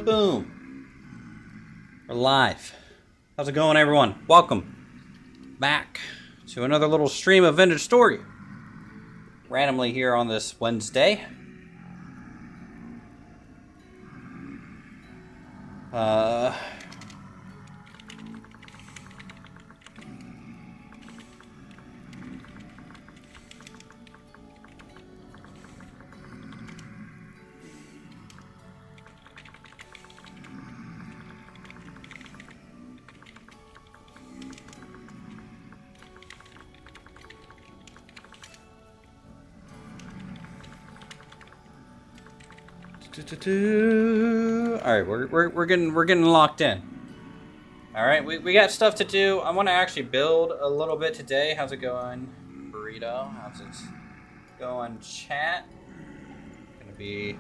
Boom. We're live. How's it going, everyone? Welcome back to another little stream of vintage story. Randomly here on this Wednesday. All right, we're getting locked in. All right, we got stuff to do. I want to actually build a little bit today. How's it going, Burrito? How's it going, chat? Gonna be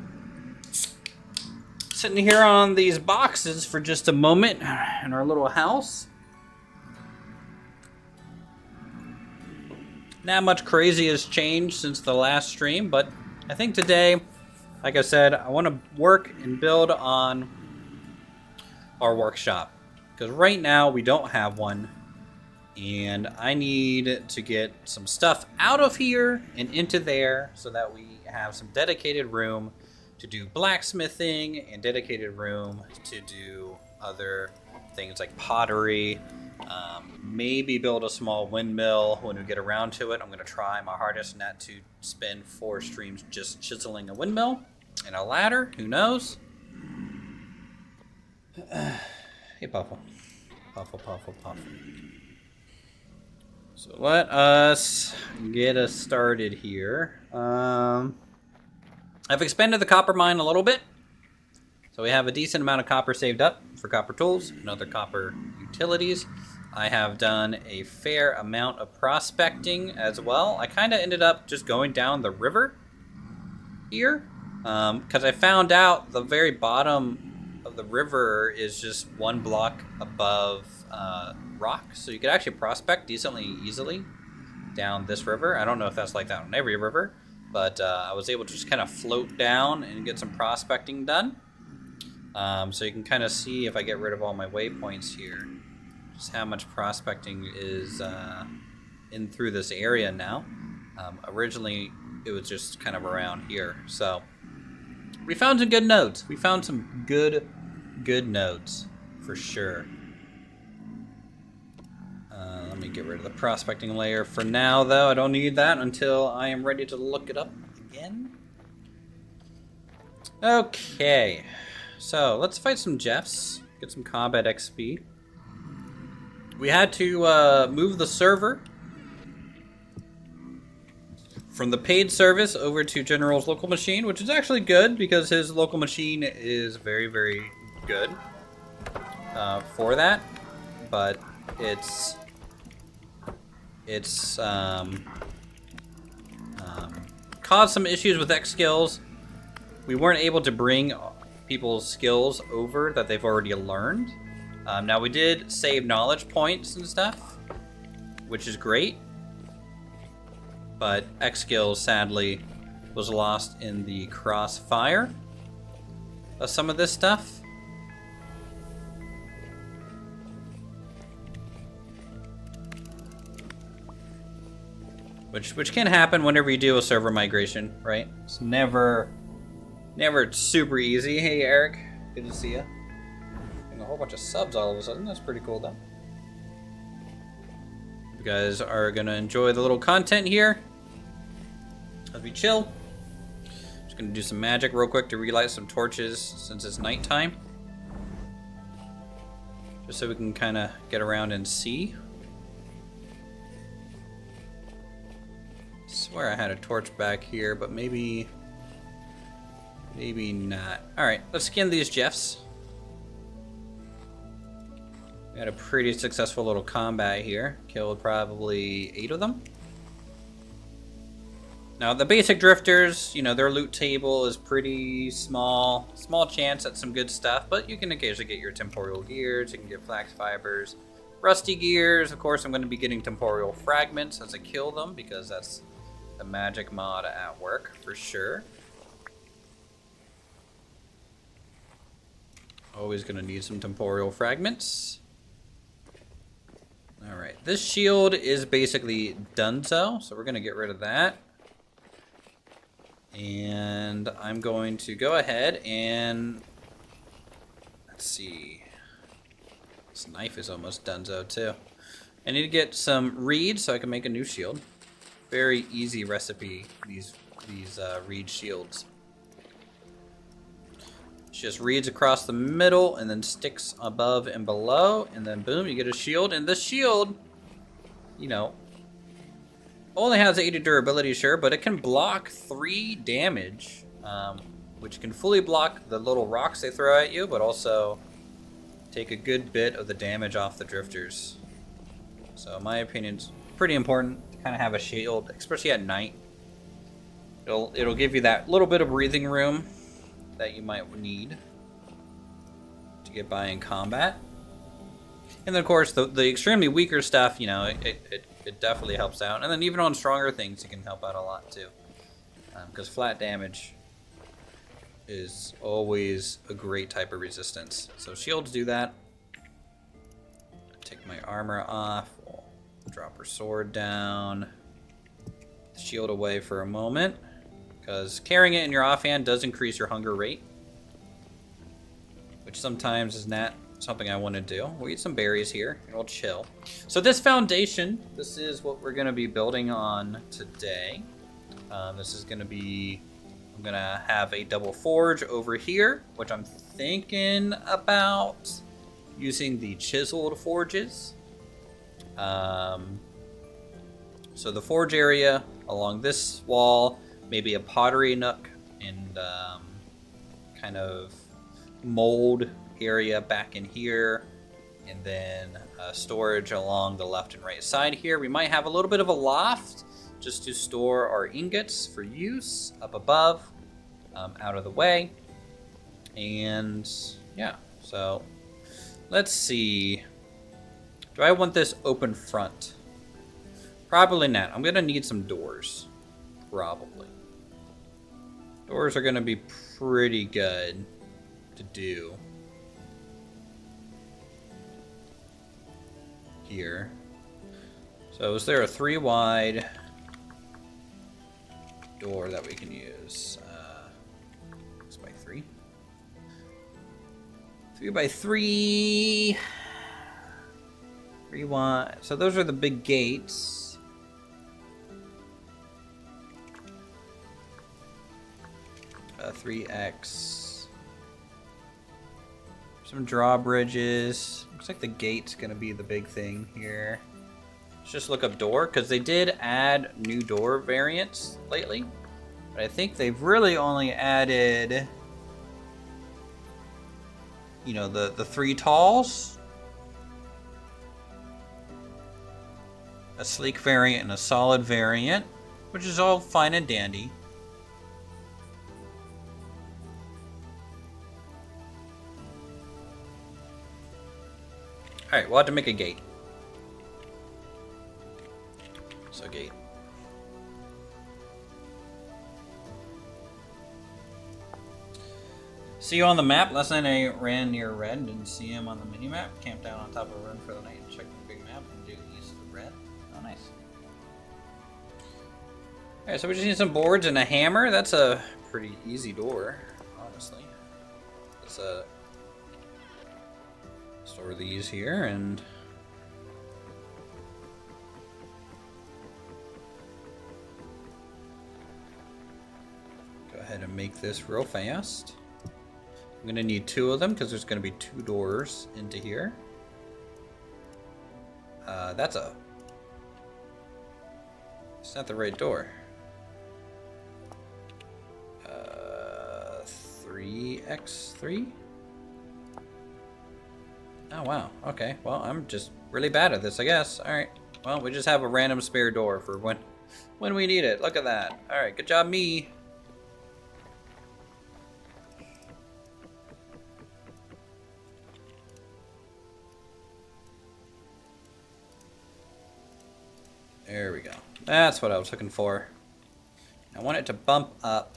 sitting here on these boxes for just a moment in our little house. Not much crazy has changed since the last stream, but I think today, like I said, I want to work and build on our workshop. Because right now we don't have one. And I need to get some stuff out of here and into there so that we have some dedicated room to do blacksmithing and dedicated room to do other things like pottery. Maybe build a small windmill when we get around to it. I'm going to try my hardest not to spend 4 streams just chiseling a windmill and a ladder. Who knows? Hey, Puffle. Puffle. So let us get us started here. I've expanded the copper mine a little bit. So we have a decent amount of copper saved up for copper tools and other copper utilities. I have done a fair amount of prospecting as well. I kind of ended up just going down the river here because I found out the very bottom of the river is just 1 block above rock. So you could actually prospect decently easily down this river. I don't know if that's like that on every river, but I was able to just kind of float down and get some prospecting done. So you can kind of see if I get rid of all my waypoints here, just how much prospecting is in through this area now. Originally, it was just kind of around here. So we found some good nodes. We found some good nodes for sure. Let me get rid of the prospecting layer for now, though. I don't need that until I am ready to look it up again. Okay. So, let's fight some Jeffs, get some combat XP. We had to move the server from the paid service over to General's local machine, which is actually good because his local machine is very, very good for that. But it's caused some issues with X skills. We weren't able to bring people's skills over that they've already learned. Now we did save knowledge points and stuff, which is great, but X skills sadly was lost in the crossfire of some of this stuff. Which can happen whenever you do a server migration, right? It's never super easy. Hey, Eric. Good to see you. Getting a whole bunch of subs all of a sudden. That's pretty cool, though. You guys are going to enjoy the little content here as we chill. Just going to do some magic real quick to relight some torches since it's nighttime. Just so we can kind of get around and see. I swear I had a torch back here, but maybe not. Alright, let's skin these Jeffs. We had a pretty successful little combat here. Killed probably 8 of them. Now, the basic drifters, you know, their loot table is pretty small. Small chance at some good stuff, but you can occasionally get your temporal gears. You can get flax fibers. Rusty gears. Of course, I'm going to be getting temporal fragments as I kill them because that's the magic mod at work for sure. Always gonna need some temporal fragments. Alright, this shield is basically donezo, so we're gonna get rid of that. And I'm going to go ahead and... Let's see. This knife is almost donezo too. I need to get some reed so I can make a new shield. Very easy recipe, these reed shields. It's just reeds across the middle and then sticks above and below, and then boom, you get a shield. And this shield, you know, only has 80 durability, sure, but it can block 3 damage, which can fully block the little rocks they throw at you, but also take a good bit of the damage off the drifters. So in my opinion, it's pretty important to kind of have a shield, especially at night. It'll give you that little bit of breathing room that you might need to get by in combat. And then of course the extremely weaker stuff, you know, it definitely helps out. And then even on stronger things, it can help out a lot too. Because flat damage is always a great type of resistance. So shields do that. Take my armor off. We'll drop her sword down. Shield away for a moment. Because carrying it in your offhand does increase your hunger rate. Which sometimes is not something I want to do. We'll eat some berries here and we'll chill. So this foundation, this is what we're going to be building on today. This is going to be, I'm going to have a double forge over here, which I'm thinking about using the chiseled forges. So the forge area along this wall, maybe a pottery nook and kind of mold area back in here, and then storage along the left and right side here. We might have a little bit of a loft just to store our ingots for use up above, out of the way. And yeah, so let's see. Do I want this open front? Probably not. I'm gonna need some doors. Probably. Doors are gonna be pretty good to do here. So is there a 3 wide door that we can use? 6x3. 3x3. 3 wide. So those are the big gates. 3x. Some drawbridges. Looks like the gate's gonna be the big thing here. Let's just look up door, because they did add new door variants lately. But I think they've really only added, you know, the 3 talls, a sleek variant and a solid variant, which is all fine and dandy. Alright, we'll have to make a gate. So gate. See you on the map. Last night I ran near red and didn't see him on the mini-map. Camped down on top of a run for the night and checked the big map and due east of red. Oh, nice. Alright, so we just need some boards and a hammer. That's a pretty easy door, honestly. Let's store these here and go ahead and make this real fast. I'm gonna need 2 of them because there's gonna be 2 doors into here. It's not the right door. 3x3? Oh, wow. Okay. Well, I'm just really bad at this, I guess. Alright. Well, we just have a random spare door for when we need it. Look at that. Alright, good job, me. There we go. That's what I was looking for. I want it to bump up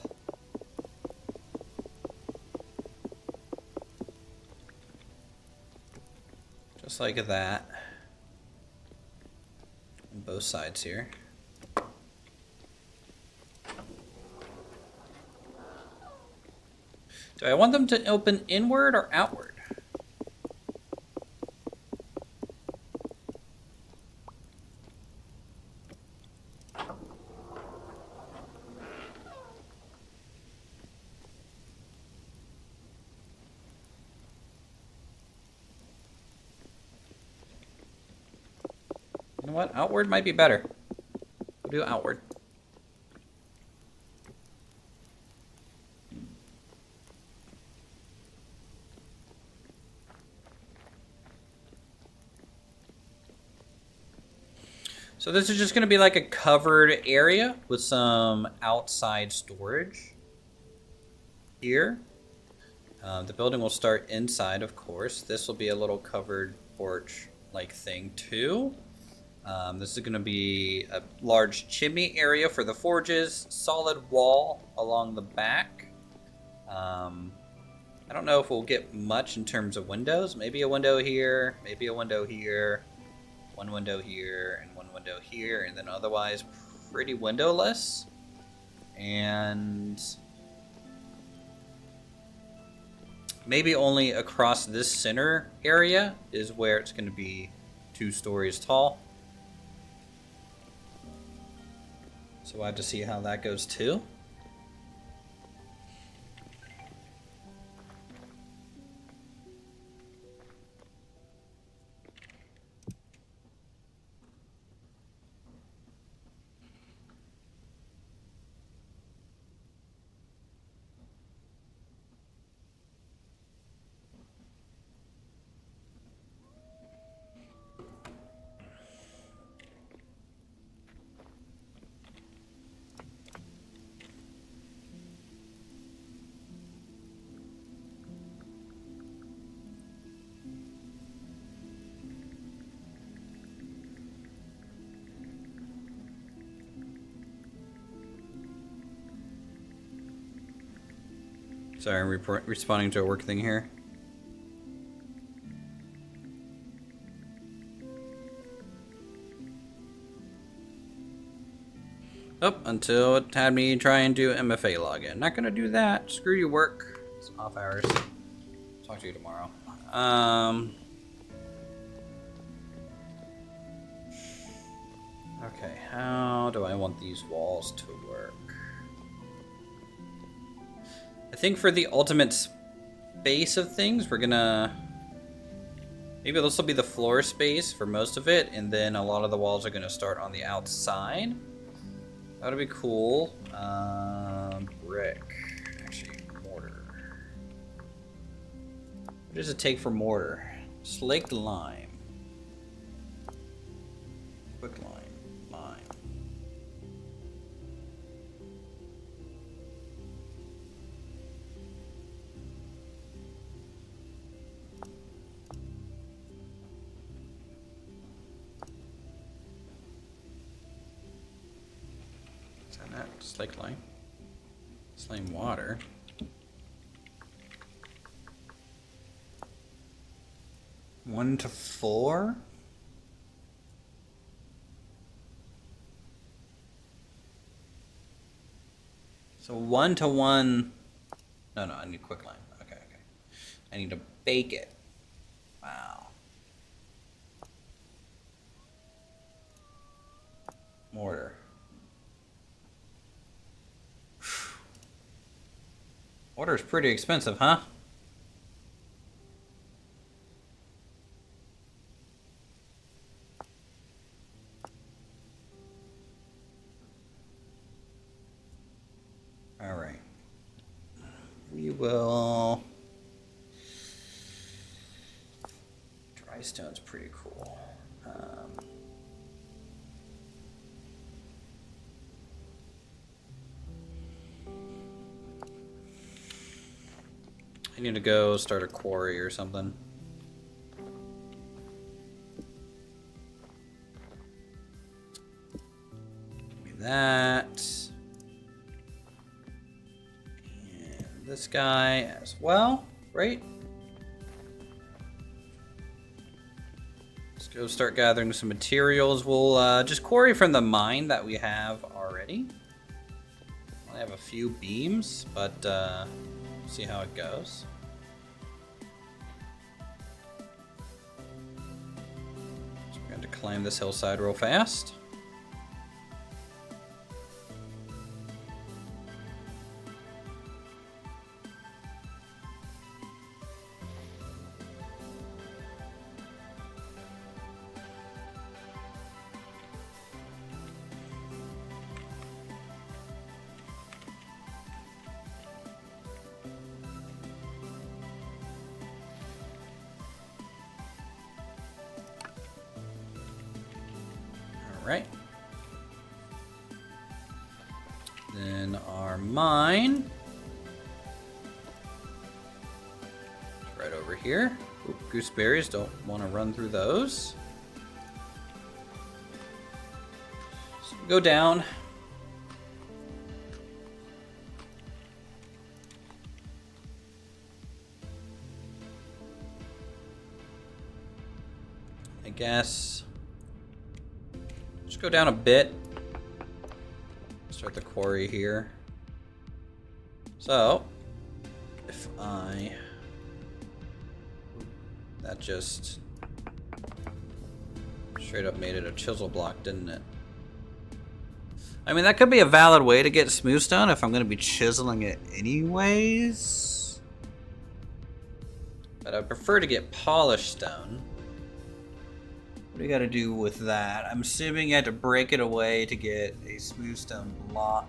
Just like that. On both sides here. Do I want them to open inward or outward? You know what? Outward might be better. We'll do outward. So this is just going to be like a covered area with some outside storage here. The building will start inside, of course. This will be a little covered porch-like thing too. This is going to be a large chimney area for the forges, solid wall along the back. I don't know if we'll get much in terms of windows. Maybe a window here, maybe a window here, one window here, and one window here, and then otherwise pretty windowless. And maybe only across this center area is where it's going to be 2 stories tall. So we'll have to see how that goes too. Sorry, I'm responding to a work thing here. Oh, until it had me try and do MFA login. Not gonna do that. Screw you, work. It's off hours. Talk to you tomorrow. Okay, how do I want these walls to work? I think for the ultimate space of things, we're gonna... Maybe this will be the floor space for most of it, and then a lot of the walls are gonna start on the outside. That would be cool. Brick. Actually, mortar. What does it take for mortar? Slaked lime. Quick lime. Lime. Is that not slaked lime? Slime water. One to 4? So 1 to 1. No, I need quick lime. Okay. I need to bake it. Wow. Mortar. Mortar's pretty expensive, huh? Alright. We will... Dry stone's pretty cool. I need to go start a quarry or something. Give me that. And this guy as well, right? Let's go start gathering some materials. We'll just quarry from the mine that we have already. I have a few beams, but see how it goes. So we're going to climb this hillside real fast. Right. Then our mine. Right over here. Oop, gooseberries, don't want to run through those. So go down. I guess. Just go down a bit. Start the quarry here. So, if that just straight up made it a chisel block, didn't it? I mean, that could be a valid way to get smooth stone if I'm going to be chiseling it anyways. But I prefer to get polished stone. What do you got to do with that? I'm assuming you had to break it away to get a smooth stone block.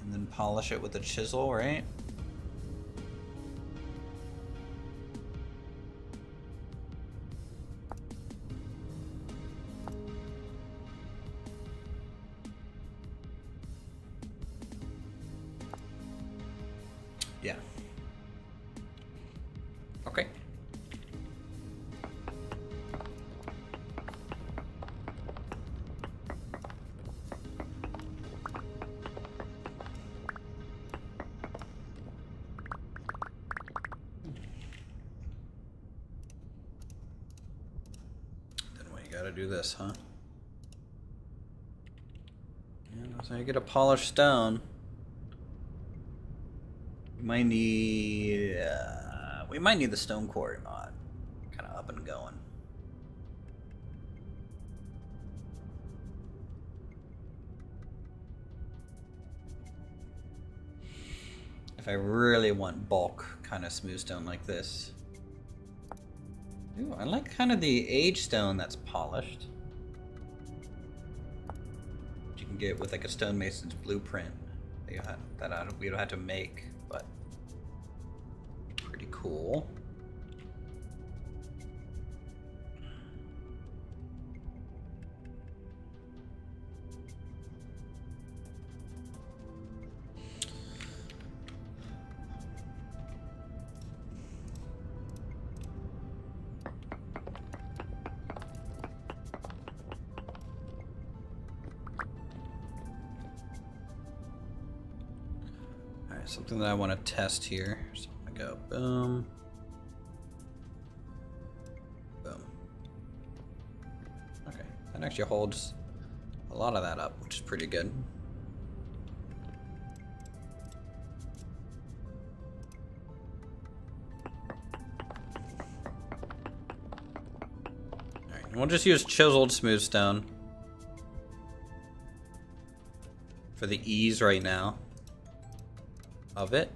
And then polish it with a chisel, right? Yeah. Okay. Gotta do this, huh? Yeah, that's how you get a polished stone. We might need the stone quarry mod, kind of up and going. If I really want bulk kind of smooth stone like this. Ooh, I like kind of the age stone that's polished. Which you can get with like a stonemason's blueprint that we don't have to make, but pretty cool. Something that I want to test here. So I'm gonna go boom, boom. Okay, that actually holds a lot of that up, which is pretty good. All right, we'll just use chiseled smooth stone for the ease right now of it.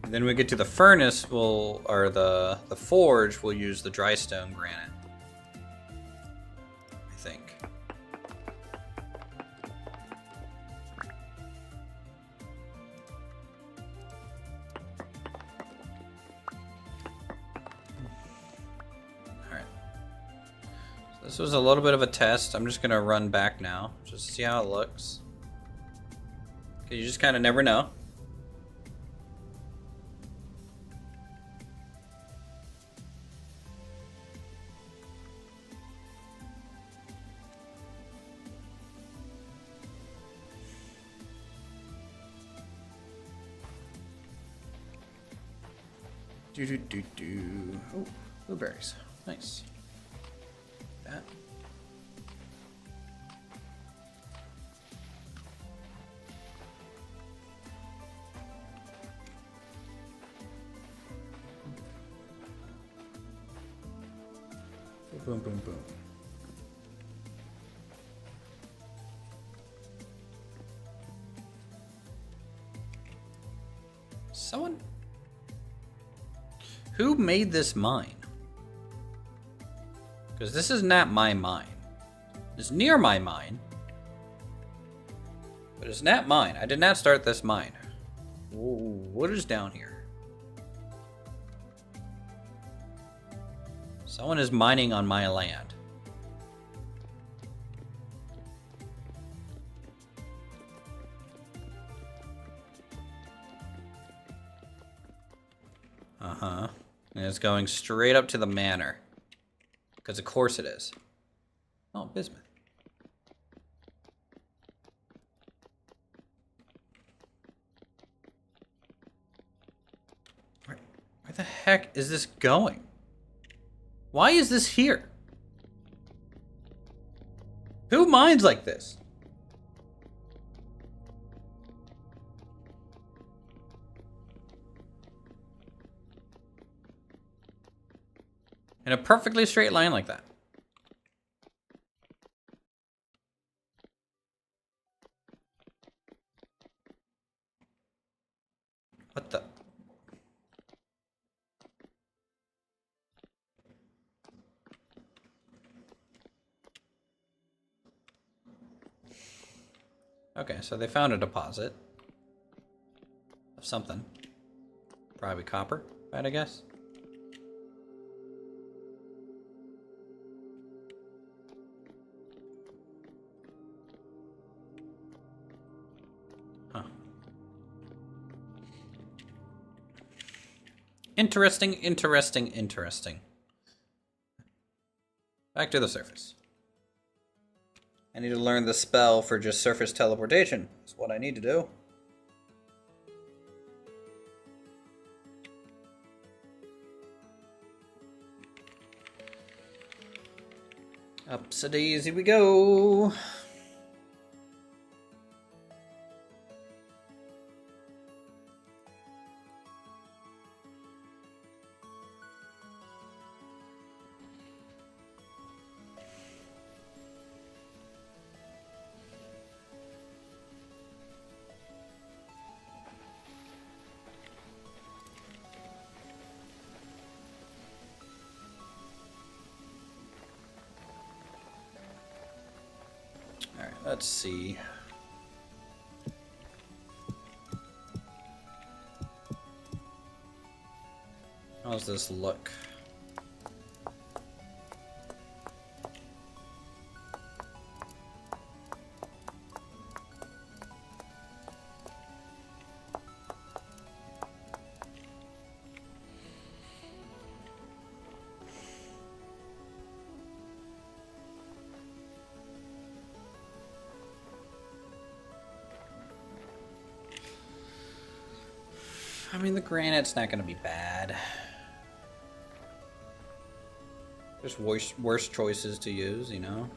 And then when we get to the furnace, or the forge, we'll use the dry stone granite. I think. Alright. This was a little bit of a test. I'm just gonna run back now, just to see how it looks. Okay, you just kind of never know. Oh, blueberries. Nice. That. Boom, boom, boom. Someone? Who made this mine? Because this is not my mine. It's near my mine. But it's not mine. I did not start this mine. Ooh, what is down here? Someone is mining on my land. Uh-huh. And it's going straight up to the manor. Because of course it is. Oh, bismuth. Where the heck is this going? Why is this here? Who mines like this? In a perfectly straight line like that. What the? Okay, so they found a deposit of something. Probably copper, right, I guess. Huh. Interesting, interesting, interesting. Back to the surface. I need to learn the spell for just surface teleportation. That's what I need to do. Upsy-daisy we go. Alright, let's see. How's this look? I mean, the granite's not going to be bad. There's worse choices to use, you know?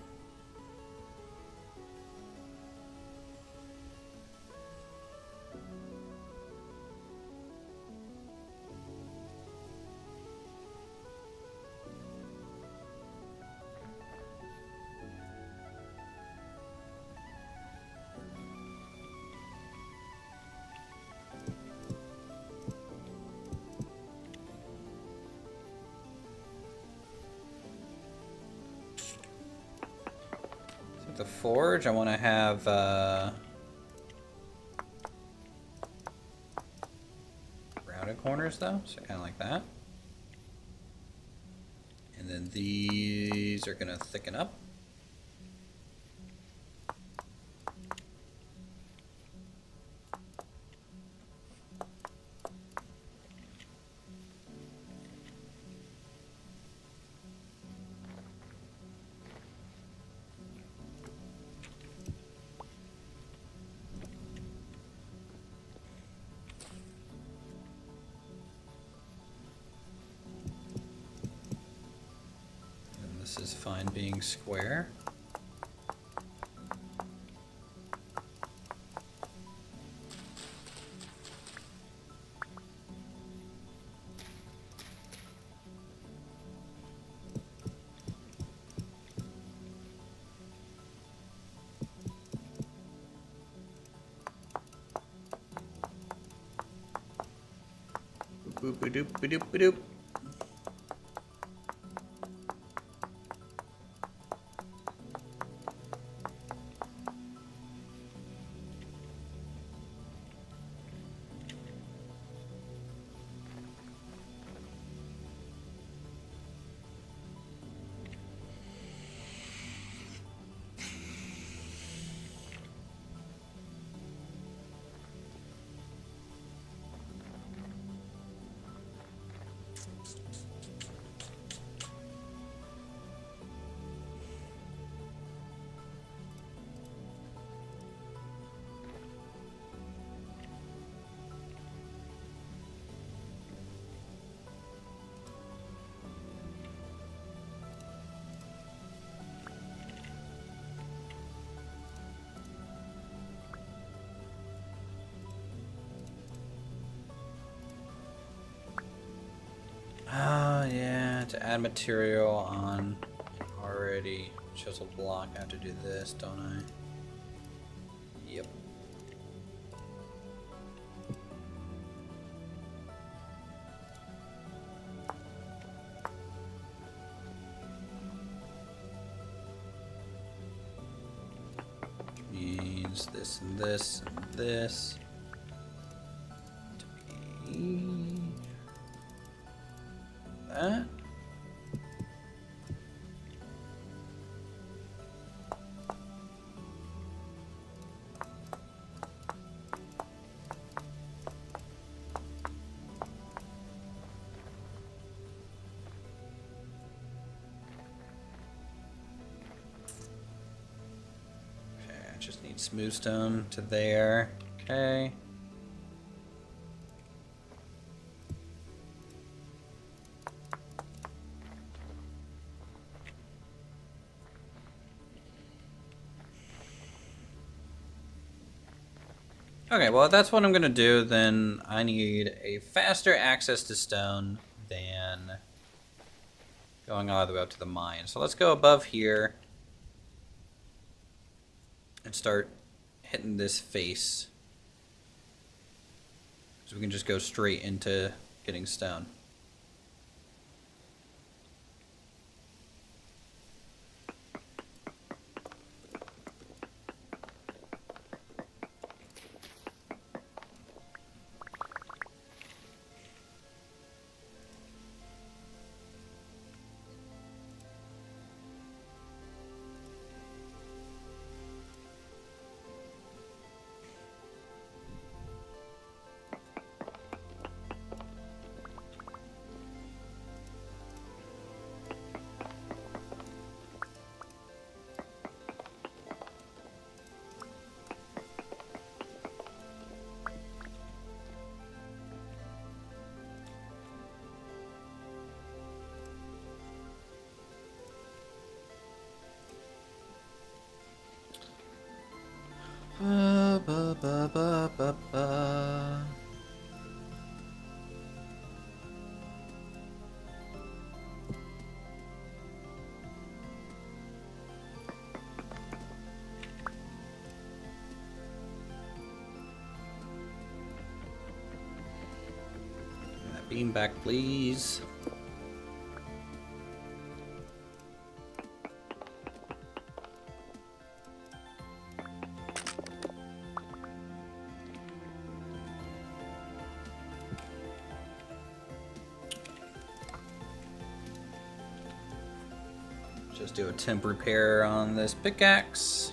The forge, I want to have rounded corners though, so kind of like that. And then these these are gonna thicken up. This is fine being square. Boop boop doop boop doop doop. Oh yeah, to add material on already chisel block, I have to do this, don't I? Yep. Means this and this and this. To be that. Just need smooth stone to there. Okay. Okay, well, if that's what I'm gonna do, then I need a faster access to stone than going all the way up to the mine. So let's go above here and start hitting this face. So we can just go straight into getting stone. Ba, ba, ba, ba, ba, ba. That beam back, please. Just do a temp repair on this pickaxe.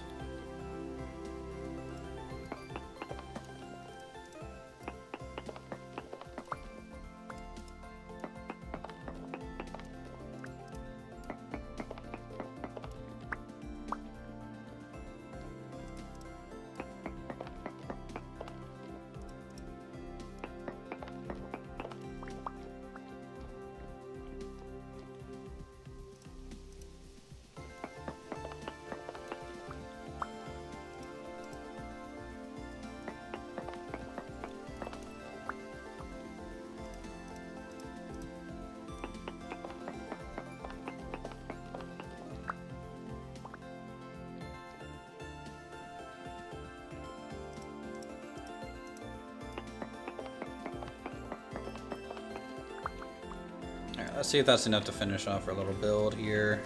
Alright, let's see if that's enough to finish off our little build here.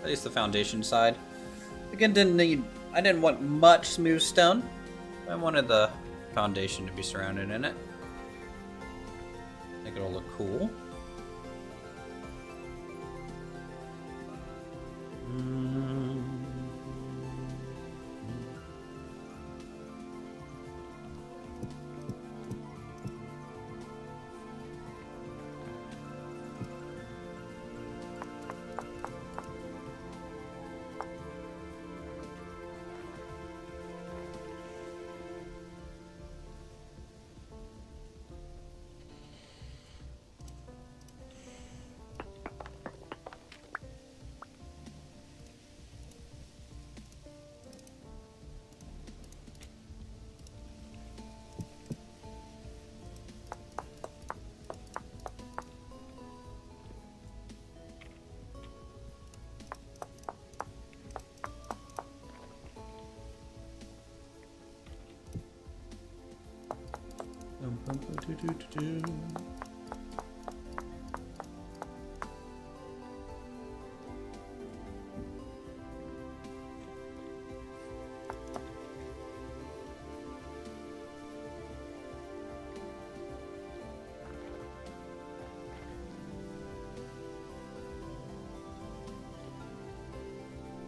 At least the foundation side. Again, I didn't want much smooth stone. I wanted the foundation to be surrounded in it. Make it all look cool.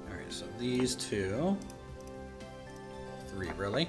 Alright, so these two. 3, really?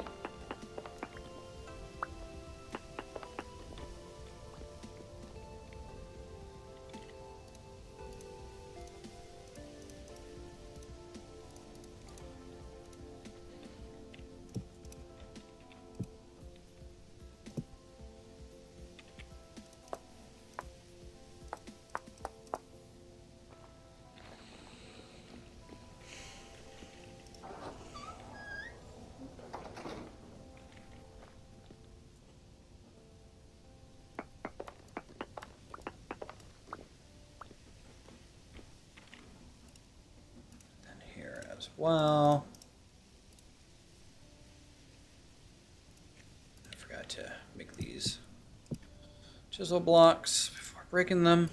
As well. I forgot to make these chisel blocks before breaking them.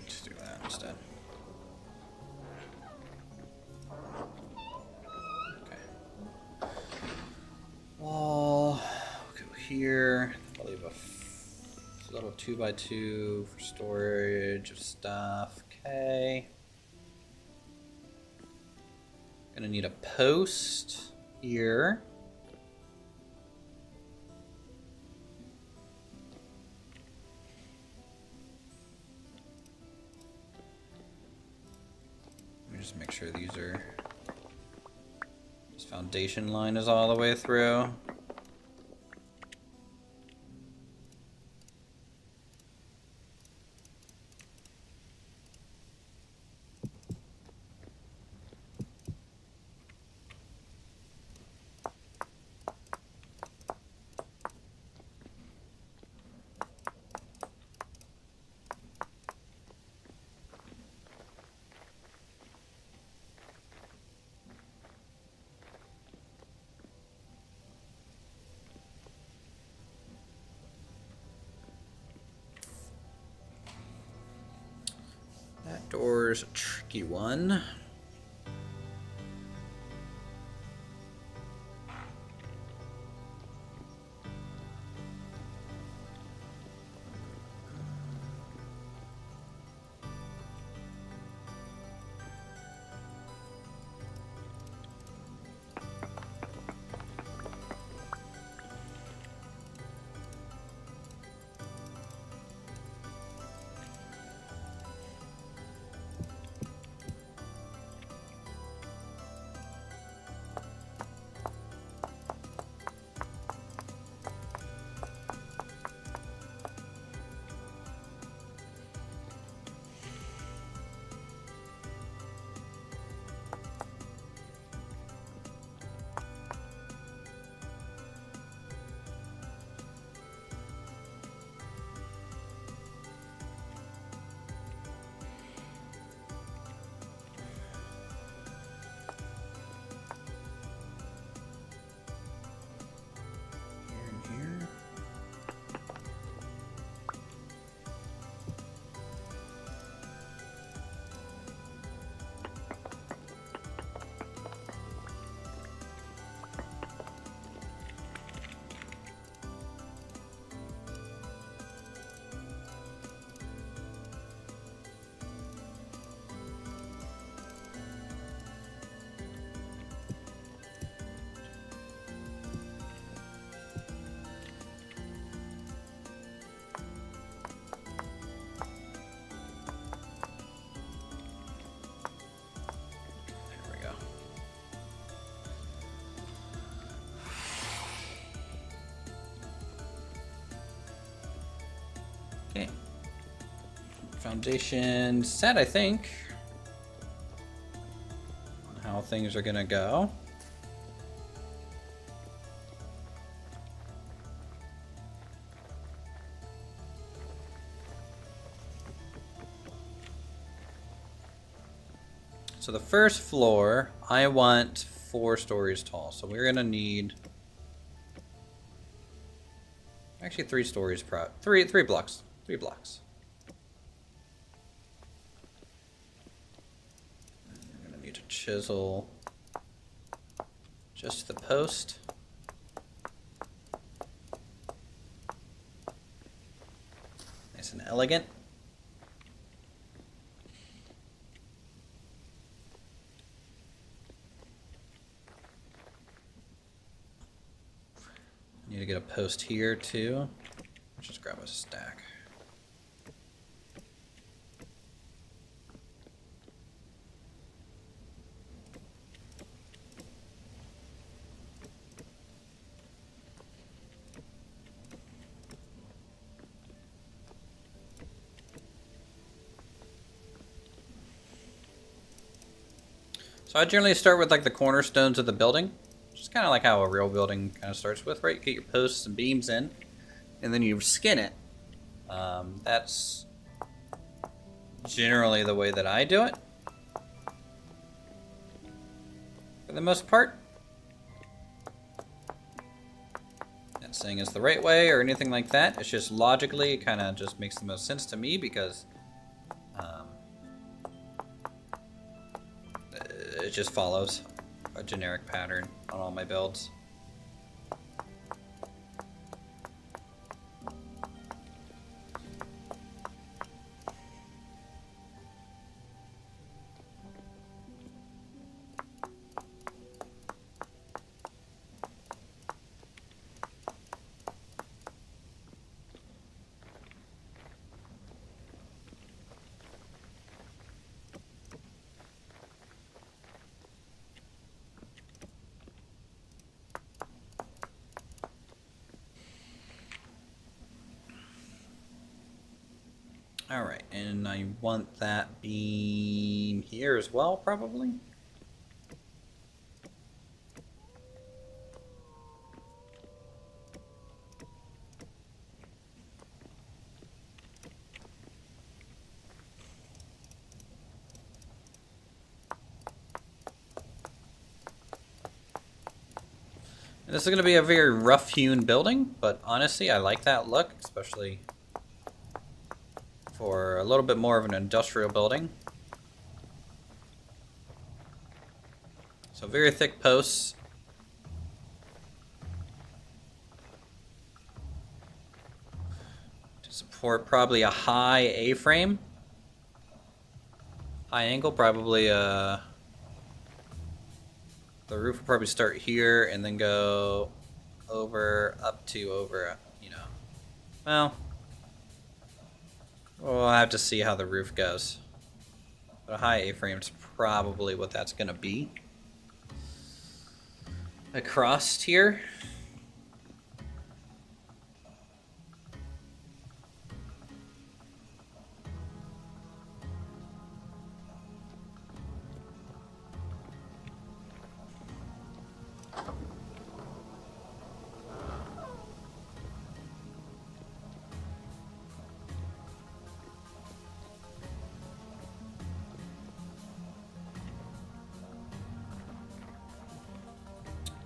Just do that instead. Okay. Wall. We'll go here. I'll leave a little 2x2 for storage of stuff. Okay. Gonna need a post here. Let me just make sure these are. This foundation line is all the way through. door's a tricky one. Okay. Foundation set, I think. On how things are gonna go. So the first floor, I want 4 stories tall. So we're gonna need actually 3 stories three blocks. 3 blocks. I'm gonna need to chisel just the post. Nice and elegant. Need to get a post here too. Let's just grab a stack. So I generally start with like the cornerstones of the building. Just kind of like how a real building kind of starts with, right? You get your posts and beams in, and then you skin it. That's generally the way that I do it. For the most part. Not saying it's the right way or anything like that. It's just logically, it kind of just makes the most sense to me because it just follows a generic pattern on all my builds. Alright, and I want that beam here as well, probably. And this is going to be a very rough-hewn building, but honestly, I like that look, especially for a little bit more of an industrial building. So very thick posts. To support probably a high A-frame. High angle, probably the roof will probably start here and then go over, up to over, you know. Well, we'll have to see how the roof goes. But a high A-frame is probably what that's going to be. Across here.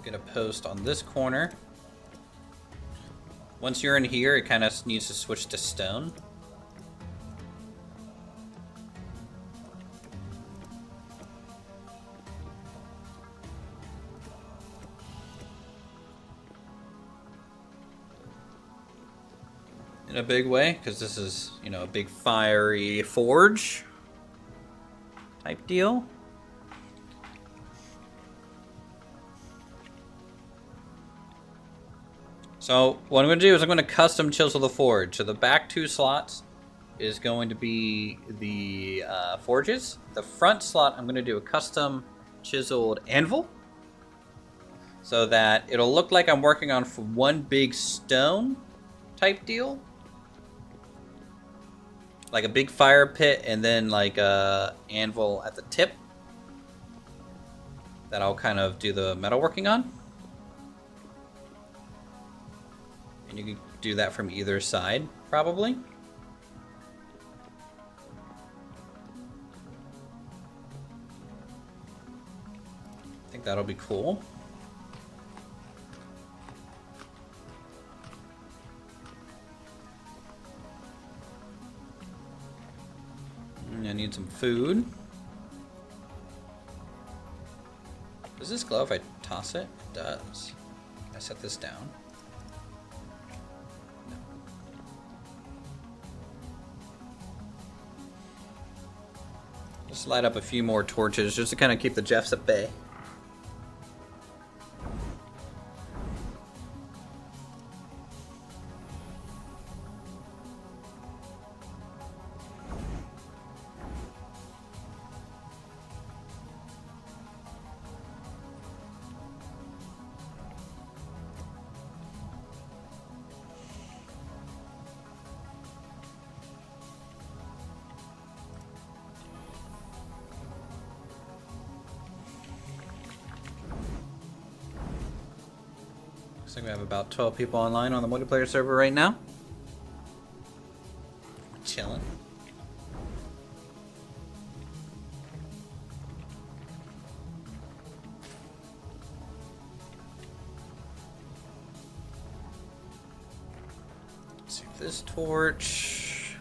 Gonna post on this corner. Once you're in here, it kind of needs to switch to stone. In a big way, because this is, you know, a big fiery forge type deal. So what I'm going to do is I'm going to custom chisel the forge. So the back 2 slots is going to be the forges. The front slot, I'm going to do a custom chiseled anvil. So that it'll look like I'm working on one big stone type deal. Like a big fire pit and then like a anvil at the tip. That I'll kind of do the metalworking on. And you can do that from either side, probably. I think that'll be cool. I need some food. Does this glow if I toss it? It does. Can I set this down? No. Just light up a few more torches just to kind of keep the Jeffs at bay. Looks like we have about 12 people online on the multiplayer server right now. Chilling. Let's see this torch.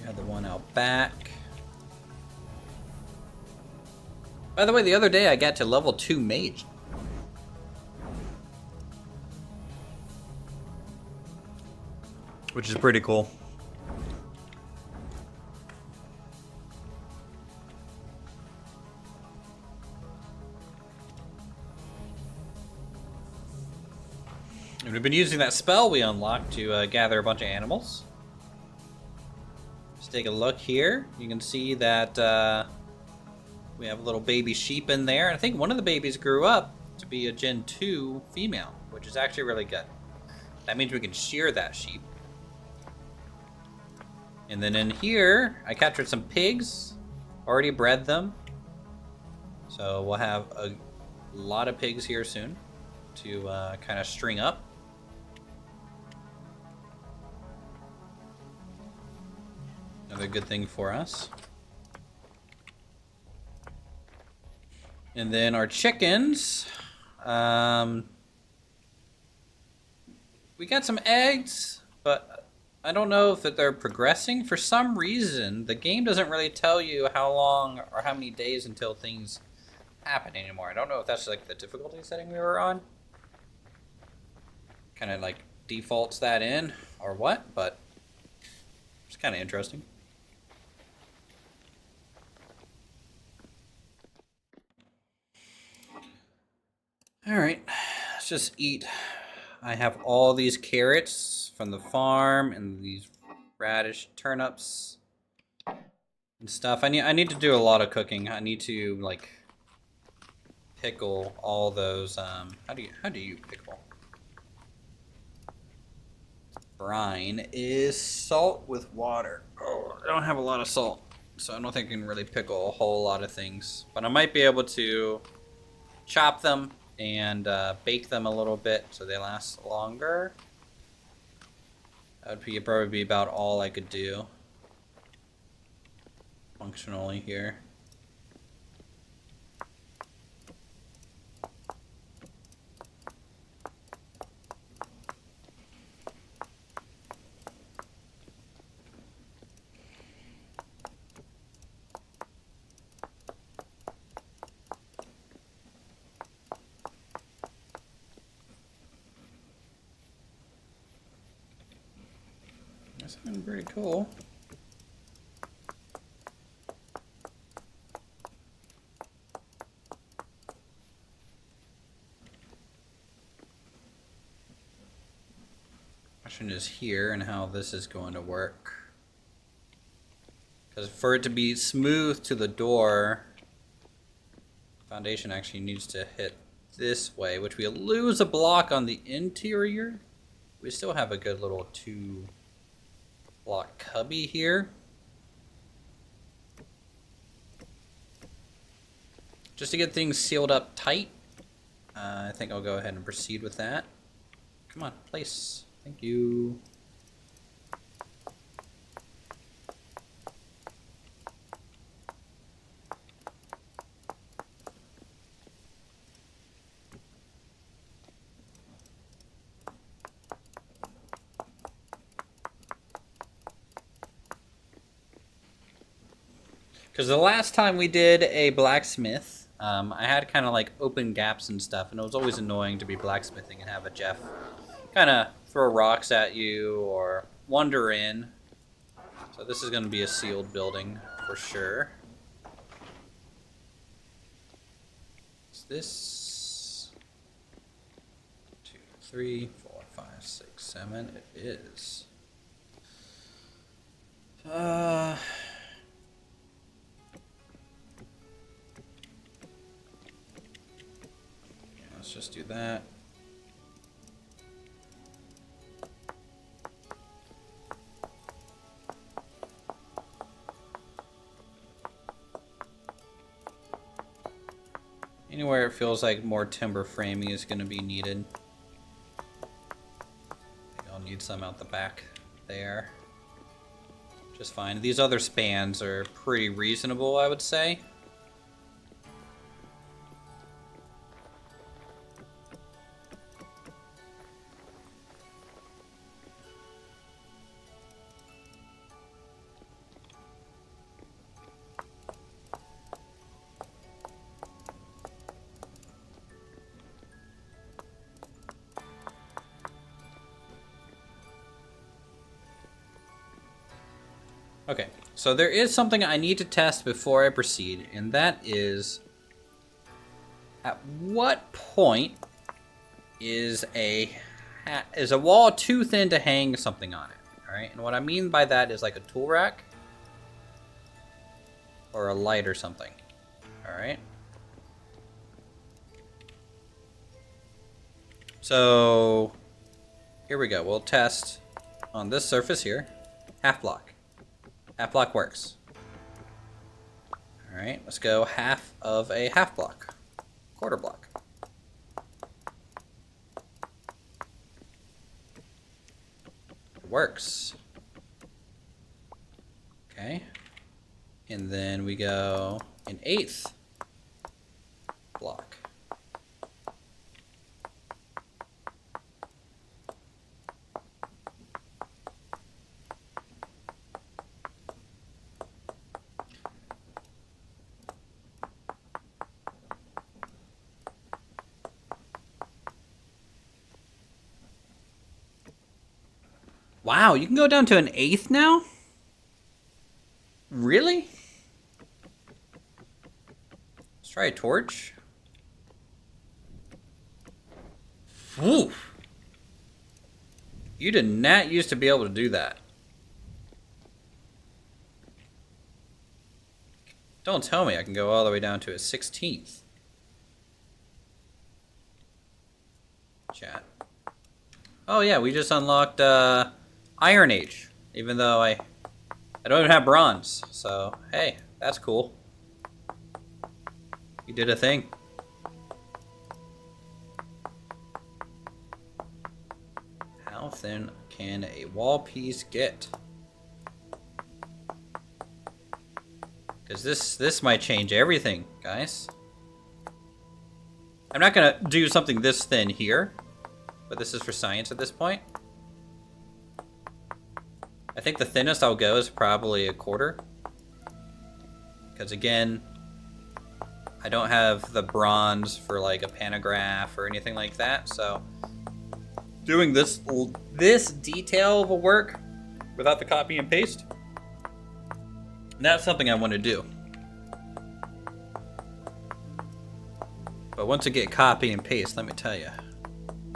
We have the one out back. By the way, the other day I got to level 2 mage. Which is pretty cool. And we've been using that spell we unlocked to gather a bunch of animals. Just take a look here. You can see that we have a little baby sheep in there. And I think one of the babies grew up to be a Gen 2 female, which is actually really good. That means we can shear that sheep. And then in here, I captured some pigs, already bred them. So we'll have a lot of pigs here soon to kind of string up. Another good thing for us. And then our chickens, we got some eggs, but I don't know if that they're progressing. For some reason, the game doesn't really tell you how long or how many days until things happen anymore. I don't know if that's like the difficulty setting we were on. Kind of like defaults that in or what, but it's kind of interesting. All right, let's just eat. I have all these carrots from the farm and these radish turnips and stuff. I need to do a lot of cooking. I need to like pickle all those. How do you pickle? Brine is salt with water. Oh, I don't have a lot of salt, so I don't think I can really pickle a whole lot of things. But I might be able to chop them and bake them a little bit so they last longer. That would probably be about all I could do functionally here. That's been pretty cool. Question is here and how this is going to work. Because for it to be smooth to the door, foundation actually needs to hit this way, which we lose a block on the interior. We still have a good little 2-block cubby here. Just to get things sealed up tight, I think I'll go ahead and proceed with that. Come on, place. Thank you. Because the last time we did a blacksmith, I had kind of like open gaps and stuff, and it was always annoying to be blacksmithing and have a Jeff kind of throw rocks at you or wander in. So this is going to be a sealed building for sure. Is this 2, 3, 4, 5, 6, 7? It is. Let's just do that. Anywhere it feels like more timber framing is going to be needed. I think I'll need some out the back there. Just fine. These other spans are pretty reasonable, I would say. Okay, so there is something I need to test before I proceed, and that is at what point is a wall too thin to hang something on it? All right, and what I mean by that is like a tool rack or a light or something. All right. So here we go. We'll test on this surface here, half block. Half block works. All right, let's go half of a half block, quarter block. It works. Okay, and then we go an eighth block. Wow, you can go down to an 1/8 now? Really? Let's try a torch. Ooh. You did not used to be able to do that. Don't tell me I can go all the way down to a 16th. Chat. Oh yeah, we just unlocked Iron Age. Even though I don't even have bronze. So, hey, that's cool. You did a thing. How thin can a wall piece get? Because this might change everything, guys. I'm not gonna do something this thin here, but this is for science at this point. I think the thinnest I'll go is probably 1/4. Because again, I don't have the bronze for like a pantograph or anything like that, so doing this detail of a work without the copy and paste, that's something I want to do. But once I get copy and paste, let me tell you,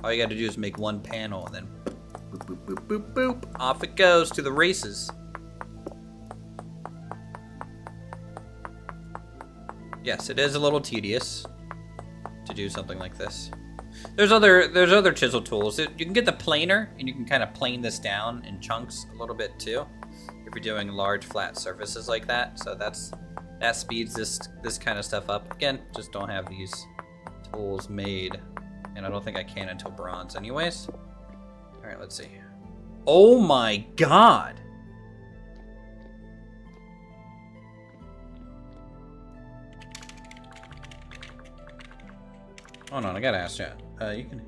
all you got to do is make one panel and then boop, boop, boop, boop, boop, off it goes to the races. Yes, it is a little tedious to do something like this. There's other chisel tools. You can get the planer, and you can kind of plane this down in chunks a little bit too, if you're doing large flat surfaces like that. So that speeds this kind of stuff up. Again, just don't have these tools made, and I don't think I can until bronze, anyways. All right, let's see. Oh my god! Hold on, I gotta ask chat. You can.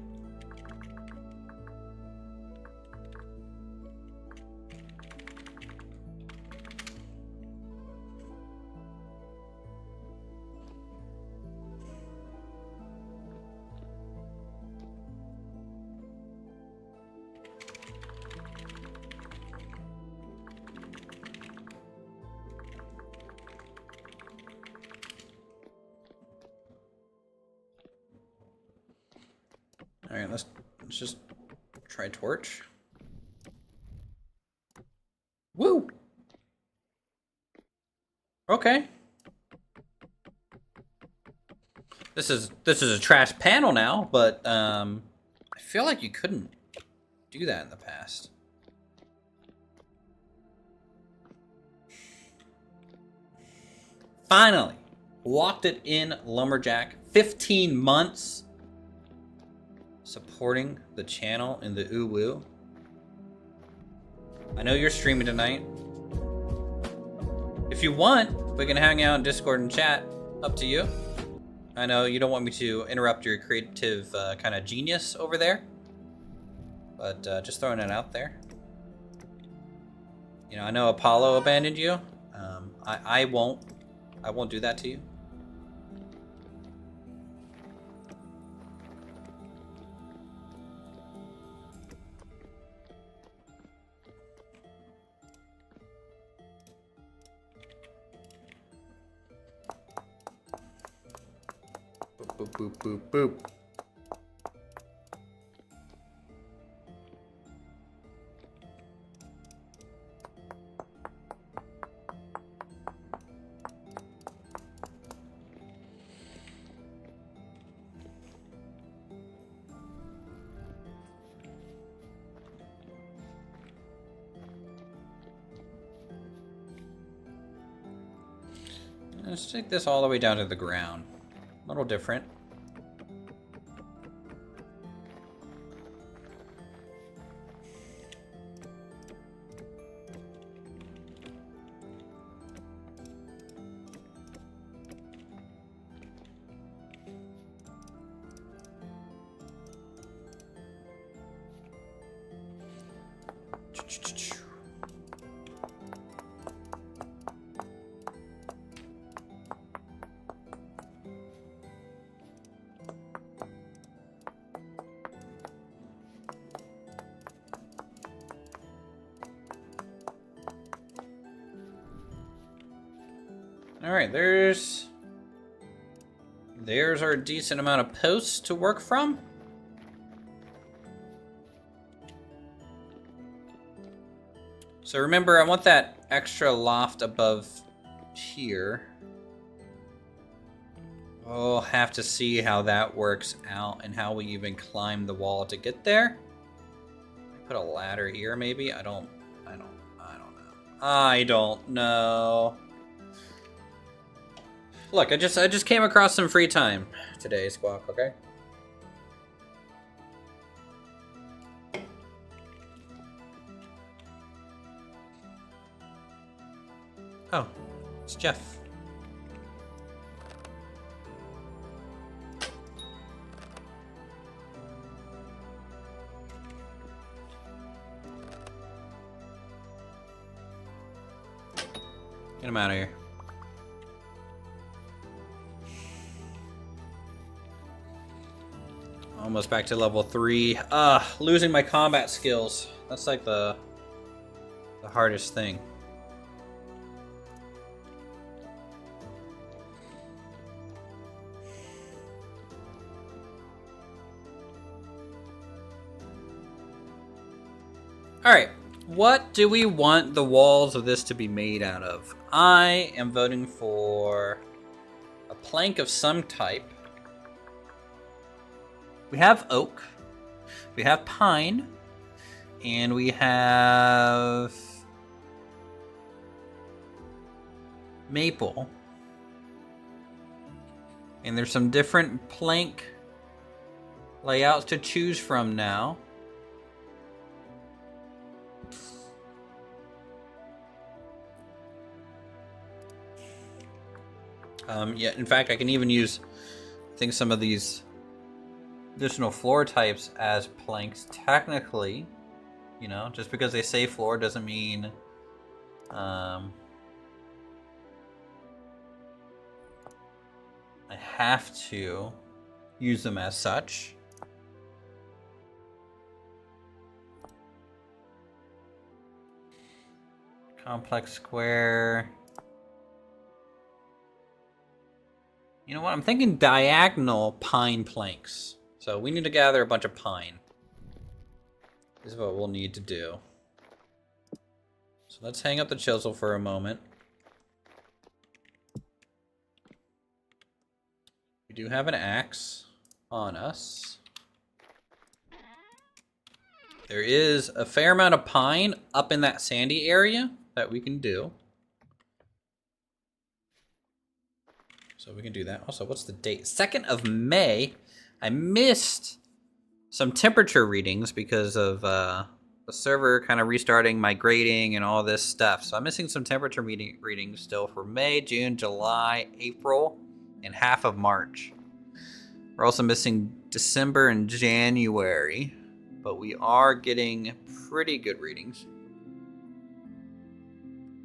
All right, let's just try torch. Woo! Okay. This is a trash panel now, but I feel like you couldn't do that in the past. Finally, locked it in, Lumberjack. 15 months. Supporting the channel in the woo. I know you're streaming tonight. If you want, we can hang out in Discord and chat. Up to you. I know you don't want me to interrupt your creative kind of genius over there, but just throwing it out there. You know, I know Apollo abandoned you. I won't do that to you. Boop, boop, boop, boop. Let's take this all the way down to the ground. A little different. Alright, there's our decent amount of posts to work from. So remember, I want that extra loft above here. We'll have to see how that works out and how we even climb the wall to get there. Put a ladder here, maybe? I don't know. Look, I just came across some free time today, Squawk, okay? Oh, it's Jeff. Get him out of here. Almost back to level 3. Losing my combat skills. That's like the hardest thing. Alright, what do we want the walls of this to be made out of? I am voting for a plank of some type. We have oak, we have pine, and we have maple. And there's some different plank layouts to choose from now. Yeah, in fact, I can even use, I think, some of these additional floor types as planks. Technically, you know, just because they say floor doesn't mean I have to use them as such. Complex square. You know what? I'm thinking diagonal pine planks. So we need to gather a bunch of pine. This is what we'll need to do. So let's hang up the chisel for a moment. We do have an axe on us. There is a fair amount of pine up in that sandy area that we can do. So we can do that. Also, what's the date? 2nd of May. I missed some temperature readings because of the server kind of restarting, migrating, and all this stuff. So I'm missing some temperature readings still for May, June, July, April, and half of March. We're also missing December and January, but we are getting pretty good readings.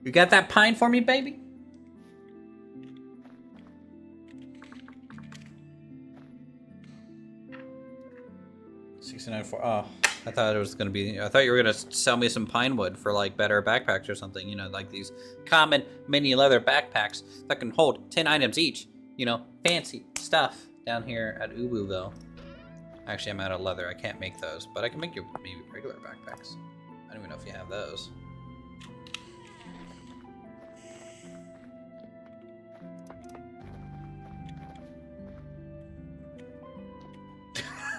You got that pine for me, baby? 69.4. Oh, I thought it was gonna be. I thought you were gonna sell me some pine wood for like better backpacks or something. You know, like these common mini leather backpacks that can hold 10 items each. You know, fancy stuff down here at Ubuville. Actually, I'm out of leather. I can't make those, but I can make you maybe regular backpacks. I don't even know if you have those.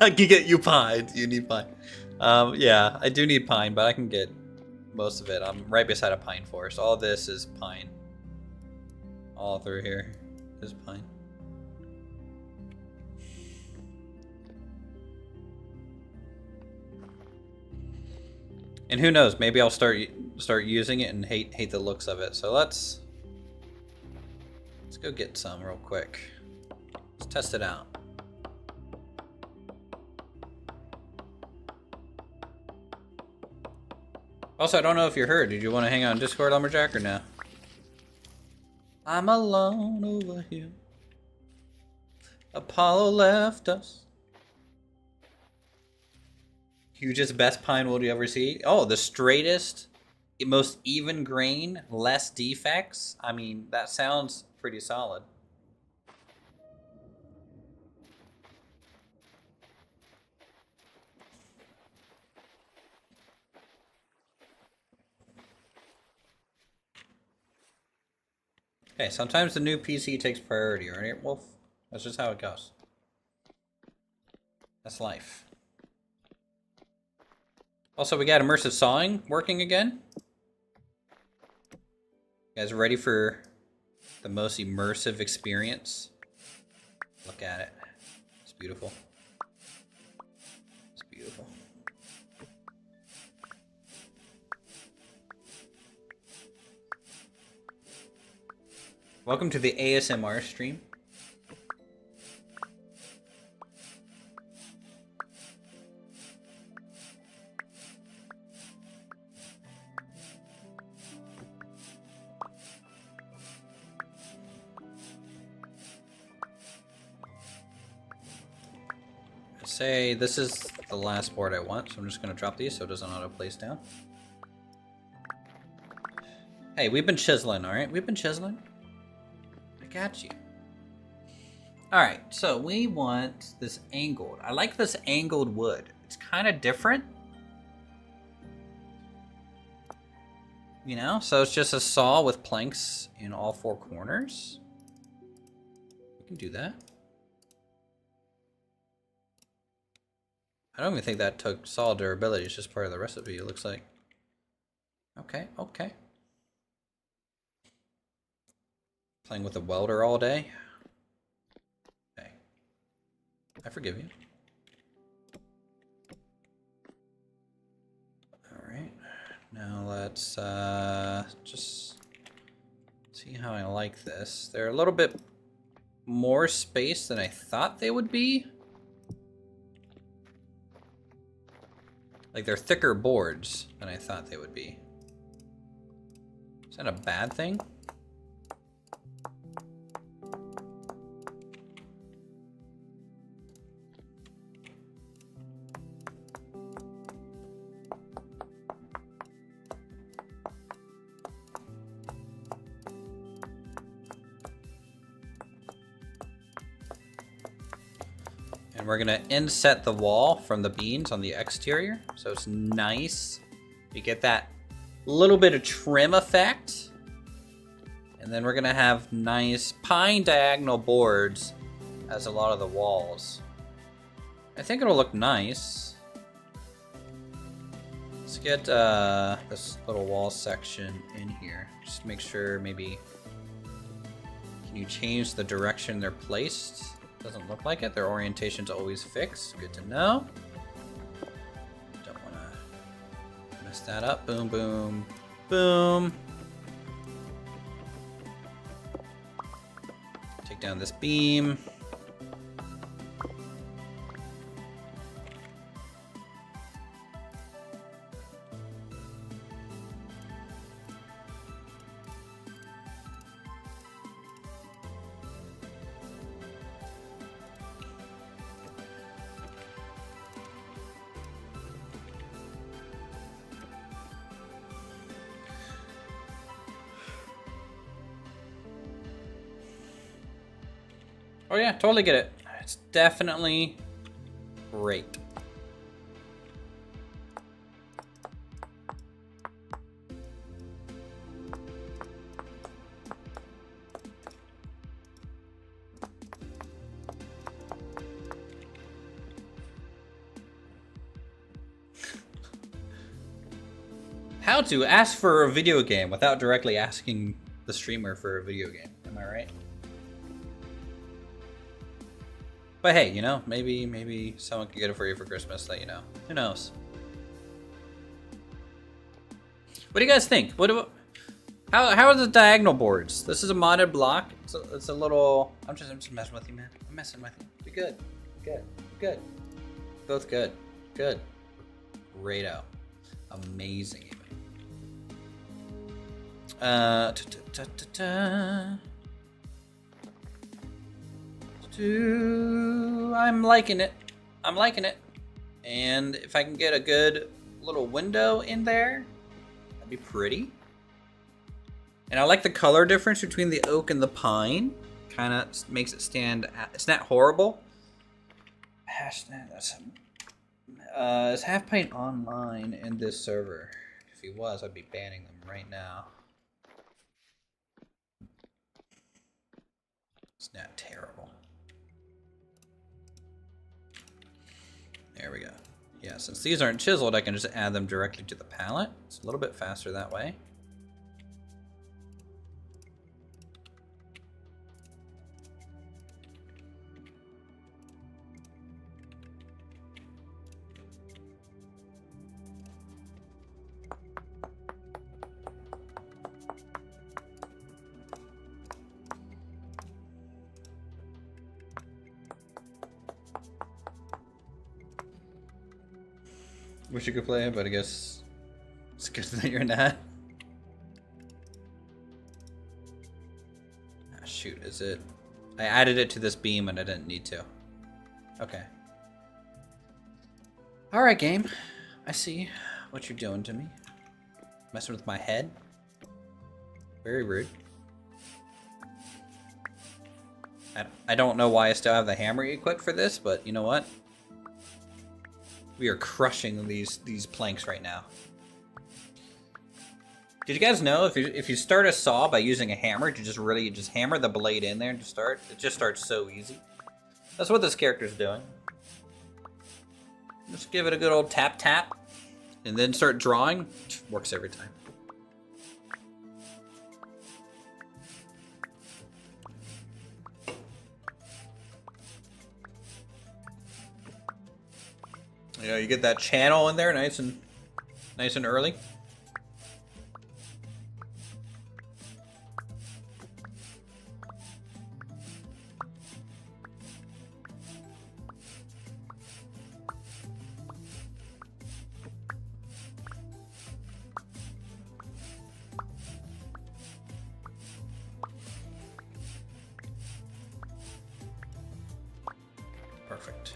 I can get you pine. You need pine. Yeah, I do need pine, but I can get most of it. I'm right beside a pine forest. All this is pine. All through here is pine. And who knows? Maybe I'll start using it and hate the looks of it. So let's go get some real quick. Let's test it out. Also, I don't know if you heard. Did you want to hang out on Discord, Lumberjack, or no? I'm alone over here. Apollo left us. Hugest best pine wood you ever see? Oh, the straightest most even grain, less defects. I mean, that sounds pretty solid. Okay, sometimes the new PC takes priority, right, Wolf? That's just how it goes. That's life. Also, we got immersive sawing working again. You guys ready for the most immersive experience? Look at it. It's beautiful. It's beautiful. Welcome to the ASMR stream. Say this is the last board I want, so I'm just gonna drop these so it doesn't auto place down. Hey, we've been chiseling, alright? We've been chiseling. I got you. Alright, so we want this angled. I like this angled wood. It's kind of different. You know, so it's just a saw with planks in all four corners. We can do that. I don't even think that took saw durability. It's just part of the recipe, it looks like. Okay, okay. Playing with a welder all day. Okay. I forgive you. Alright. Now let's just see how I like this. They're a little bit more space than I thought they would be. Like, they're thicker boards than I thought they would be. Is that a bad thing? And we're gonna inset the wall from the beams on the exterior, so it's nice. You get that little bit of trim effect. And then we're gonna have nice pine diagonal boards as a lot of the walls. I think it'll look nice. Let's get this little wall section in here. Just make sure maybe, can you change the direction they're placed? Doesn't look like it. Their orientation's always fixed. Good to know. Don't want to mess that up. Boom, boom, boom. Take down this beam. Oh yeah, totally get it. It's definitely great. How to ask for a video game without directly asking the streamer for a video game. Am I right? But hey, you know, maybe someone can get it for you for Christmas that you know. Who knows? What do you guys think? What about how are the diagonal boards? This is a modded block. It's a little. I'm just messing with you, man. I'm messing with you. Be good. Good. Good. Both good. Good. Great out. Amazing even. I'm liking it. I'm liking it. And if I can get a good little window in there, that'd That'd be pretty. And I like the color difference between the oak and the pine. Kind of makes it stand out. It's not horrible. Is Half Pint online in this server? If he was, I'd be banning them right now. It's not terrible. There we go. Yeah, since these aren't chiseled, I can just add them directly to the palette. It's a little bit faster that way. Wish you could play it, but I guess it's good that you're not. Ah, shoot, is it? I added it to this beam and I didn't need to. Okay. Alright, game. I see what you're doing to me. Messing with my head. Very rude. I don't know why I still have the hammer equipped for this, but you know what? We are crushing these planks right now. Did you guys know if you start a saw by using a hammer, you just hammer the blade in there and just start, it just starts so easy. That's what this character's doing. Just give it a good old tap tap, and then start drawing. Works every time. You know, you get that channel in there nice and early. Perfect.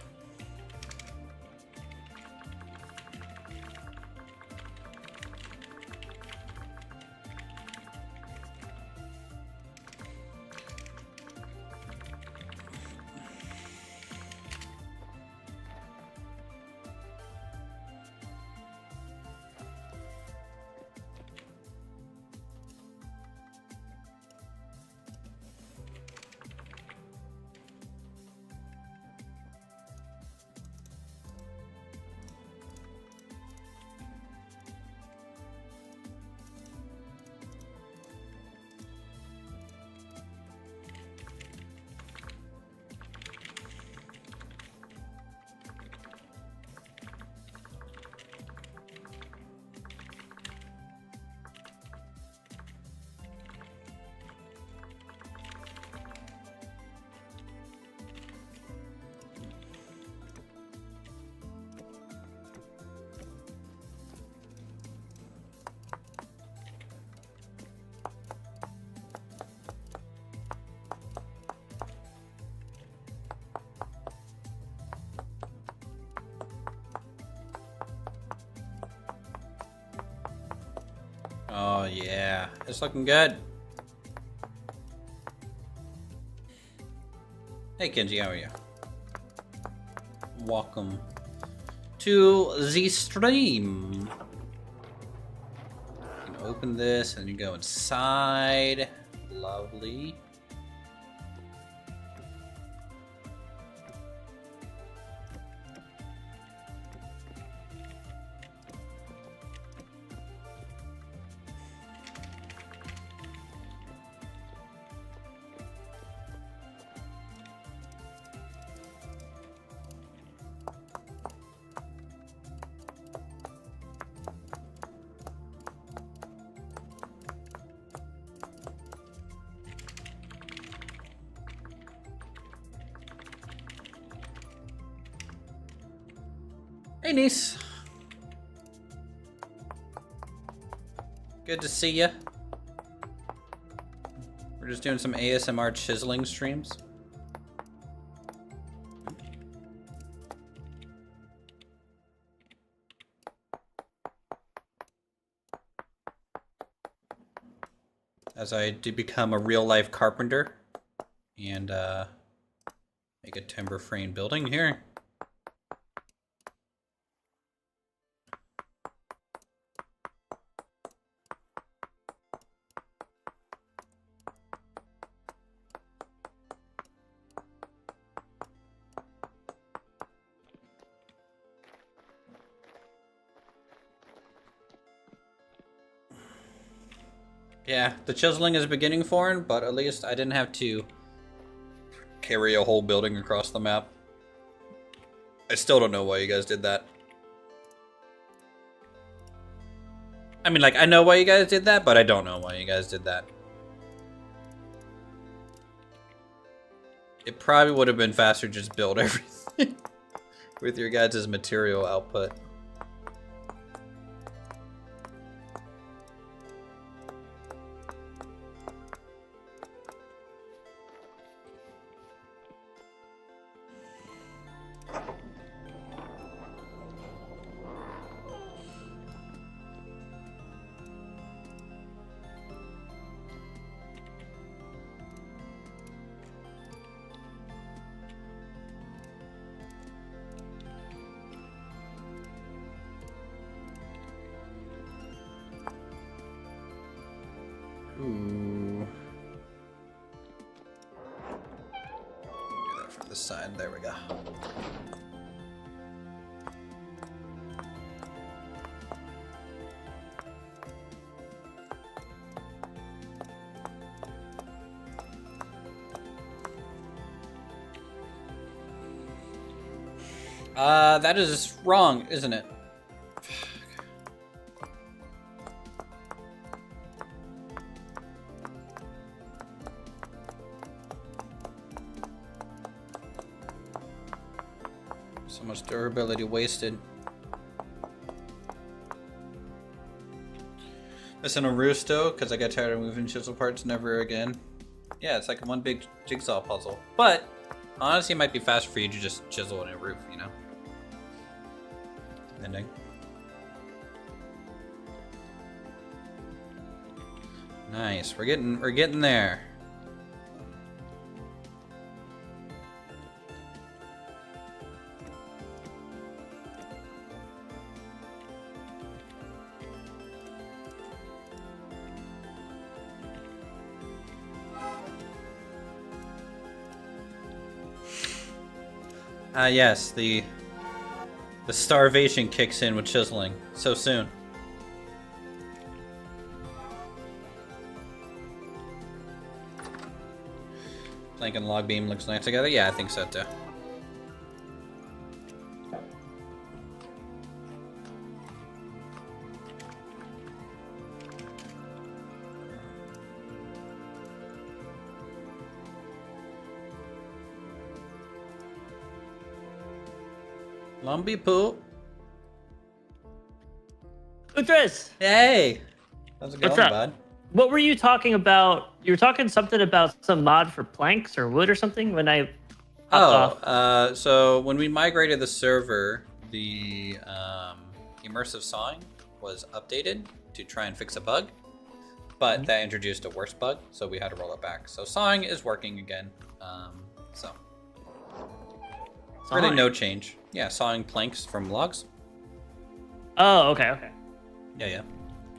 Oh yeah, it's looking good. Hey Kenji, how are you? Welcome to the stream. You can open this and you go inside. Lovely. Hey, niece. Good to see ya. We're just doing some ASMR chiseling streams. as I do become a real-life carpenter and make a timber frame building here. Yeah, the chiseling is beginning foreign, but at least I didn't have to carry a whole building across the map. I still don't know why you guys did that. I mean, like, I know why you guys did that, but I don't know why you guys did that. It probably would have been faster to just build everything with your guys' material output. Ooh. Do that for the side. There we go. That is wrong, isn't it? So much durability wasted. Missing a roosto because I got tired of moving chisel parts. Never again. Yeah, it's like one big jigsaw puzzle. But honestly, it might be faster for you to just chisel in a roof, you know? Depending. Nice. We're getting there. Yes, the starvation kicks in with chiseling so soon. Plank and log beam looks nice together. Yeah, I think so too. Lumpy poop. Uthris! Hey! How's it going, What's up? bud? What were you talking about? You were talking something about some mod for planks or wood or something when I hopped off. So when we migrated the server, the immersive sawing was updated to try and fix a bug, but that introduced a worse bug, so we had to roll it back. So sawing is working again. So really no change. Yeah, sawing planks from logs. Oh, okay. Yeah.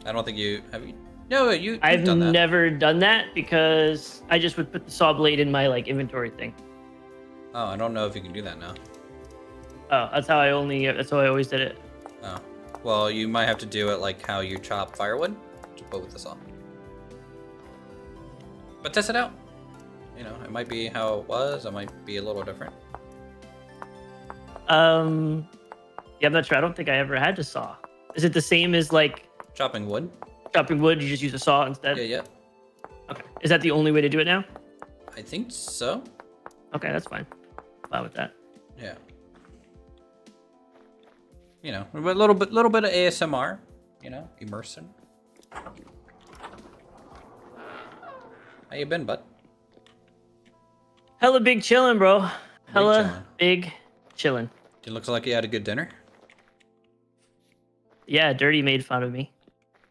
I don't think you have. No, you've I've done that. never done that because I just would put the saw blade in my inventory thing. Oh, I don't know if you can do that now. Oh, that's how I always did it. Oh, well, you might have to do it like how you chop firewood, but with the saw. But test it out. You know, it might be how it was. It might be a little different. Yeah, I'm not sure. I don't think I ever had to saw. Is it the same as Chopping wood. chopping wood? You just use a saw instead? Yeah. Okay. Is that the only way to do it now? I think so. Okay, that's fine. Fine with that. Yeah. You know, a little bit of ASMR. You know, immersion. How you been, bud? Hella big chillin', bro. Hella chillin'. big chillin'. It looks like you had a good dinner. Yeah, Dirty made fun of me.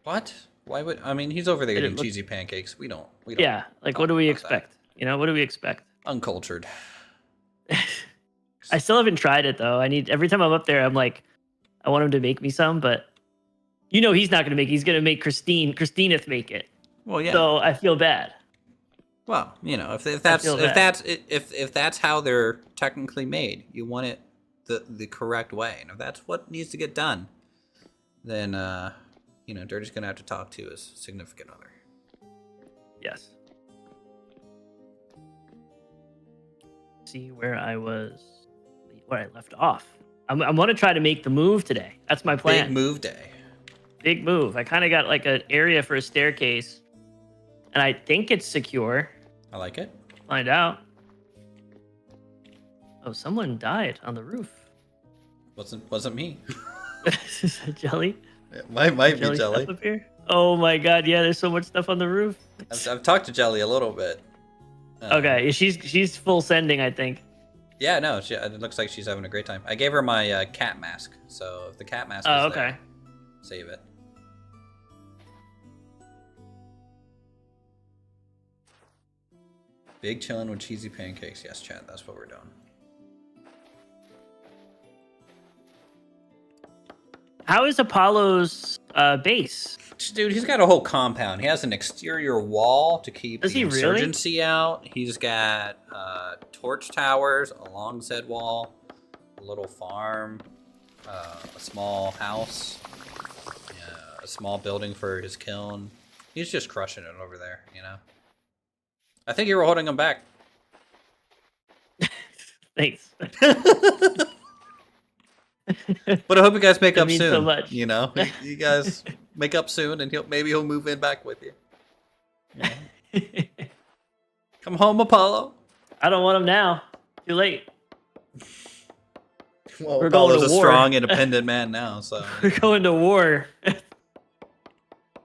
What? Why would I mean? He's over there eating look, cheesy pancakes. We don't. Yeah, like what do we expect? That. You know, what do we expect? Uncultured. I still haven't tried it though. Every time I'm up there, I'm like, I want him to make me some, but you know he's not gonna make. He's gonna make Christineth make it. Well, yeah. So I feel bad. Well, you know, if that's how they're technically made, you want it the correct way, and if that's what needs to get done, then you know, Dirty's gonna have to talk to his significant other. Yes. See where I left off. I'm gonna try to make the move today. That's my plan. Big move day. Big move. I kind of got like an area for a staircase, and I think it's secure. I like it. Find out. Oh, someone died on the roof. Wasn't me. Is that Jelly? It might be Jelly. Stuff up here? Oh my god, yeah, there's so much stuff on the roof. I've talked to Jelly a little bit. Okay, she's full sending, I think. Yeah, no, it looks like she's having a great time. I gave her my cat mask, so if the cat mask is there, save it. Big chillin' with cheesy pancakes. Yes, Chad, that's what we're doing. How is Apollo's base? Dude, he's got a whole compound. He has an exterior wall to keep the insurgency out. He's got torch towers along said wall, a little farm, a small house, a small building for his kiln. He's just crushing it over there, you know? I think you were holding him back. Thanks. But I hope you guys make up soon. So much. You know, you guys make up soon, and maybe he'll move in back with you. Yeah. Come home, Apollo. I don't want him now. Too late. Well, we're Apollo's going to a strong, independent man now, so we're going to war.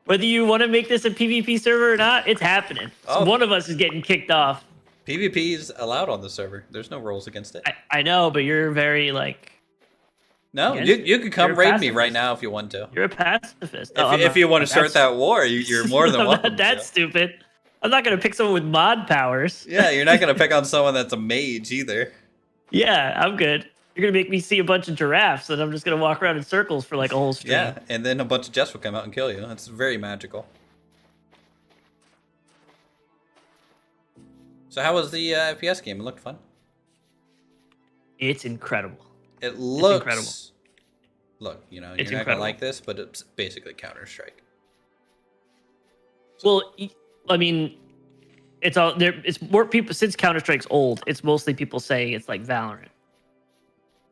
Whether you want to make this a PvP server or not, it's happening. So one of us is getting kicked off. PvP is allowed on the server. There's no rules against it. I know, but you're very like. No, you could come raid me right now if you want to. You're a pacifist. If you want to start that war, you're more than welcome. I'm not that stupid. I'm not going to pick someone with mod powers. Yeah, you're not going to pick on someone that's a mage either. Yeah, I'm good. You're going to make me see a bunch of giraffes, and I'm just going to walk around in circles for like a whole stream. Yeah, and then a bunch of jets will come out and kill you. That's very magical. So how was the FPS game? It looked fun. It's incredible. It looks incredible. Look, you know, you're not gonna like this, but it's basically Counter-Strike. So. Well, I mean, it's all there. It's more people since Counter-Strike's old. It's mostly people saying it's like Valorant,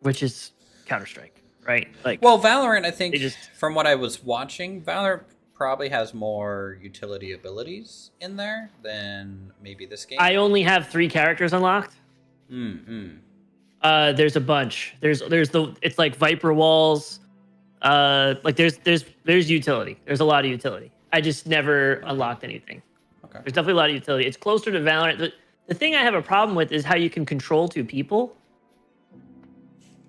which is Counter-Strike, right? Like, well, Valorant, I think, from what I was watching, Valorant probably has more utility abilities in there than maybe this game. I only have 3 characters unlocked. There's a bunch. It's like Viper walls. Like there's utility. There's a lot of utility. I just never unlocked anything. Okay. There's definitely a lot of utility. It's closer to Valorant. The thing I have a problem with is how you can control 2 people.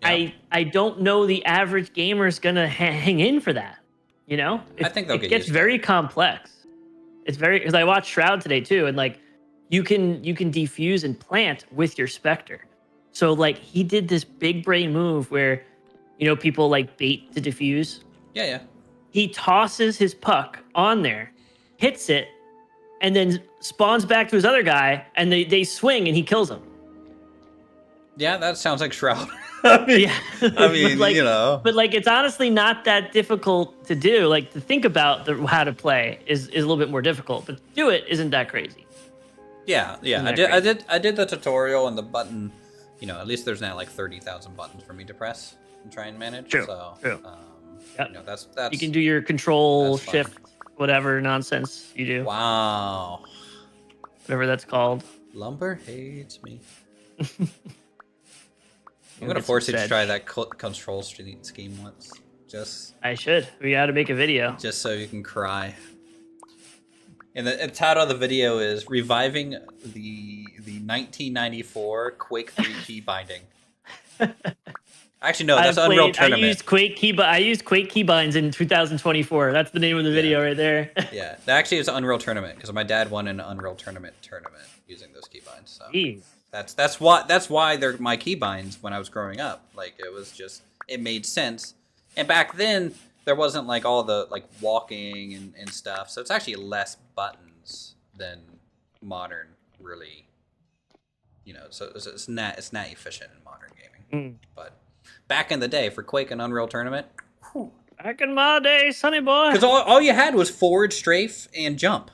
Yeah. I don't know the average gamer is gonna hang in for that. You know, I think it gets very complex. It's very because I watched Shroud today too, and like you can defuse and plant with your Spectre. So like he did this big brain move where, you know, people like bait to defuse. Yeah. He tosses his puck on there, hits it, and then spawns back to his other guy, and they swing and he kills him. Yeah, that sounds like Shroud. I mean, like, you know. But like, it's honestly not that difficult to do. Like to think about how to play is a little bit more difficult, but to do it isn't that crazy. Yeah. I did the tutorial and the button. You know, at least there's now like 30,000 buttons for me to press and try and manage. True. So, True. You know, that's you can do your control shift, whatever nonsense you do. Wow. Whatever that's called. Lumber hates me. I'm gonna force you to try that control scheme once. I should. We got to make a video. Just so you can cry. And the title of the video is Reviving the 1994 Quake 3 key binding. Actually, no, that's Unreal Tournament. I used Quake keybinds in 2024. That's the name of the video right there. Yeah, that actually is Unreal Tournament because my dad won an Unreal Tournament using those keybinds. So Jeez. that's why they're my keybinds when I was growing up. Like it made sense. And back then there wasn't like all the like walking and stuff, so it's actually less buttons than modern really. So it's not efficient in modern gaming. But back in the day for Quake and Unreal Tournament, back in my day, sonny boy. Because all you had was forward, strafe, and jump,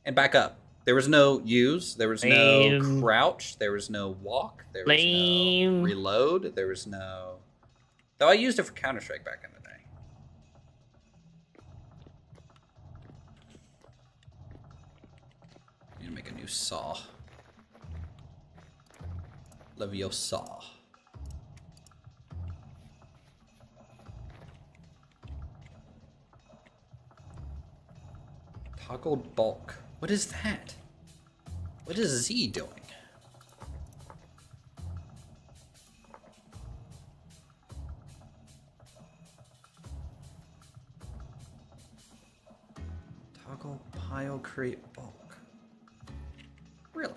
and back up. There was no use. There was no crouch. There was no walk. There was no reload. There was no. Though I used it for Counter-Strike back in the day. I need to make a new saw. Leviosa. Toggled bulk. What is that? What is Z doing? Toggle pile create bulk. Really?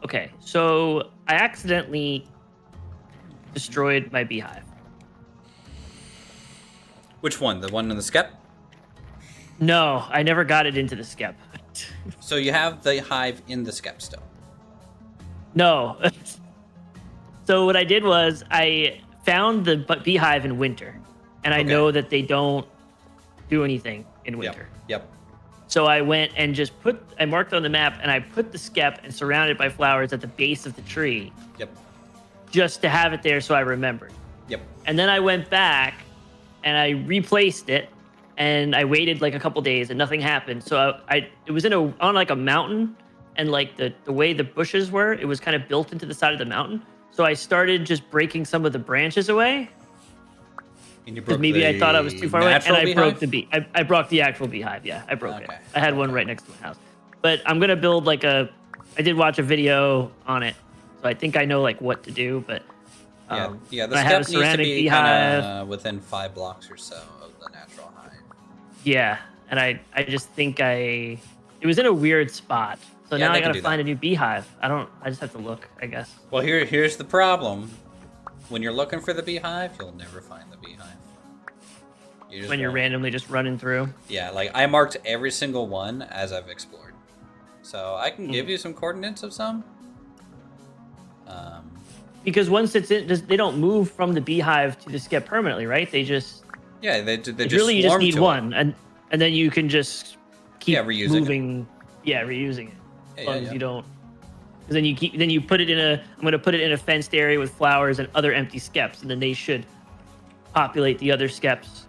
Okay, so I accidentally destroyed my beehive. Which one? The one in the skep? No, I never got it into the skep. So you have the hive in the skep still? No. So what I did was I found the beehive in winter, and I know that they don't do anything in winter. Yep. So I went and I marked on the map, and I put the skep and surrounded by flowers at the base of the tree. Yep. Just to have it there so I remembered. Yep. And then I went back and I replaced it, and I waited like a couple days and nothing happened. So it was on like a mountain, and like the way the bushes were, it was kind of built into the side of the mountain. So I started just breaking some of the branches away. And you broke maybe I thought I was too far away, and I broke the I broke the actual beehive. Yeah, I broke it. I had one right next to my house. But I'm gonna build I did watch a video on it, so I think I know like what to do. But the step needs to be kind of within 5 blocks or so of the natural hive. Yeah, and I just think it was in a weird spot. So now I gotta find a new beehive. I just have to look, I guess. Well, here's the problem. When you're looking for the beehive, you'll never find the beehive. You're randomly just running through. Yeah, like I marked every single one as I've explored. So I can give you some coordinates of some. Because once it's in, they don't move from the beehive to the skep permanently, right? They just they just really you just need one, and then you can just keep reusing reusing it as long as you don't. Because then you put it I'm going to put it in a fenced area with flowers and other empty skeps, and then they should populate the other skeps.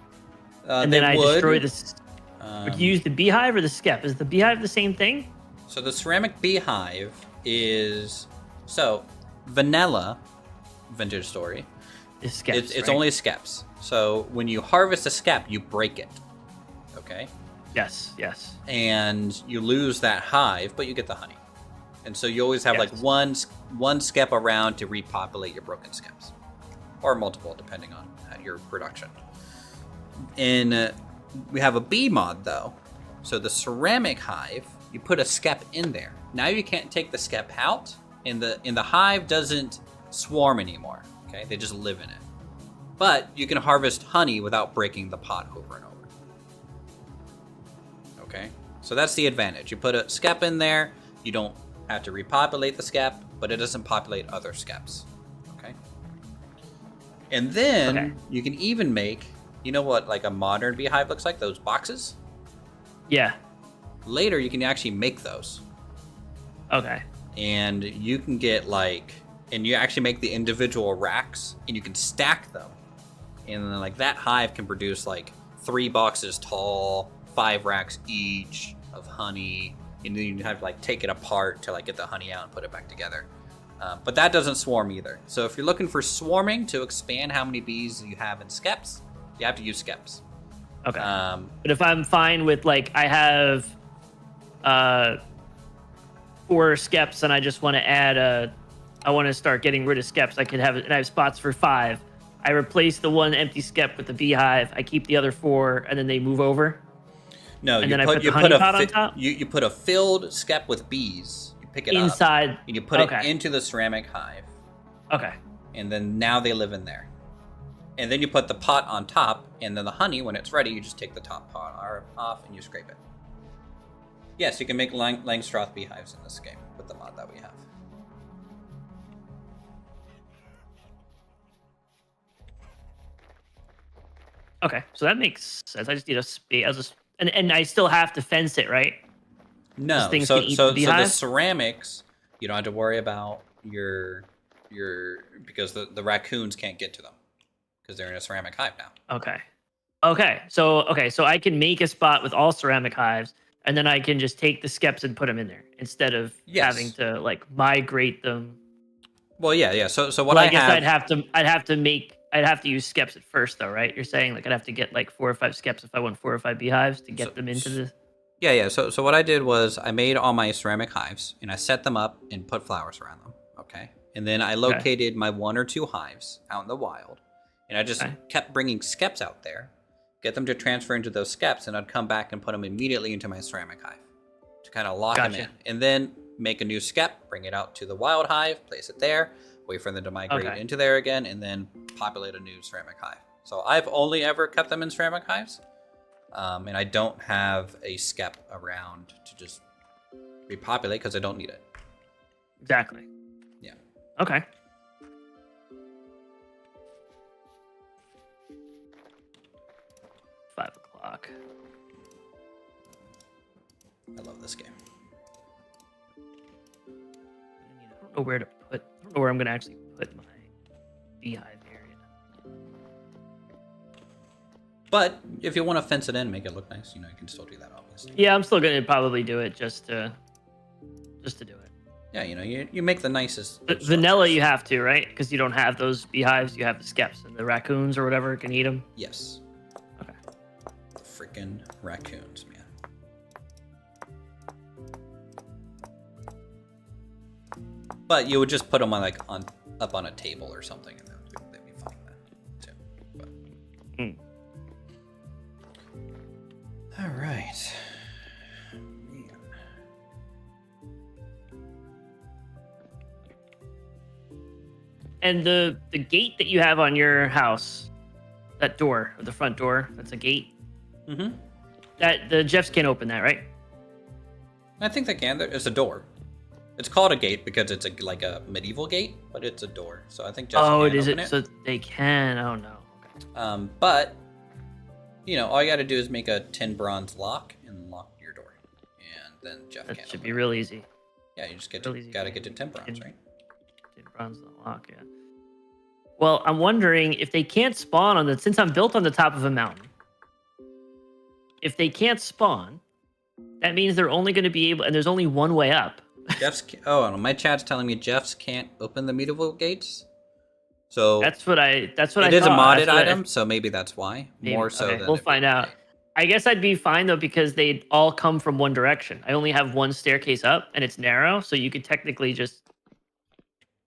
And then I destroy this. Would you use the beehive or the skep? Is the beehive the same thing? So the ceramic beehive is vanilla vintage story. It's skeps, it's only skeps. So when you harvest a skep, you break it. Okay. Yes. And you lose that hive, but you get the honey. And so you always have like one skep around to repopulate your broken skeps, or multiple depending on your production. And we have a bee mod though. So the ceramic hive, you put a skep in there. Now you can't take the skep out, and the hive doesn't swarm anymore. Okay, they just live in it. But you can harvest honey without breaking the pot over and over. Okay, so that's the advantage. You put a skep in there, you don't have to repopulate the skep, but it doesn't populate other skeps. Okay, and then you can even make. You know what, like a modern beehive looks like? Those boxes? Yeah. Later, you can actually make those. Okay. And you can get and you actually make the individual racks, and you can stack them. And then that hive can produce 3 boxes tall, 5 racks each of honey. And then you have to take it apart to get the honey out and put it back together. But that doesn't swarm either. So if you're looking for swarming to expand how many bees you have in skeps, you have to use skeps. Okay. Um, But if I'm fine with like I have 4 skeps and I just want to add I want to start getting rid of skeps. I could have and I have spots for 5. I replace the one empty skep with the beehive. I keep the other 4, and then they move over. no, And you then I put put you the put honey a pot on top you put a filled skep with bees. You pick it up inside. and you put it Okay. into the ceramic hive, Okay. and then now they live in there. And then you put the pot on top, and then the honey, when it's ready, you just take the top pot off and you scrape it. Yes, you can make Langstroth beehives in this game with the mod that we have. Okay. So that makes sense. I just need a space. And I still have to fence it, right? No, things so can eat so the so the beehive? ceramics, you don't have to worry about your because the raccoons can't get to them because they're in a ceramic hive now. Okay. So I can make a spot with all ceramic hives, and then I can just take the skeps and put them in there instead of having Yes. to like migrate them. Well, yeah. So what Well, I I guess have, I'd have to use skeps at first though, right? You're saying like I'd have to get like 4 or 5 skeps if I want 4 or 5 beehives to so, get them into the. yeah. So what I did was I made all my ceramic hives and I set them up and put flowers around them. Okay, and then I Okay. located my 1 or 2 hives out in the wild, and I just Okay. kept bringing skeps out there, get them to transfer into those skeps, and I'd come back and put them immediately into my ceramic hive to kind of lock them Gotcha. in, and then make a new skep, bring it out to the wild hive, place it there, wait for them to migrate Okay. into there again, and then populate a new ceramic hive. So I've only ever kept them in ceramic hives, and I don't have a skep around to just repopulate because I don't need it. Exactly. Yeah. Okay. $5. I love this game. I don't know where to put. I don't know where I'm gonna actually put my beehive area. But if you want to fence it in, make it look nice, you can still do that, obviously. Yeah, I'm still gonna probably do it just to do it. Yeah, you make the nicest. But vanilla, you have to, right? Because you don't have those beehives. You have the skeps and the raccoons or whatever can eat them. Yes. Okay. Freaking raccoons, man. But you would just put them on up on a table or something, and they'd be fine then too. But. All right. Man. And the gate that you have on your house, that door, or the front door, that's a gate. Mm-hmm. That the Jeffs can't open that, right? I think they can. It's a door. It's called a gate because it's like a medieval gate, but it's a door. So I think Jeff Oh, can it is open it. So they can. Oh no. Okay. But all you got to do is make a 10 bronze lock and lock your door, and then Jeff That can't. should open be it. real easy. Yeah, you just Real easy. gotta get to 10 bronze, right? 10 bronze lock. Yeah. Well, I'm wondering if they can't spawn on the since I'm built on the top of a mountain. If they can't spawn, that means they're only going to be able, and there's only one way up. Oh, my chat's telling me Jeff's can't open the medieval gates. So That's what I. it is a modded item, so maybe that's why. Maybe. More so Okay, than we'll if find it- out. I guess I'd be fine though because they'd all come from one direction. I only have one staircase up, and it's narrow, so you could technically just.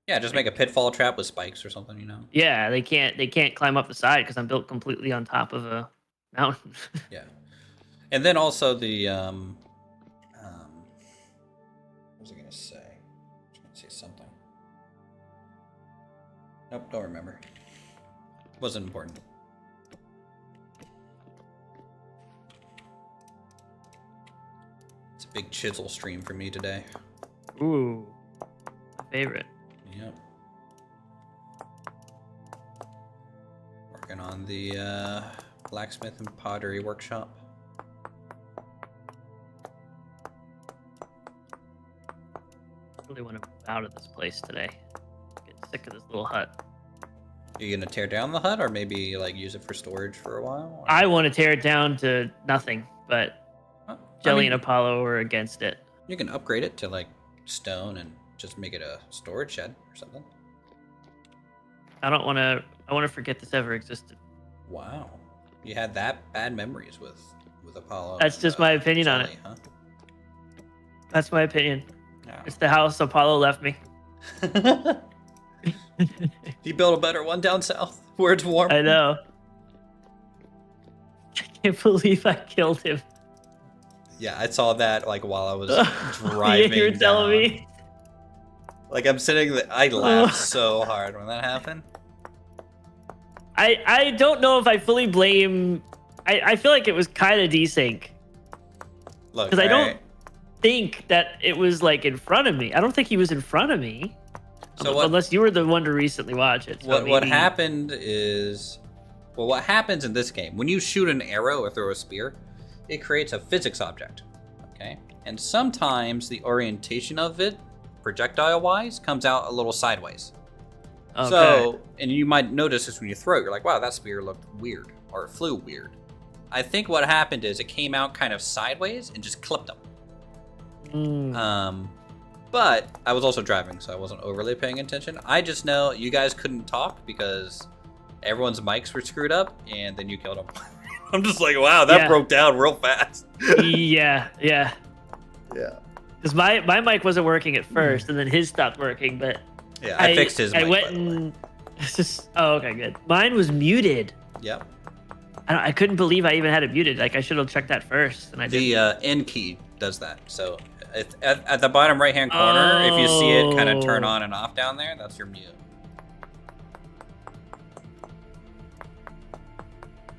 Yeah, just make a pitfall trap with spikes or something, Yeah, they can't climb up the side because I'm built completely on top of a mountain. Yeah. And then also the what was I gonna say? I was gonna say something. Nope, don't remember. Wasn't important. It's a big chisel stream for me today. Ooh, my favorite. Yep. Working on the blacksmith and pottery workshop. I really want to move out of this place today. Get sick of this little hut. You gonna tear down the hut, or maybe use it for storage for a while? Or? I want to tear it down to nothing, but Well, Jelly and Apollo are against it. You can upgrade it to stone and just make it a storage shed or something. I don't want to. I want to forget this ever existed. Wow. You had that bad memories with Apollo. That's and, just my opinion on it. Sully, huh? That's my opinion. Yeah. It's the house Apollo left me. He built a better one down south where it's warm. I know. I can't believe I killed him. Yeah, I saw that like while I was Yeah, driving you were telling down. me. Like I'm sitting there, I laughed so hard when that happened. I don't know if I fully blame. I feel like it was kind of desync Look, because I don't right? think that it was like in front of me. I don't think he was in front of me. So what? Unless you were the one to recently watch it. So What maybe- happened is, well, what happens in this game when you shoot an arrow or throw a spear, it creates a physics object. Okay, and sometimes the orientation of it, projectile-wise, comes out a little sideways. Okay. So, and you might notice this when you throw it, you're like, wow, that spear looked weird, or it flew weird. I think what happened is it came out kind of sideways and just clipped them. Mm. But I was also driving, so I wasn't overly paying attention. I just know you guys couldn't talk because everyone's mics were screwed up, and then you killed them. I'm just like, wow, that Yeah. broke down real fast. Yeah. Yeah. Because my mic wasn't working at first, and then his stopped working. But Yeah, I fixed his mic, I went by the way. and it's just. Oh, okay, good. Mine was muted. Yep. I couldn't believe I even had it muted. Like I should have checked that first, and I didn't. The N key does that. So at the bottom right-hand corner, if you see it kind of turn on and off down there, that's your mute.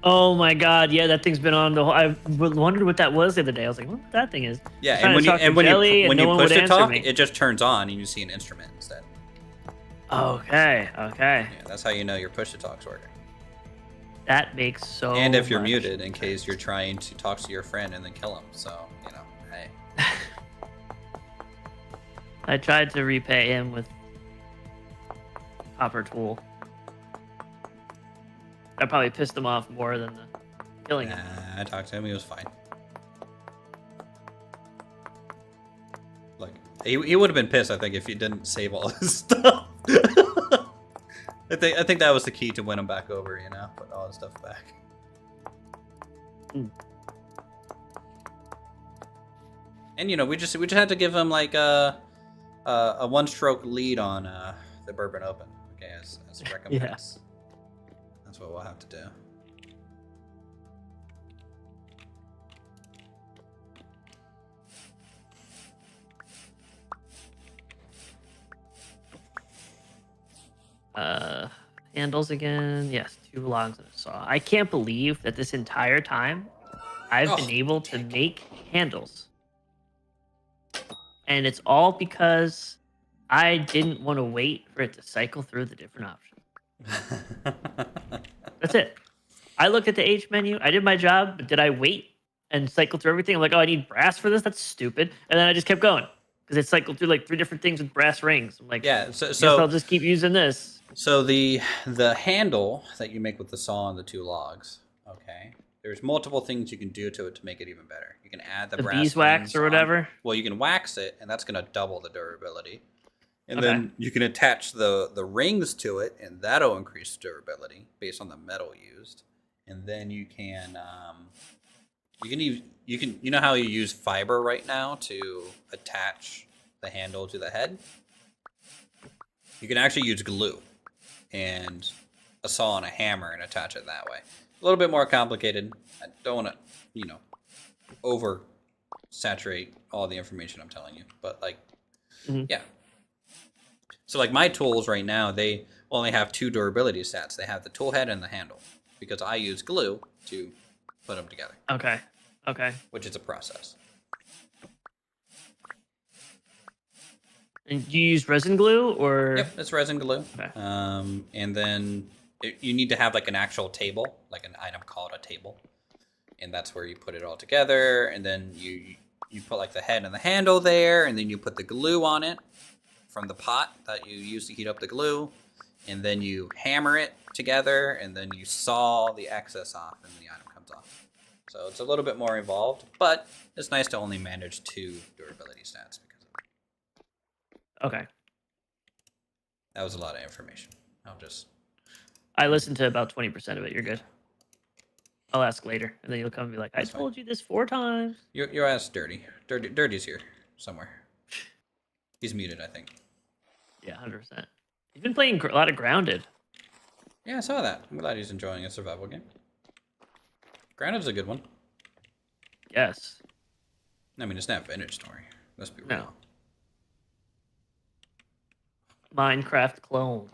Oh my god, yeah, that thing's been on the whole. I wondered what that was the other day. I was like, what that thing is? Yeah, Trying to talk to Jelly, and when no you one push would to answer talk, me. it just turns on and you see an instrument instead. Okay. Yeah, that's how you know your push to talk's working. That makes so. And if you're much muted, in sense. case you're trying to talk to your friend and then kill him. So, you know, hey. I tried to repay him with copper tool. I probably pissed him off more than the killing him. Nah, I talked to him. He was fine. Look, he would have been pissed, I think, if he didn't save all his stuff. I think that was the key to win him back over, you know, put all his stuff back. Mm. And you know, we just had to give him like a one-stroke lead on the Bourbon Open, okay, as a recompense. That's what we'll have to do. Handles again. Yes, 2 logs and a saw. I can't believe that this entire time I've been able to make handles. And it's all because I didn't want to wait for it to cycle through the different options. That's it. I looked at the H menu. I did my job, but did I wait and cycle through everything? I'm like, oh, I need brass for this? That's stupid. And then I just kept going because it cycled through like 3 different things with brass rings. I'm like, Yeah, guess I'll just keep using this. So the handle that you make with the saw and the 2 logs, okay, there's multiple things you can do to it to make it even better. You can add the brass beeswax rings or on. whatever? Well, you can wax it, and that's going to double the durability. And Okay. then you can attach the rings to it, and that'll increase durability based on the metal used. And then you can you know how you use fiber right now to attach the handle to the head? You can actually use glue and a saw and a hammer and attach it that way. A little bit more complicated. I don't want to, you know, over saturate all the information I'm telling you, but like, yeah. So like my tools right now, they only have 2 durability stats. They have the tool head and the handle because I use glue to put them together. Okay. Which is a process. And you use resin glue or? Yep, it's resin glue. Okay. And then you need to have like an actual table, like an item called a table. And that's where you put it all together. And then you put like the head and the handle there. And then you put the glue on it from the pot that you use to heat up the glue. And then you hammer it together. And then you saw the excess off and the item comes off. So it's a little bit more involved. But it's nice to only manage 2 durability stats because of it. Okay. That was a lot of information. I listened to about 20% of it. You're good. I'll ask later, and then you'll come and be like, "I That's fine. told you this 4 times." Your ass dirty. Dirty's here somewhere. He's muted, I think. Yeah, 100%. He's been playing a lot of Grounded. Yeah, I saw that. I'm glad he's enjoying a survival game. Grounded's a good one. Yes. I mean, it's not vintage story. Let's be real. No. Minecraft clone.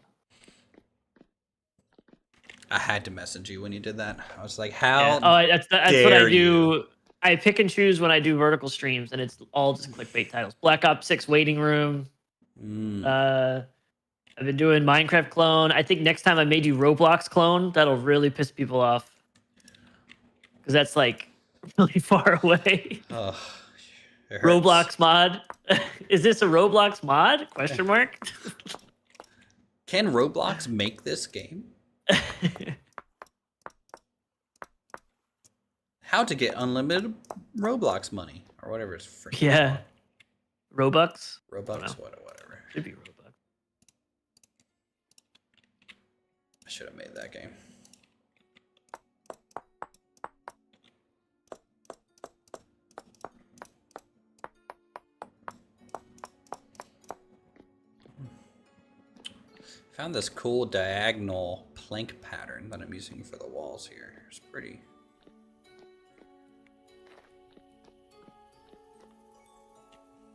I had to message you when you did that. I was like, how Yeah. Oh, that's what I dare do. you. I pick and choose when I do vertical streams, and it's all just clickbait titles. Black Ops 6 Waiting Room. I've been doing Minecraft clone. I think next time I made you Roblox clone, that'll really piss people off. Because that's like really far away. Ugh, it hurts. Roblox mod. Is this a Roblox mod? Question mark. Can Roblox make this game? How to get unlimited Roblox money or whatever it's free. Yeah. Robux? Robux, whatever. Should be Robux. I should have made that game. Found this cool diagonal plank pattern that I'm using for the walls here. It's pretty.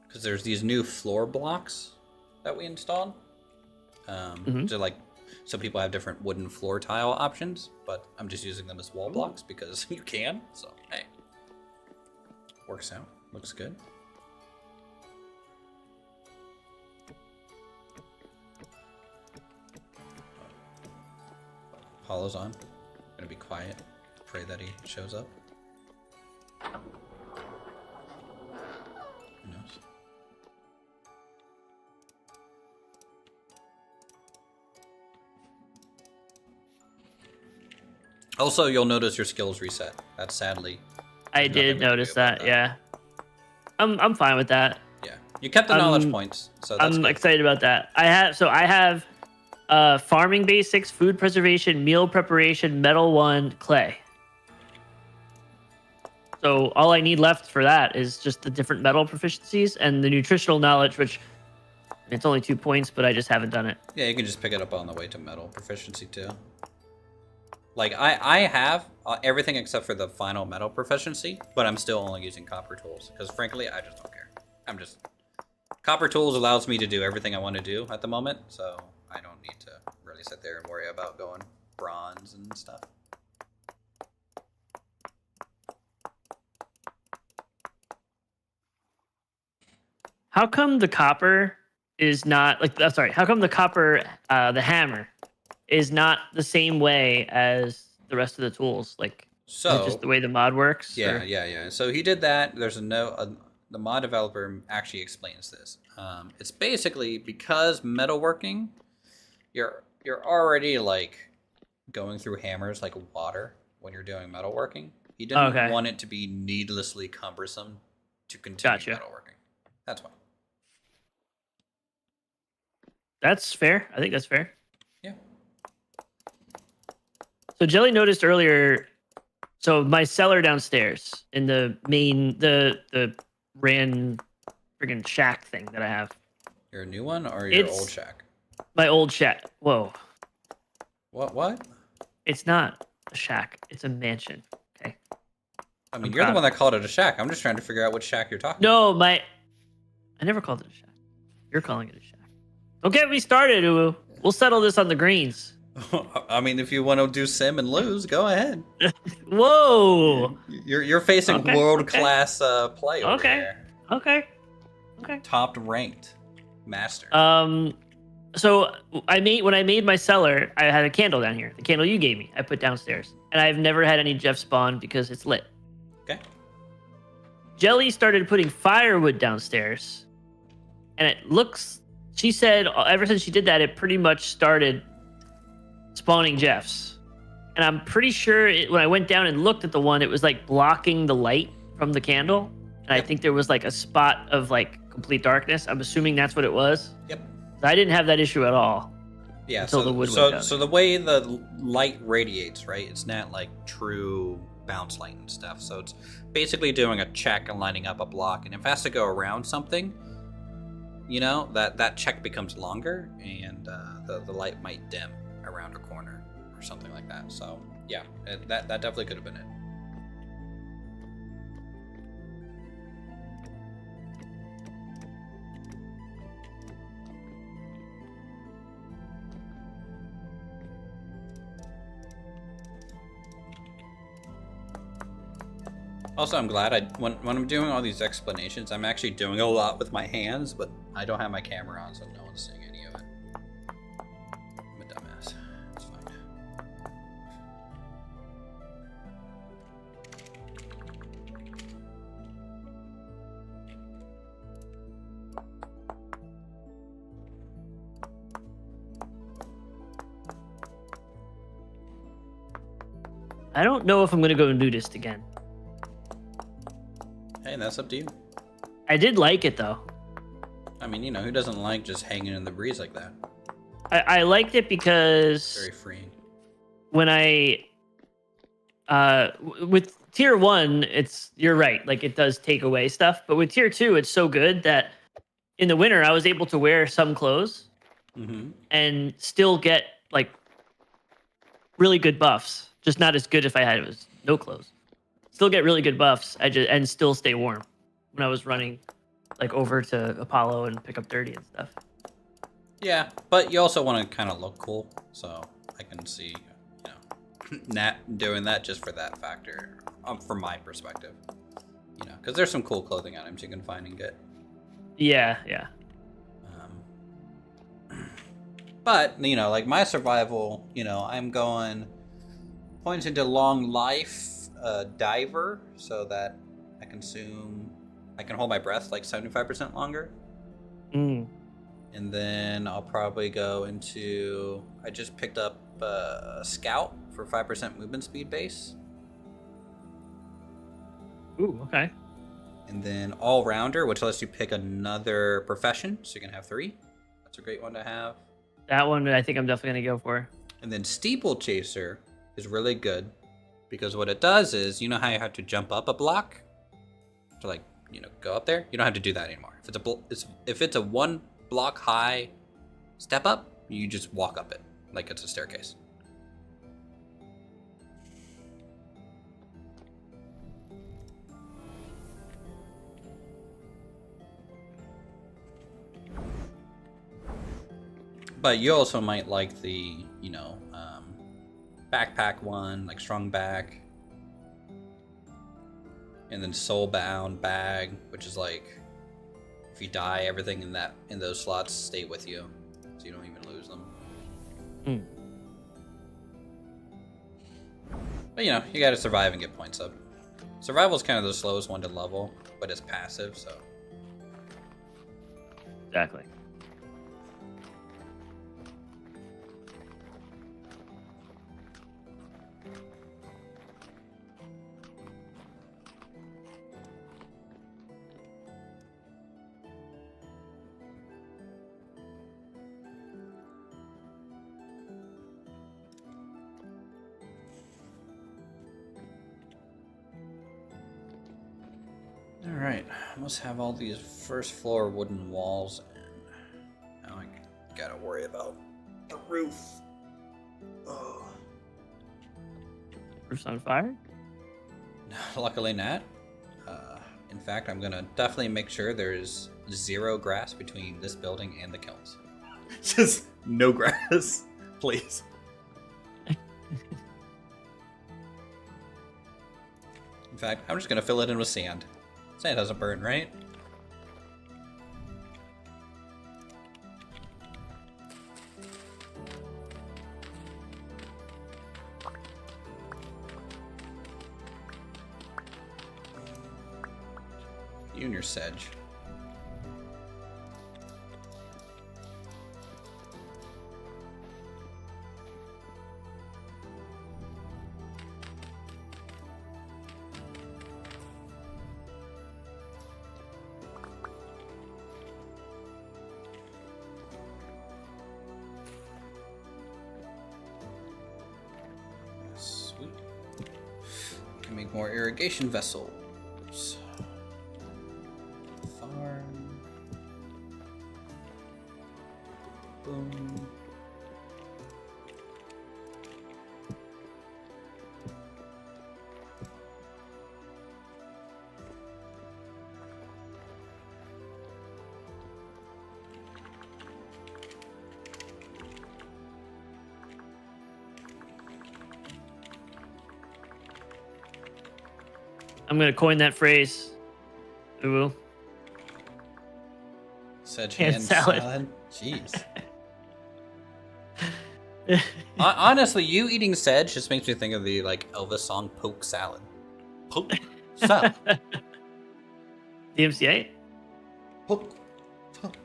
Because there's these new floor blocks that we installed. So like, some people have different wooden floor tile options, but I'm just using them as wall blocks because you can. So hey, works out. Looks good. Hollow's on. Gonna be quiet. Pray that he shows up. Who knows? Also, you'll notice your skills reset. That's sadly. I did notice that. Yeah. I'm fine with that. Yeah. You kept the knowledge points, so that's I'm good. excited about that. I have farming basics, food preservation, meal preparation, metal 1, clay. So all I need left for that is just the different metal proficiencies and the nutritional knowledge, which it's only 2 points, but I just haven't done it. Yeah, you can just pick it up on the way to metal proficiency too. Like I have everything except for the final metal proficiency, but I'm still only using copper tools because frankly I just don't care. Copper tools allows me to do everything I want to do at the moment, so I don't need to really sit there and worry about going bronze and stuff. How come the copper is not like? Sorry, how come the copper, the hammer, is not the same way as the rest of the tools? Like, so is it just the way the mod works? Yeah, or? yeah. So he did that. There's a note. The mod developer actually explains this. It's basically because metalworking, you're already like going through hammers like water when you're doing metalworking. He didn't want it to be needlessly cumbersome to continue metalworking. That's why. That's fair. I think that's fair. Yeah. So Jelly noticed earlier. So my cellar downstairs in the main, the ran friggin' shack thing that I have. Your new one or your old shack? My old shack. Whoa. What? It's not a shack. It's a mansion. Okay. I mean, you're the one that called it a shack. I'm just trying to figure out which shack you're talking about. No, I never called it a shack. You're calling it a shack. Don't get me started, Uwu. We'll settle this on the greens. I mean, if you want to do sim and lose, go ahead. Whoa. You're facing world class play over there. Okay. Top ranked master. So when I made my cellar, I had a candle down here. The candle you gave me, I put downstairs, and I've never had any Jeff spawn because it's lit. Okay. Jelly started putting firewood downstairs, and it looks. She said ever since she did that, it pretty much started spawning Jeffs. And I'm pretty sure when I went down and looked at the one, it was like blocking the light from the candle. And I think there was like a spot of like complete darkness. I'm assuming that's what it was. Yep. I didn't have that issue at all. Yeah. So the way the light radiates, right? It's not like true bounce light and stuff. So it's basically doing a check and lining up a block. And if it has to go around something, you know, that check becomes longer, and the light might dim around a corner or something like that. So yeah, that definitely could have been it. Also, I'm glad when I'm doing all these explanations, I'm actually doing a lot with my hands, but I don't have my camera on, so no one's seeing any of it. I'm a dumbass. It's fine. I don't know if I'm gonna go nudist again. Hey, that's up to you. I did like it though. I mean, you know, who doesn't like just hanging in the breeze like that? I liked it because Very freeing. when with tier 1, you're right, like it does take away stuff, but with tier 2 it's so good that in the winter I was able to wear some clothes and still get like really good buffs, just not as good if I had it was no clothes. Still get really good buffs. And still stay warm when I was running like over to Apollo and pick up dirty and stuff. Yeah, but you also want to kind of look cool, so I can see, you know, Nat doing that just for that factor, from my perspective. You know, because there's some cool clothing items you can find and get. Yeah. But, you know, like my survival, you know, I'm going points into long life, diver, so that I can hold my breath like 75% longer. And then I'll probably go into, I just picked up a scout for 5% movement speed base. Ooh, okay. And then all rounder, which lets you pick another profession, so you can have 3. That's a great one to have. That one I think I'm definitely gonna go for. And then steeplechaser is really good, because what it does is, you know how you have to jump up a block to, like, you know, go up there? You don't have to do that anymore. If it's a 1 block high step up, you just walk up it like it's a staircase. But you also might like the, you know, backpack one, like strong back, and then soulbound bag, which is like, if you die, everything in those slots stay with you, so you don't even lose them. But you know, you gotta survive and get points up. Survival is kind of the slowest one to level, but it's passive, so. Exactly. Alright, I must have all these first floor wooden walls, and now I gotta worry about the roof. Oh. Roof's on fire? Luckily not. In fact, I'm gonna definitely make sure there's 0 grass between this building and the kilns. Just no grass, please. In fact, I'm just gonna fill it in with sand. Sand doesn't burn, right? You and your sedge. make more irrigation vessels. Farm. Boom. I'm gonna coin that phrase. Ooh. Sedge Hand hand salad. salad. Jeez. Honestly, you eating sedge just makes me think of the like Elvis song "Poke Salad." Poke salad. DMCA? Poke. Poke.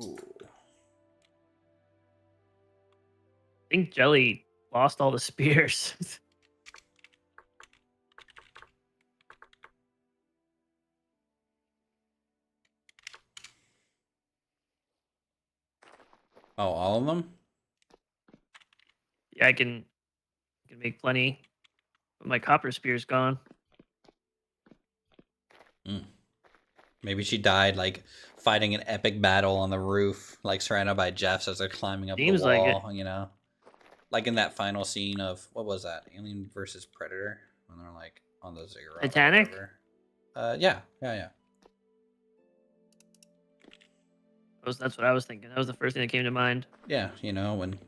Ooh. I think Jelly lost all the spears. Oh, all of them? Yeah, I can make plenty. But my copper spear's gone. Maybe she died like fighting an epic battle on the roof, like surrounded by Jeffs as they're climbing up Seems the like wall, you know? Like in that final scene of what was that? Alien versus Predator? When they're like on the ziggurat. or Titanic? whatever. Yeah. That's what I was thinking. That was the first thing that came to mind. Yeah, you know, when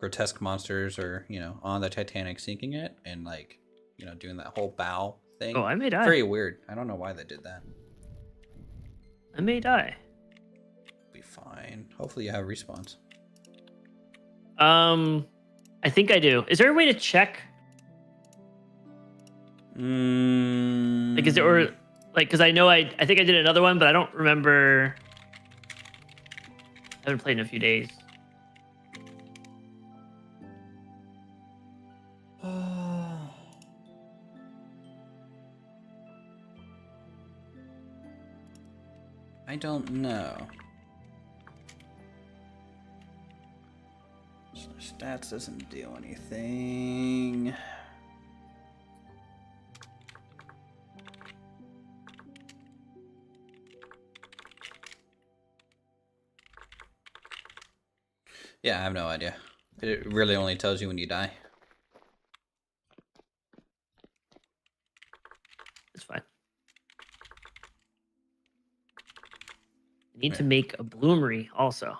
grotesque monsters are, you know, on the Titanic sinking it and like, you know, doing that whole bow thing. Oh, I may die. Very weird. I don't know why they did that. I may die. Be fine. Hopefully you have respawns. I think I do. Is there a way to check? Like, is there, or like, because I know I think I did another one, but I don't remember. I haven't played in a few days. I don't know. Stats doesn't do anything. Yeah, I have no idea. It really only tells you when you die. It's fine. I need to make a bloomery also.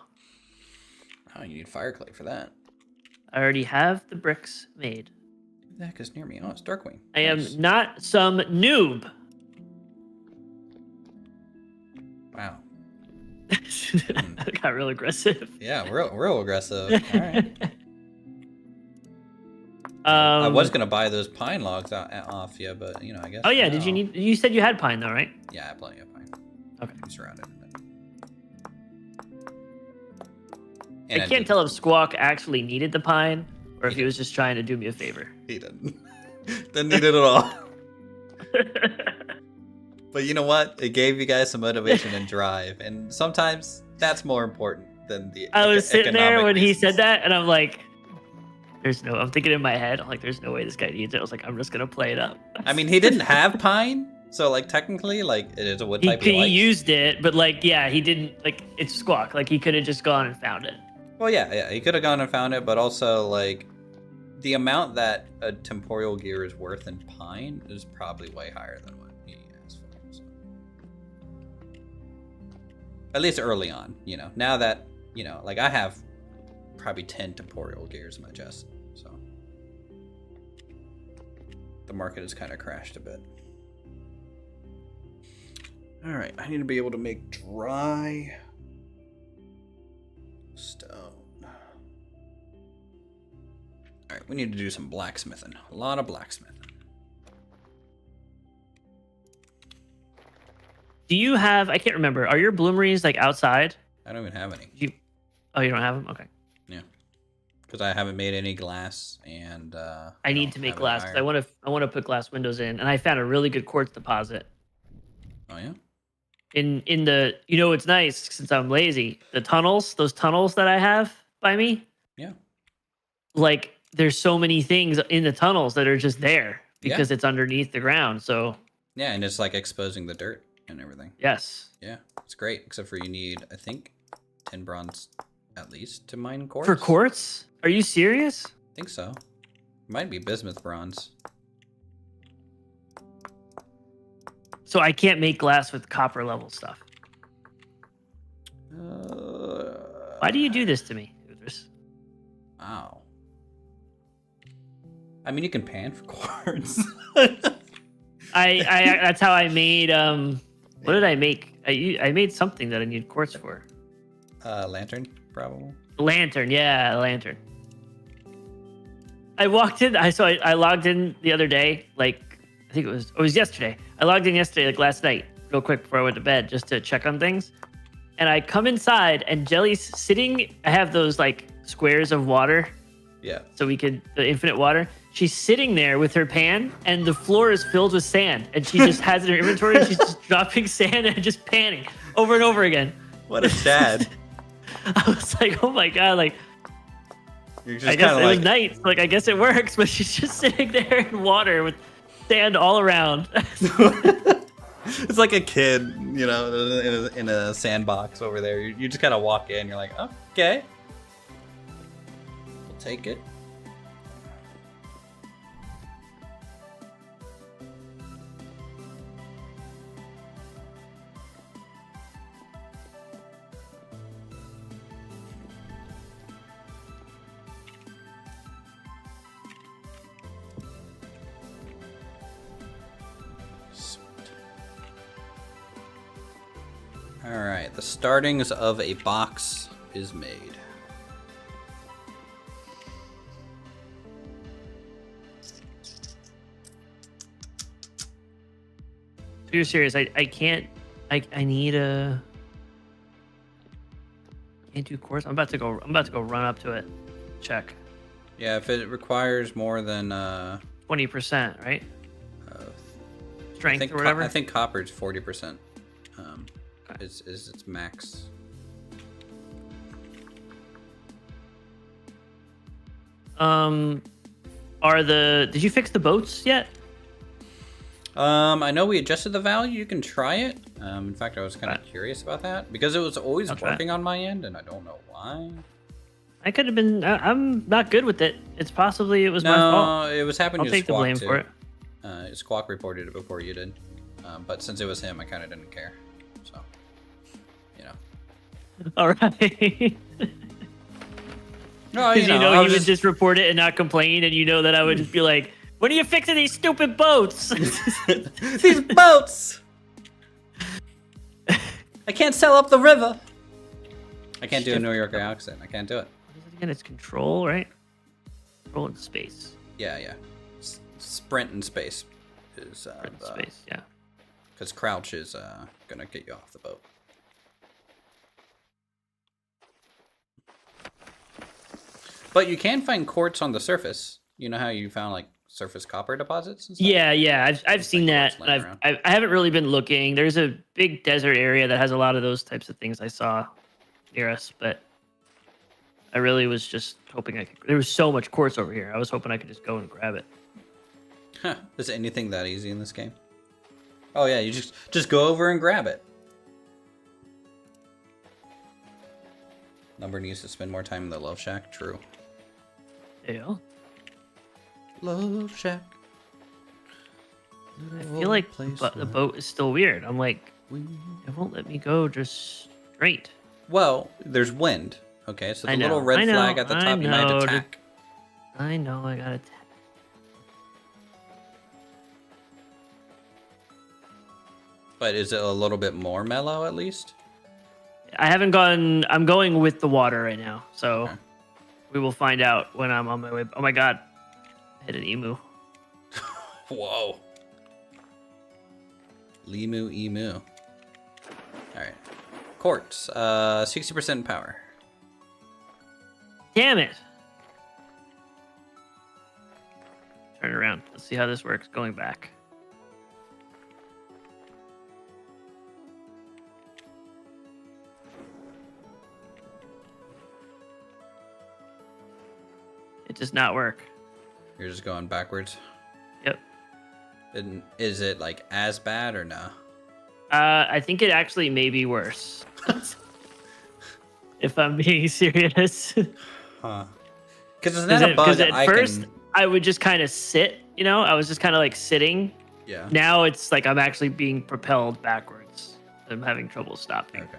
Oh, you need fire clay for that. I already have the bricks made. Who the heck is near me? Oh, it's Darkwing. I Nice. am not some noob. Wow. Got real aggressive. Yeah, real aggressive. All right. I I was gonna buy those pine logs off you, but you know, I guess. Oh yeah, no. did you need? You said you had pine though, right? Yeah, I have plenty of pine. Okay. I'm surrounded. I can't tell if Squawk actually needed the pine or if he was just trying to do me a favor. He didn't. Didn't need it at all. But you know what? It gave you guys some motivation and drive, and sometimes that's more important than the. I was sitting there economic when he reasons. said that, and I'm like, I'm thinking in my head, I'm like, there's no way this guy needs it. I was like, I'm just gonna play it up. I mean, he didn't have pine, so like technically, like it is a wood type he he likes. used it, but like, yeah, he didn't. Like, it's Squawk. Like, he could have just gone and found it. Well, yeah, he could have gone and found it, but also like the amount that a temporal gear is worth in pine is probably way higher than what he asked for. So. At least early on, you know. Now that you know, like I have probably 10 temporal gears in my chest, so the market has kind of crashed a bit. All right, I need to be able to make dry stone. All right, we need to do some blacksmithing. A lot of blacksmithing. Do you have? I can't remember. Are your bloomeries like outside? I don't even have any. Oh, you don't have them? Okay. Yeah. Because I haven't made any glass, and I need don't to make have any glass. 'Cause iron. I want to put glass windows in, and I found a really good quartz deposit Oh yeah. in the. You know, it's nice since I'm lazy. The tunnels, those tunnels that I have by me, Yeah. like there's so many things in the tunnels that are just there Yeah. because it's underneath the ground. So Yeah, and it's like exposing the dirt and everything. yes. Yeah, it's great. Except for you need, I think, 10 bronze at least to mine quartz. For quartz? Are you serious? I think so. Might be bismuth bronze. So I can't make glass with copper level stuff. Why do you do this to me, Uthris? Wow. I mean, you can pan for quartz. I that's how I made what did I make? I made something that I need quartz for. Lantern, probably. Lantern, yeah, a lantern. I walked in. I logged in the other day. Like I think it was yesterday. I logged in yesterday, like last night, real quick before I went to bed, just to check on things. And I come inside, and Jelly's sitting. I have those like squares of water, Yeah. so we could the infinite water. She's sitting there with her pan, and the floor is filled with sand, and she just has it in her inventory. And she's just dropping sand and just panning over and over again. What a dad. I was like, oh my god, like. You're just I guess kind it of was like, nice. Like I guess it works, but she's just sitting there in water with sand all around. it's like a kid, you know, in a sandbox over there. You just kind of walk in, you're like, okay, we'll take it. All right, the startings of a box is made. You're serious? I can't. I need a. Can't do course. I'm about to go run up to it. Check. Yeah, if it requires more than 20%, right? I Strength think or whatever. I think copper's 40%. Is its max. Did you fix the boats yet? I know we adjusted the value. You can try it. In fact, I was kind of curious about that because it was always working on my end, and I don't know why. I could have been. I'm not good with it. It's possibly it was my fault. No, it was happening I'll to take the Squawk blame too. for it. Squawk reported it before you did, but since it was him, I kind of didn't care. So, you know. All right. No, Because you know, he would just report it and not complain, and you know that I would just be like, "When are you fixing these stupid boats?" These boats. I can't sail up the river. I can't do a New Yorker accent. I can't do it. Again, it's control, right? Control in space. Yeah. Sprint in space is Space, yeah. because crouch is gonna get you off the boat. But you can find quartz on the surface. You know how you found like surface copper deposits and stuff? Yeah. I've seen like that. quartz laying I haven't really been looking. There's a big desert area that has a lot of those types of things I saw near us, but I really was just hoping I could. There was so much quartz over here. I was hoping I could just go and grab it. Huh. Is anything that easy in this game? Oh yeah, you just go over and grab it. Number needs to spend more time in the love shack. True. Yeah. Love shack. I feel like the boat is still weird. I'm like, it won't let me go just straight. Well, there's wind. Okay, so the I know, little red I know, flag at the I top, you might know, attack. I know, I gotta. But is it a little bit more mellow at least? I haven't gone. I'm going with the water right now, so Okay. we will find out when I'm on my way. Oh my god, I hit an emu. Whoa. Emu. All right. Quartz. 60% power. Damn it. Turn it around. Let's see how this works going back. It does not work. You're just going backwards. Yep. And is it like as bad or no? I think it actually may be worse. If I'm being serious. Huh. Because it's not a bug at first I would just kind of sit, you know? I was just kind of like sitting. Yeah. Now it's like I'm actually being propelled backwards. I'm having trouble stopping. Okay.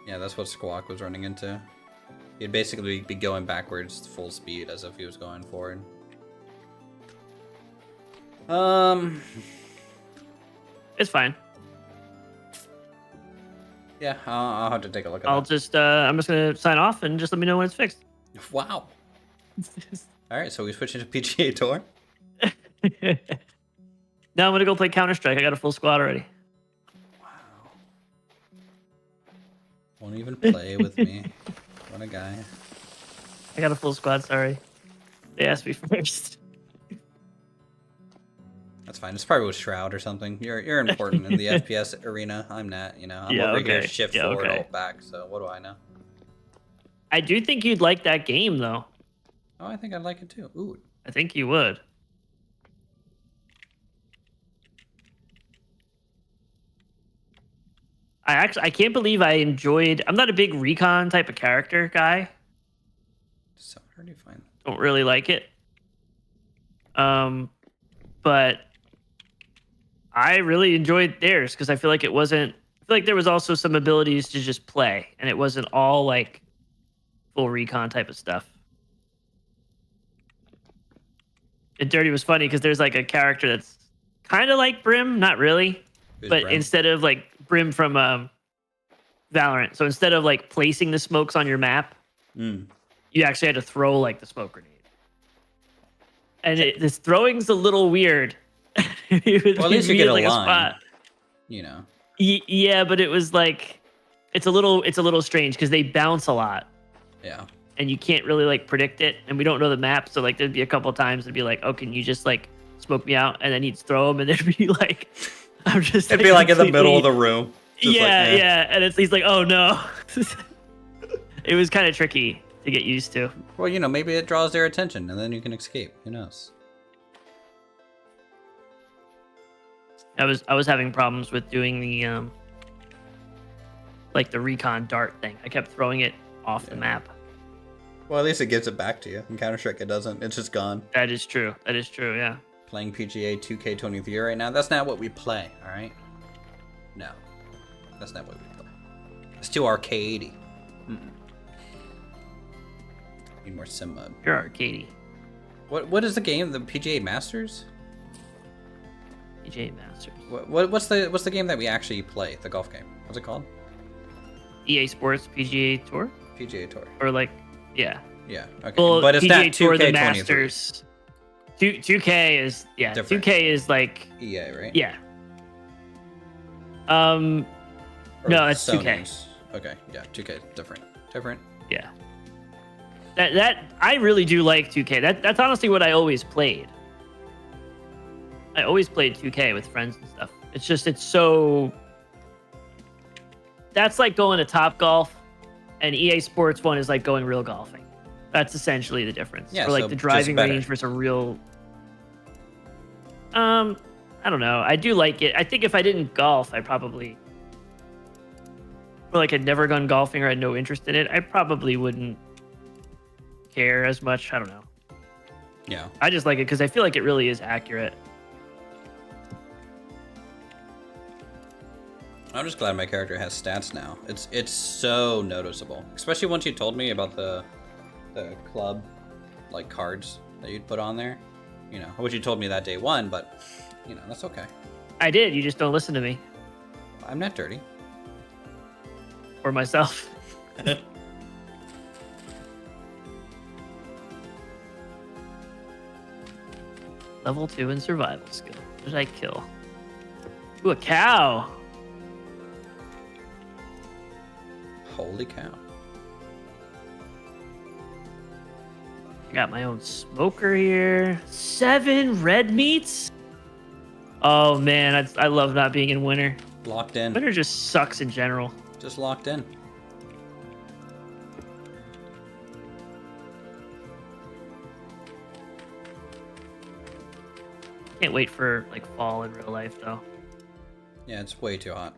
Yeah, that's what Squawk was running into. He'd basically be going backwards full speed as if he was going forward. It's fine. Yeah, I'll have to take a look at I'm just gonna sign off and just let me know when it's fixed. that. Wow. Alright, so we switching to PGA Tour? Now I'm gonna go play Counter-Strike. I got a full squad already. Wow. Won't even play with me. What a guy. I got a full squad, sorry. They asked me first. That's fine. It's probably with Shroud or something. You're important in the FPS arena. I'm not, you know. I'm over here shift forward, alt back, so what do I know? I do think you'd like that game though. Oh, I think I'd like it too. Ooh. I think you would. I can't believe I enjoyed. I'm not a big recon type of character guy. So pretty fine. Don't really like it. But I really enjoyed theirs because I feel like it wasn't. I feel like there was also some abilities to just play, and it wasn't all like full recon type of stuff. And Dirty was funny because there's like a character that's kind of like Brim, not really, but Brim? instead of like Brim from Valorant, so instead of like placing the smokes on your map, you actually had to throw like the smoke grenade. And this throwing's a little weird. Well, at least you get a like line. Spot. You know. Yeah, but it was like it's a little strange because they bounce a lot. Yeah. And you can't really like predict it, and we don't know the map, so like there'd be a couple of times it'd be like, oh, can you just like smoke me out? And then he'd throw them, and it'd be like, I'm just. It'd be like in the middle of the room. Yeah, and he's like, oh no. It was kind of tricky to get used to. Well, you know, maybe it draws their attention, and then you can escape. Who knows? I was having problems with doing the like the recon dart thing. I kept throwing it off the map. Well, at least it gives it back to you. In Counter-Strike, it doesn't. It's just gone. That is true. Yeah. Playing PGA 2K23 right now. That's not what we play, all right? No. That's not what we play. It's too arcadey. Need more sim mode. You're arcadey. What is the game? The PGA Masters? PGA Masters. What's the game that we actually play? The golf game. What's it called? EA Sports PGA Tour? PGA Tour. Or like, yeah. Yeah. Okay. Well, but it's PGA not Tour, 2K23. the Masters. 2K is different. 2K is like EA, right? Yeah. Or no, it's Sony's. 2K. Okay. Yeah. 2K different. Yeah. That I really do like 2K. That's honestly what I always played. I always played 2K with friends and stuff. It's so. That's like going to Top Golf, and EA Sports one is like going real golfing. That's essentially the difference. Yeah, or like so the driving just better. range versus a real. I don't know. I do like it. I think if I didn't golf, I probably. Or like I'd never gone golfing or had no interest in it, I probably wouldn't care as much. I don't know. Yeah. I just like it because I feel like it really is accurate. I'm just glad my character has stats now. It's so noticeable, especially once you told me about the club like cards that you'd put on there. You know, which you told me that day one, but you know that's okay. I did. You just don't listen to me I'm not dirty. or myself. Level 2 in survival skill. What did I kill? Ooh, a cow. Holy cow. I got my own smoker here. 7 red meats. Oh man, I love not being in winter. Locked in. Winter just sucks in general. Just locked in. Can't wait for like fall in real life though. Yeah, it's way too hot.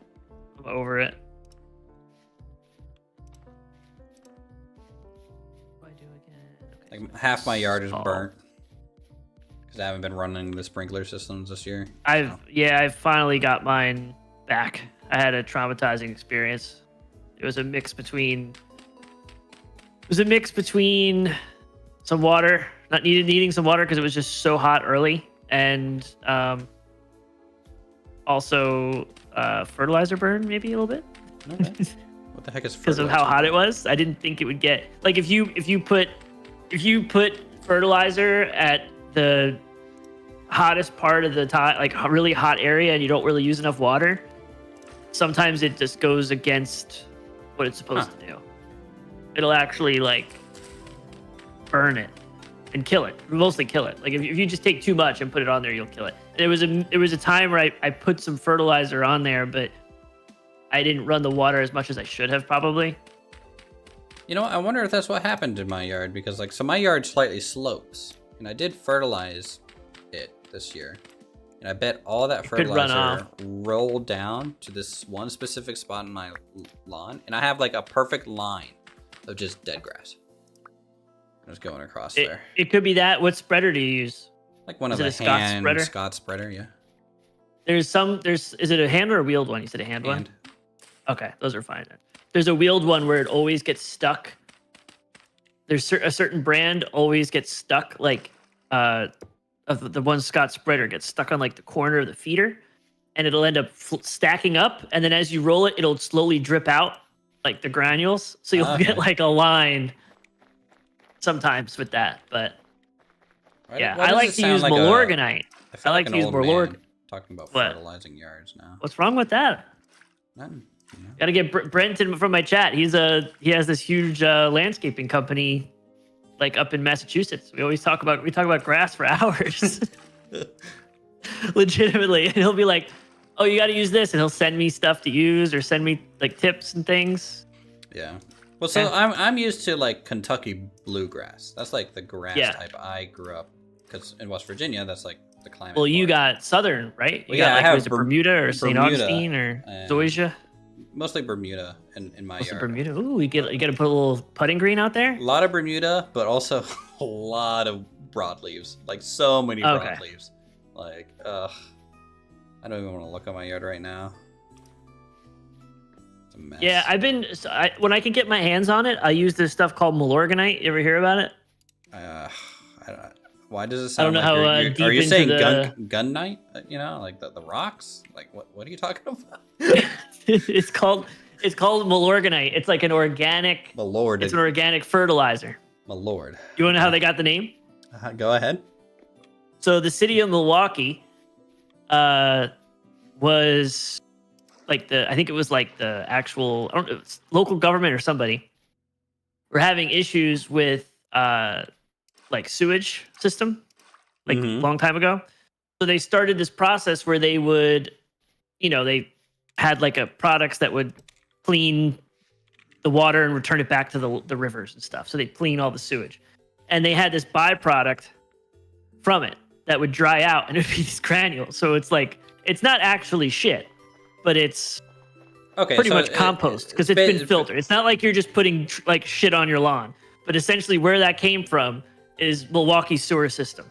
I'm over it. What do I do again? Okay, Like half my yard is fall. burnt because I haven't been running the sprinkler systems this year. I've finally got mine back. I had a traumatizing experience. It was a mix between some water, needing some water because it was just so hot early, and also fertilizer burn maybe a little bit. Okay. What the heck is Because of how hot it was. I didn't think it would get like if you put fertilizer at the hottest part of the time, like a really hot area, and you don't really use enough water, sometimes it just goes against what it's supposed to do. It'll actually like burn it and kill it. Mostly kill it. Like if you just take too much and put it on there, you'll kill it. There was a time where I put some fertilizer on there, but I didn't run the water as much as I should have probably. You know, I wonder if that's what happened in my yard because like, so my yard slightly slopes and I did fertilize it this year. And I bet all that fertilizer rolled down to this one specific spot in my lawn. And I have like a perfect line of just dead grass. Just going across there. It could be that. What spreader do you use? Like one of the Scott spreader, yeah. Is it a hand or a wheeled one? You said a hand one? Okay, those are fine. There's a wheeled one where it always gets stuck. There's a certain brand always gets stuck, like of the one Scott spreader gets stuck on like the corner of the feeder, and it'll end up stacking up, and then as you roll it, it'll slowly drip out like the granules, so you'll get like a line sometimes with that. But yeah, I like to use Malorganite. I like to use Malorganite. Talking about fertilizing yards now. What's wrong with that? Nothing. You know? Got to get Brenton from my chat. He has this huge landscaping company, like up in Massachusetts. We talk about grass for hours, legitimately. And he'll be like, "Oh, you got to use this," and he'll send me stuff to use or send me like tips and things. Yeah. Well, so I'm used to like Kentucky bluegrass. That's like the grass type I grew up because in West Virginia, that's like the climate. Well, you got southern, right? You got, like, was it Bermuda or St. Augustine or Zoysia? Mostly Bermuda in my yard. Bermuda. Ooh, you got to put a little putting green out there. A lot of Bermuda, but also a lot of broadleaves. Like so many broadleaves. Like, I don't even want to look at my yard right now. It's a mess. Yeah, when I can get my hands on it, I use this stuff called Malorganite. You ever hear about it? Why does it sound? I don't know like how are you deep saying into gun night? You know, like the rocks? Like what are you talking about? It's called Malorganite. It's like an organic. It's an organic fertilizer. My lord. You want to know how they got the name? Go ahead. So the city of Milwaukee, was like I think it was like the actual local government or somebody were having issues with like sewage system, like a long time ago. So they started this process where they would, they had like products that would clean the water and return it back to the rivers and stuff. So they clean all the sewage, and they had this byproduct from it that would dry out and it'd be these granules. So it's like, it's not actually shit, but it's pretty much compost because it's been filtered. It's not like you're just putting like shit on your lawn, but essentially where that came from is Milwaukee's sewer system.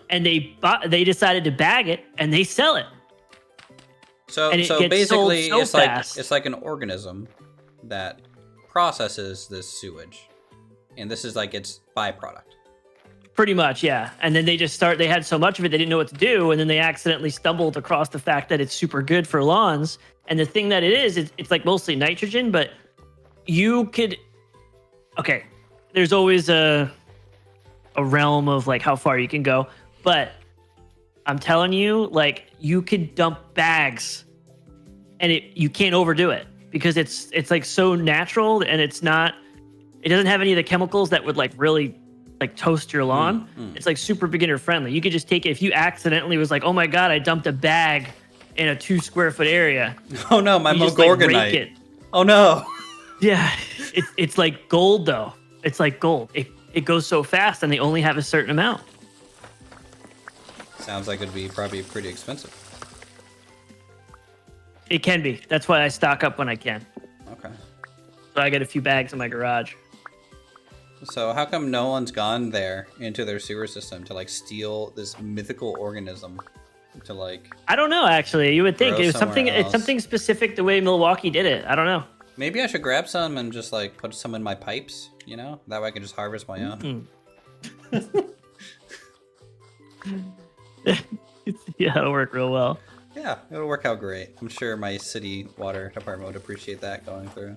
And they decided to bag it and they sell it. So basically it's like an organism that processes this sewage, and this is like its byproduct. Pretty much, yeah. And then they had so much of it they didn't know what to do, and then they accidentally stumbled across the fact that it's super good for lawns. And the thing that it is, it's like mostly nitrogen, but you could there's always a realm of like how far you can go, but I'm telling you, like you could dump bags, and you can't overdo it because it's like so natural, and it doesn't have any of the chemicals that would like really like toast your lawn. It's like super beginner friendly. You could just take it if you accidentally was like, oh my god, I dumped a bag in a 2 square foot area. Oh no, my You just, like, Mogorgonite. rake it. Oh no. Yeah, it's like gold though. It's like gold. It goes so fast, and they only have a certain amount. Sounds like it'd be probably pretty expensive. It can be. That's why I stock up when I can. Okay. So I get a few bags in my garage. So how come no one's gone there into their sewer system to like steal this mythical organism to like? I don't know. Actually, you would think Grow it was something. somewhere It's something specific the way Milwaukee did it. I don't know. Maybe I should grab some and just like put some in my pipes. You know, that way I can just harvest my own. Yeah, it'll work real well. Yeah, it'll work out great. I'm sure my city water department would appreciate that going through.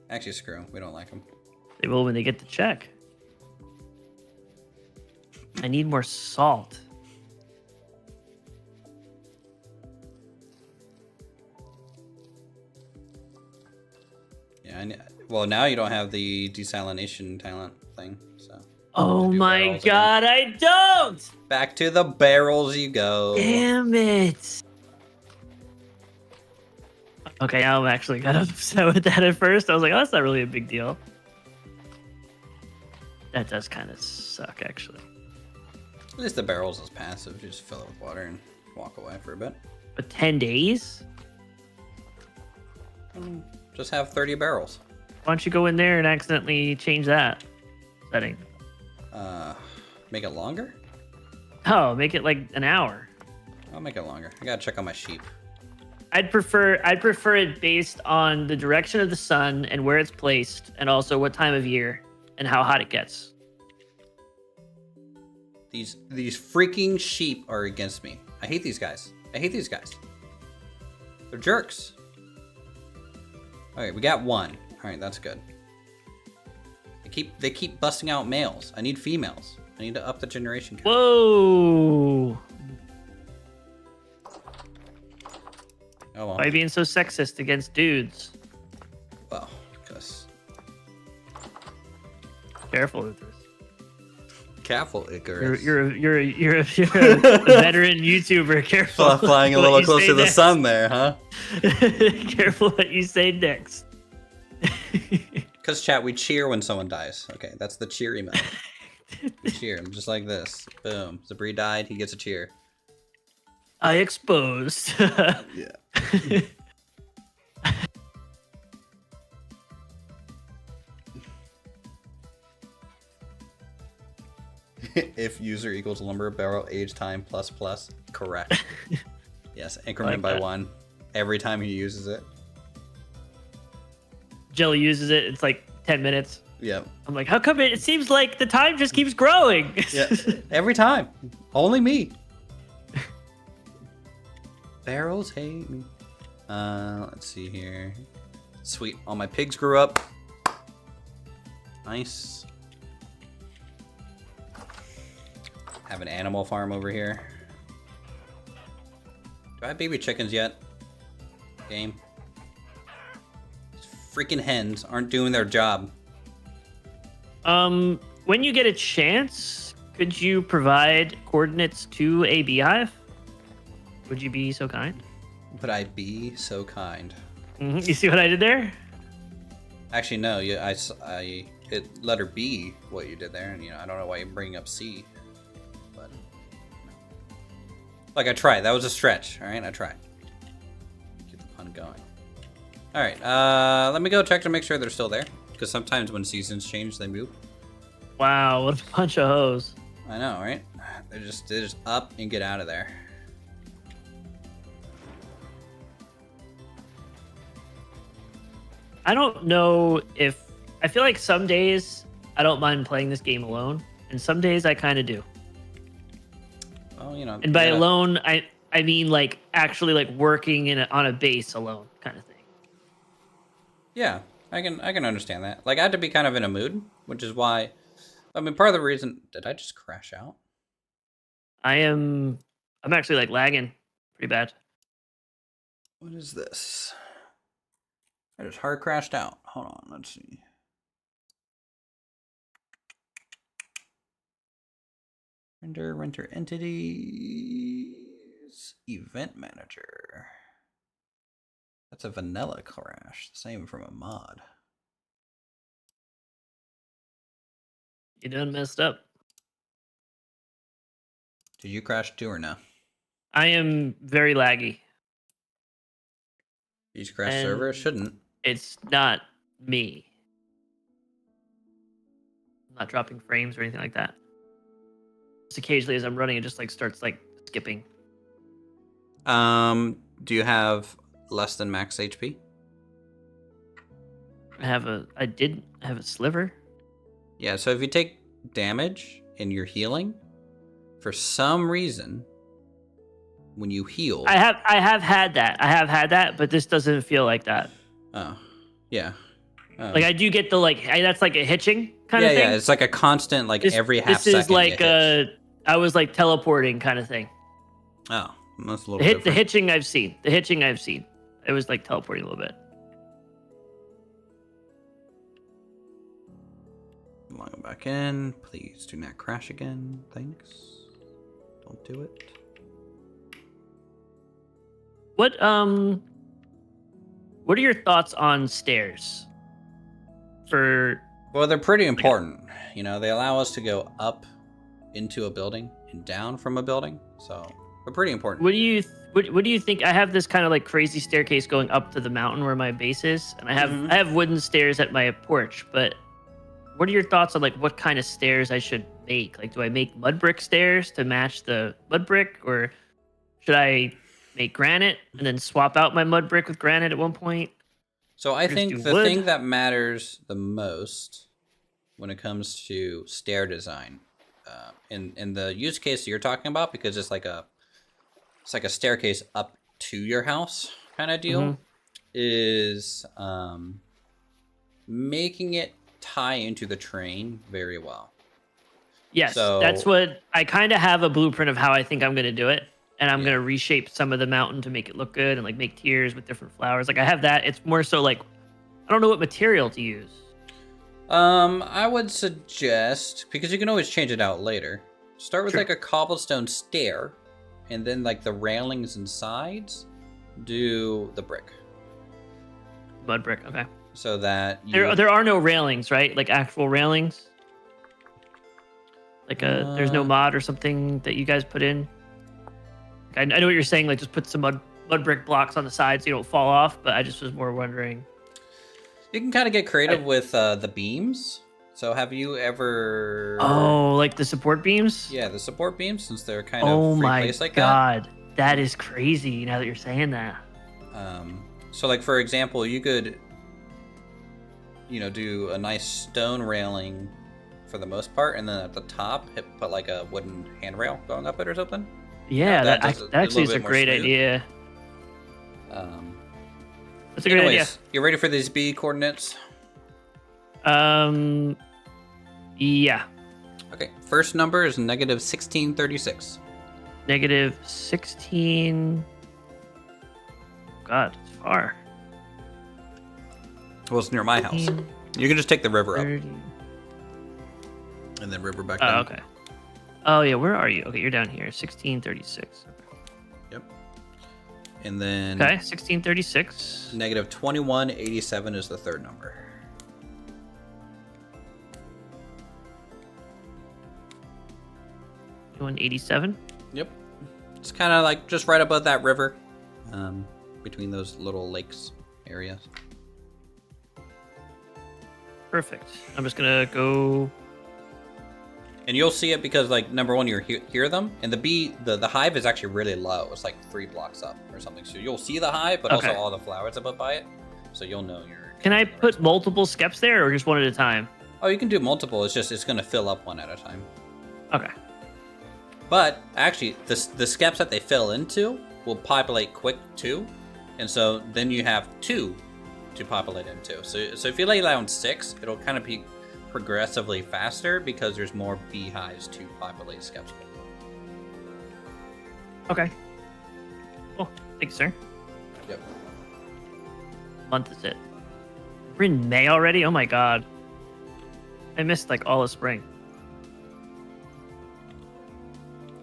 Actually, screw 'em. We don't like them. They will when they get the check. I need more salt. Yeah, well, now you don't have the desalination talent thing, so. Oh my god, I don't! Back to the barrels you go. Damn it. Okay, I'm actually kind of upset with that at first. I was like, oh, that's not really a big deal. That does kind of suck, actually. At least the barrels is passive. You just fill it with water and walk away for a bit. But 10 days? Just have 30 barrels. Why don't you go in there and accidentally change that setting? Make it longer? Oh, make it like an hour. I'll make it longer. I gotta check on my sheep. I'd prefer it based on the direction of the sun and where it's placed, and also what time of year and how hot it gets. These freaking sheep are against me. I hate these guys. I hate these guys. They're jerks. Okay, we got one. All right, that's good. They keep busting out males. I need females. I need to up the generation count. Whoa! Oh well. Why are you being so sexist against dudes? Well, because. Careful, Uthris. Careful, Icarus. You're a veteran YouTuber. Careful. Flying a little close to the sun there, huh? Careful what you say next. Because chat, we cheer when someone dies. Okay, that's the cheery mode. We cheer, just like this. Boom. Zabri died, he gets a cheer. I exposed. Yeah. If user equals lumber barrel age time plus plus, correct. Yes, increment by 1 every time he uses it. Jelly uses it. It's like 10 minutes. Yep. I'm like, how come it seems like the time just keeps growing? Yeah. Every time. Only me. Barrels hate me. Let's see here. Sweet. All my pigs grew up. Nice. Have an animal farm over here. Do I have baby chickens yet? Game. These freaking hens aren't doing their job. When you get a chance, could you provide coordinates to a beehive? Would you be so kind? Would I be so kind? You see what I did there? Actually, no. Yeah, I hit letter B. What you did there, and I don't know why you're bringing up C. But like I tried. That was a stretch. All right, I tried. Keep the pun going. All right. Let me go check to make sure they're still there. Because sometimes when seasons change, they move. Wow, what a bunch of hoes. I know, right? They're just up and get out of there. I don't know if I feel like some days I don't mind playing this game alone, and some days I kind of do. Well, And by alone, I mean like actually like working on a base alone kind of thing. Yeah, I can understand that. Like I had to be kind of in a mood, which is why. I mean, part of the reason. Did I just crash out? I'm actually like lagging pretty bad. What is this? I just hard crashed out. Hold on, let's see. Render entities, event manager. That's a vanilla crash, the same from a mod. You done messed up. Did you crash too or no? I am very laggy. You just crashed server? It shouldn't. It's not me. I'm not dropping frames or anything like that. Just occasionally as I'm running, it just like starts like skipping. Do you have less than max HP? I did have a sliver. Yeah, so if you take damage and you're healing, for some reason, when you heal, I have had that, but this doesn't feel like that. Oh, yeah. Like I do get the that's like a hitching kind of thing. Yeah, it's like a constant every half second. This is like I was like teleporting kind of thing. Oh, that's a little different. The hitching I've seen. It was like teleporting a little bit. Log back in. Please do not crash again. Thanks. Don't do it. What are your thoughts on stairs? Well, they're pretty important. You know, they allow us to go up into a building and down from a building, so they're pretty important. What do you think? I have this kind of like crazy staircase going up to the mountain where my base is, and I have wooden stairs at my porch. But what are your thoughts on like what kind of stairs I should make? Like, do I make mud brick stairs to match the mud brick, or should I make granite and then swap out my mud brick with granite at one point? So I think the thing that matters the most when it comes to stair design, in the use case that you're talking about, because it's like a staircase up to your house kind of deal, is making it tie into the terrain very well. Yes, so, that's what I kind of have a blueprint of how I think I'm going to do it. And I'm going to reshape some of the mountain to make it look good and like make tiers with different flowers. Like I have that. It's more so like, I don't know what material to use. I would suggest, because you can always change it out later, start with like a cobblestone stair, and then like the railings and sides, do the brick. Mud brick, okay. So that there are no railings, right? Like actual railings? Like there's no mod or something that you guys put in? I know what you're saying, like just put some mud brick blocks on the side so you don't fall off, but I just was more wondering. You can kind of get creative with the beams. So have you ever... Oh, like the support beams? Yeah, the support beams, since they're kind of free place like that. Oh my god, that is crazy now that you're saying that. So like for example, you could, do a nice stone railing for the most part, and then at the top, put like a wooden handrail going up it or something. Yeah, that actually is a great idea. That's a great idea. You ready for these B coordinates? Yeah. Okay, first number is negative 1636. Negative 16. God, it's far. Well, it's near my house. You can just take the river 30. up. And then river back down. Oh, okay. Oh, yeah, where are you? Okay, you're down here. 1636. Yep. And then... Okay, 1636. Negative 2187 is the third number. 2187? Yep. It's kind of like just right above that river. Between those little lakes areas. Perfect. I'm just going to go... And you'll see it because, like, number one, you hear them, and the hive is actually really low. It's like 3 blocks up or something. So you'll see the hive, but also all the flowers above by it. So you'll know you're... Can I put multiple skeps there, or just one at a time? Oh, you can do multiple. It's just, it's going to fill up one at a time. Okay. But, actually, the skeps that they fill into will populate quick, too. And so then you have 2 to populate into. So if you lay down 6, it'll kind of be progressively faster because there's more beehives to populate skeps with. Okay. Cool. Thank you, sir. Yep. Month is it? We're in May already? Oh my god. I missed like all of spring.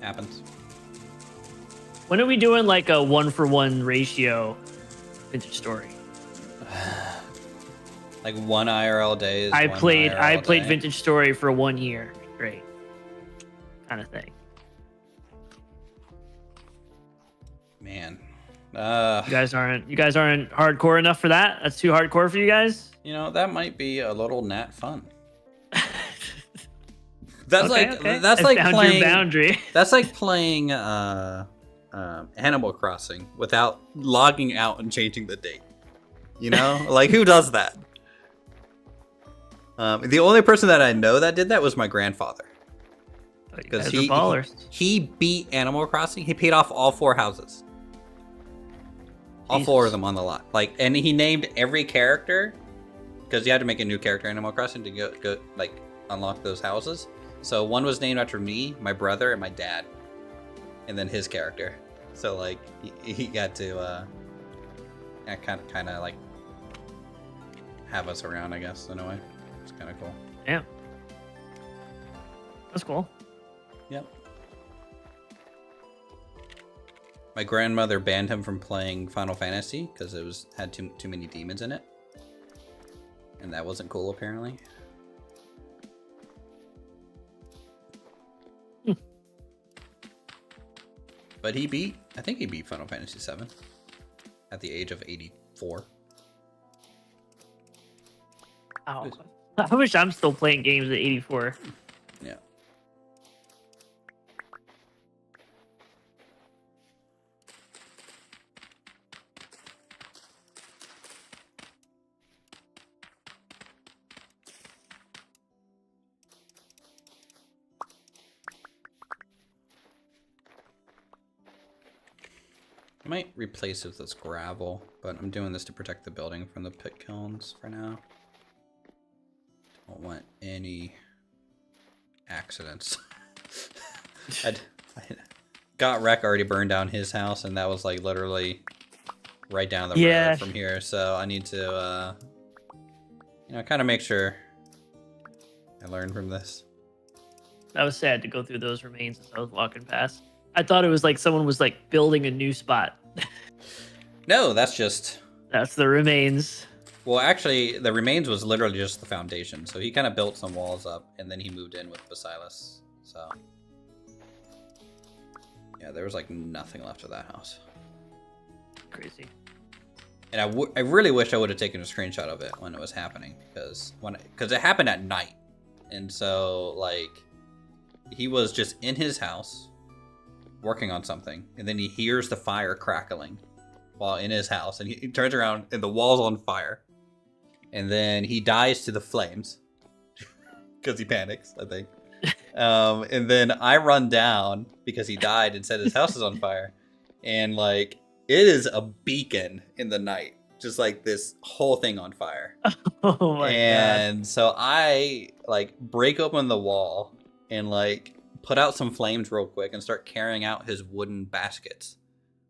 Happens. When are we doing like a 1-for-1 ratio vintage story? Like one IRL day is I one played IRL day. vintage story for 1 year straight. Kind of thing. Man. You guys aren't hardcore enough for that? That's too hardcore for you guys? You know, that might be a little nat fun. That's that's I like found playing your boundary. That's like playing Animal Crossing without logging out and changing the date. You know? Like, who does that? The only person that I know that did that was my grandfather. Because he beat Animal Crossing. He paid off all 4 houses. All 4 of them on the lot. Like, and he named every character because you had to make a new character in Animal Crossing to go like unlock those houses. So one was named after me, my brother, and my dad, and then his character. So like he got to kind of like have us around, I guess, in a way. It's kind of cool. Yeah, that's cool. Yep. My grandmother banned him from playing Final Fantasy because it had too many demons in it, and that wasn't cool apparently. But I think he beat Final Fantasy VII at the age of 84. Oh, I wish I'm still playing games at 84. Yeah. I might replace it with this gravel, but I'm doing this to protect the building from the pit kilns for now. Don't want any accidents. Got Wreck already burned down his house, and that was like literally right down the road from here. So I need to, kind of make sure I learn from this. That was sad to go through those remains as I was walking past. I thought it was like someone was like building a new spot. No, that's the remains. Well, actually, the remains was literally just the foundation. So he kind of built some walls up, and then he moved in with Basilis. So yeah, there was like nothing left of that house. Crazy. And I really wish I would have taken a screenshot of it when it was happening, because it happened at night, and so like he was just in his house working on something, and then he hears the fire crackling while in his house, and he turns around and the wall's on fire, and then he dies to the flames because he panics, I think. And then I run down because he died and said his house is on fire, and like it is a beacon in the night, just like this whole thing on fire. Oh my God. God. So I like break open the wall and like put out some flames real quick and start carrying out his wooden baskets,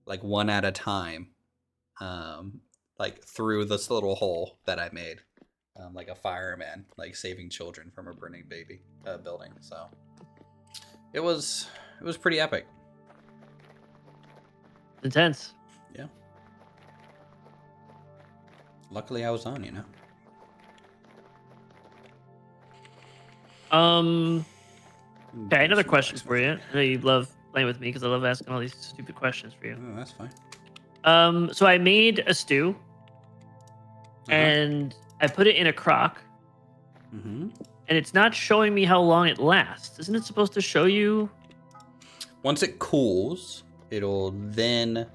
like one at a time, like through this little hole that I made, like a fireman, like saving children from a burning building. So it was pretty epic. Intense. Yeah. Luckily I was on, Okay, another question for you. I know you love playing with me because I love asking all these stupid questions for you. Oh, that's fine. So I made a stew, and I put it in a crock, Mm-hmm. and it's not showing me how long it lasts. Isn't it supposed to show you? Once it cools, it'll then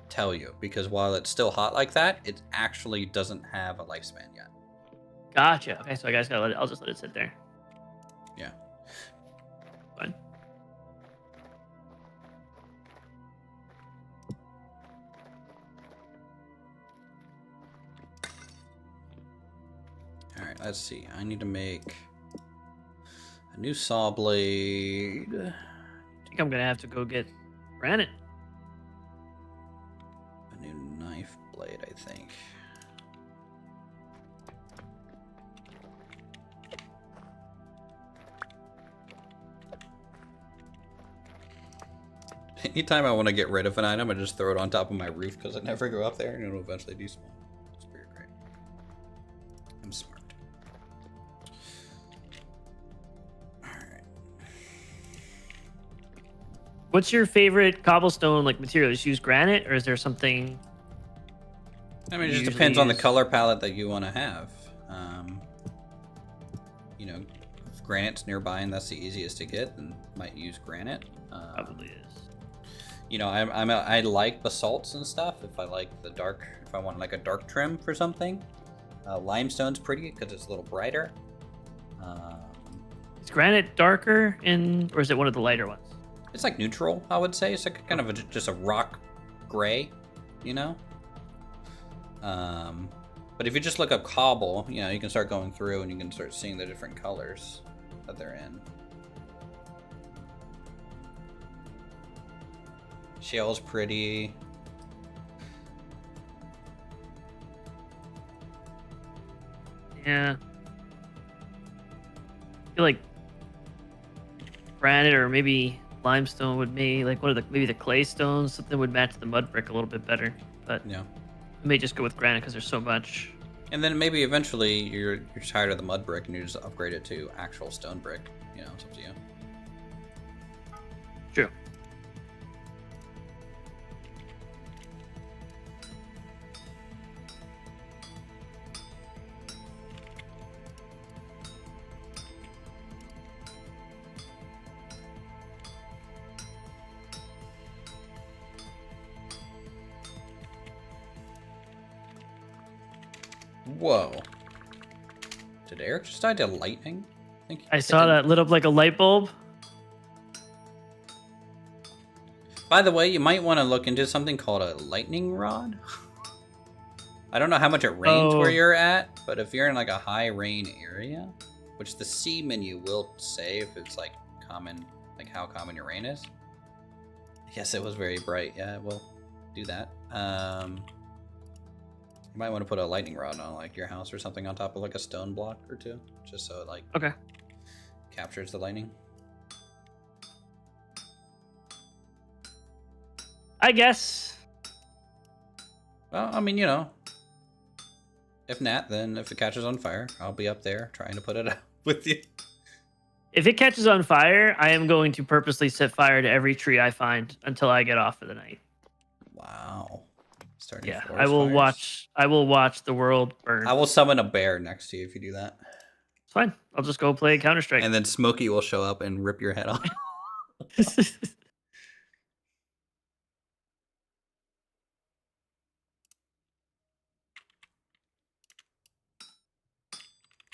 tell you, because while it's still hot like that, it actually doesn't have a lifespan yet. Gotcha. Okay, so I guys gotta I'll just let it sit there. Yeah. Fine. All right, let's see. I need to make a new saw blade. I think I'm gonna have to go get granite. blade, I think. Anytime I want to get rid of an item, I just throw it on top of my roof because I never go up there and it'll eventually despawn. It's pretty great. I'm smart. Alright. What's your favorite cobblestone like material? Just use granite, or is there something? I mean, it just depends on the color palette that you want to have. You know, if granite's nearby and that's the easiest to get, then might use granite. Probably is. You know, I like basalts and stuff. If I like the dark, if I want like a dark trim for something, limestone's pretty because it's a little brighter. Is granite darker or is it one of the lighter ones? It's like neutral, I would say. It's like kind of just a rock gray, you know. But if you just look up cobble, you know, you can start going through and you can start seeing the different colors that they're in. Shale's pretty. Yeah. I feel like granite or maybe limestone would be like one of maybe the clay stones, something would match the mud brick a little bit better. But Yeah. I may just go with granite because there's so much. And then maybe eventually you're tired of the mud brick and you just upgrade it to actual stone brick. You know, it's up to you. True. Whoa. Did Eric just die to lightning? I saw that lit up like a light bulb. By the way, you might want to look into something called a lightning rod. I don't know how much it rains where you're at, but if you're in like a high rain area, which the C menu will say if it's like common, like how common your rain is. Yes, it was very bright. Yeah, we'll do that. You might want to put a lightning rod on like your house or something on top of like a stone block or two, just so it like captures the lightning. I guess. Well, I mean, you know, if not, then if it catches on fire, I'll be up there trying to put it out with you. If it catches on fire, I am going to purposely set fire to every tree I find until I get off for the night. Wow. Starting Yeah, I will fires. I will watch the world burn. I will summon a bear next to you if you do that. It's fine. I'll just go play Counter-Strike. And then Smokey will show up and rip your head off.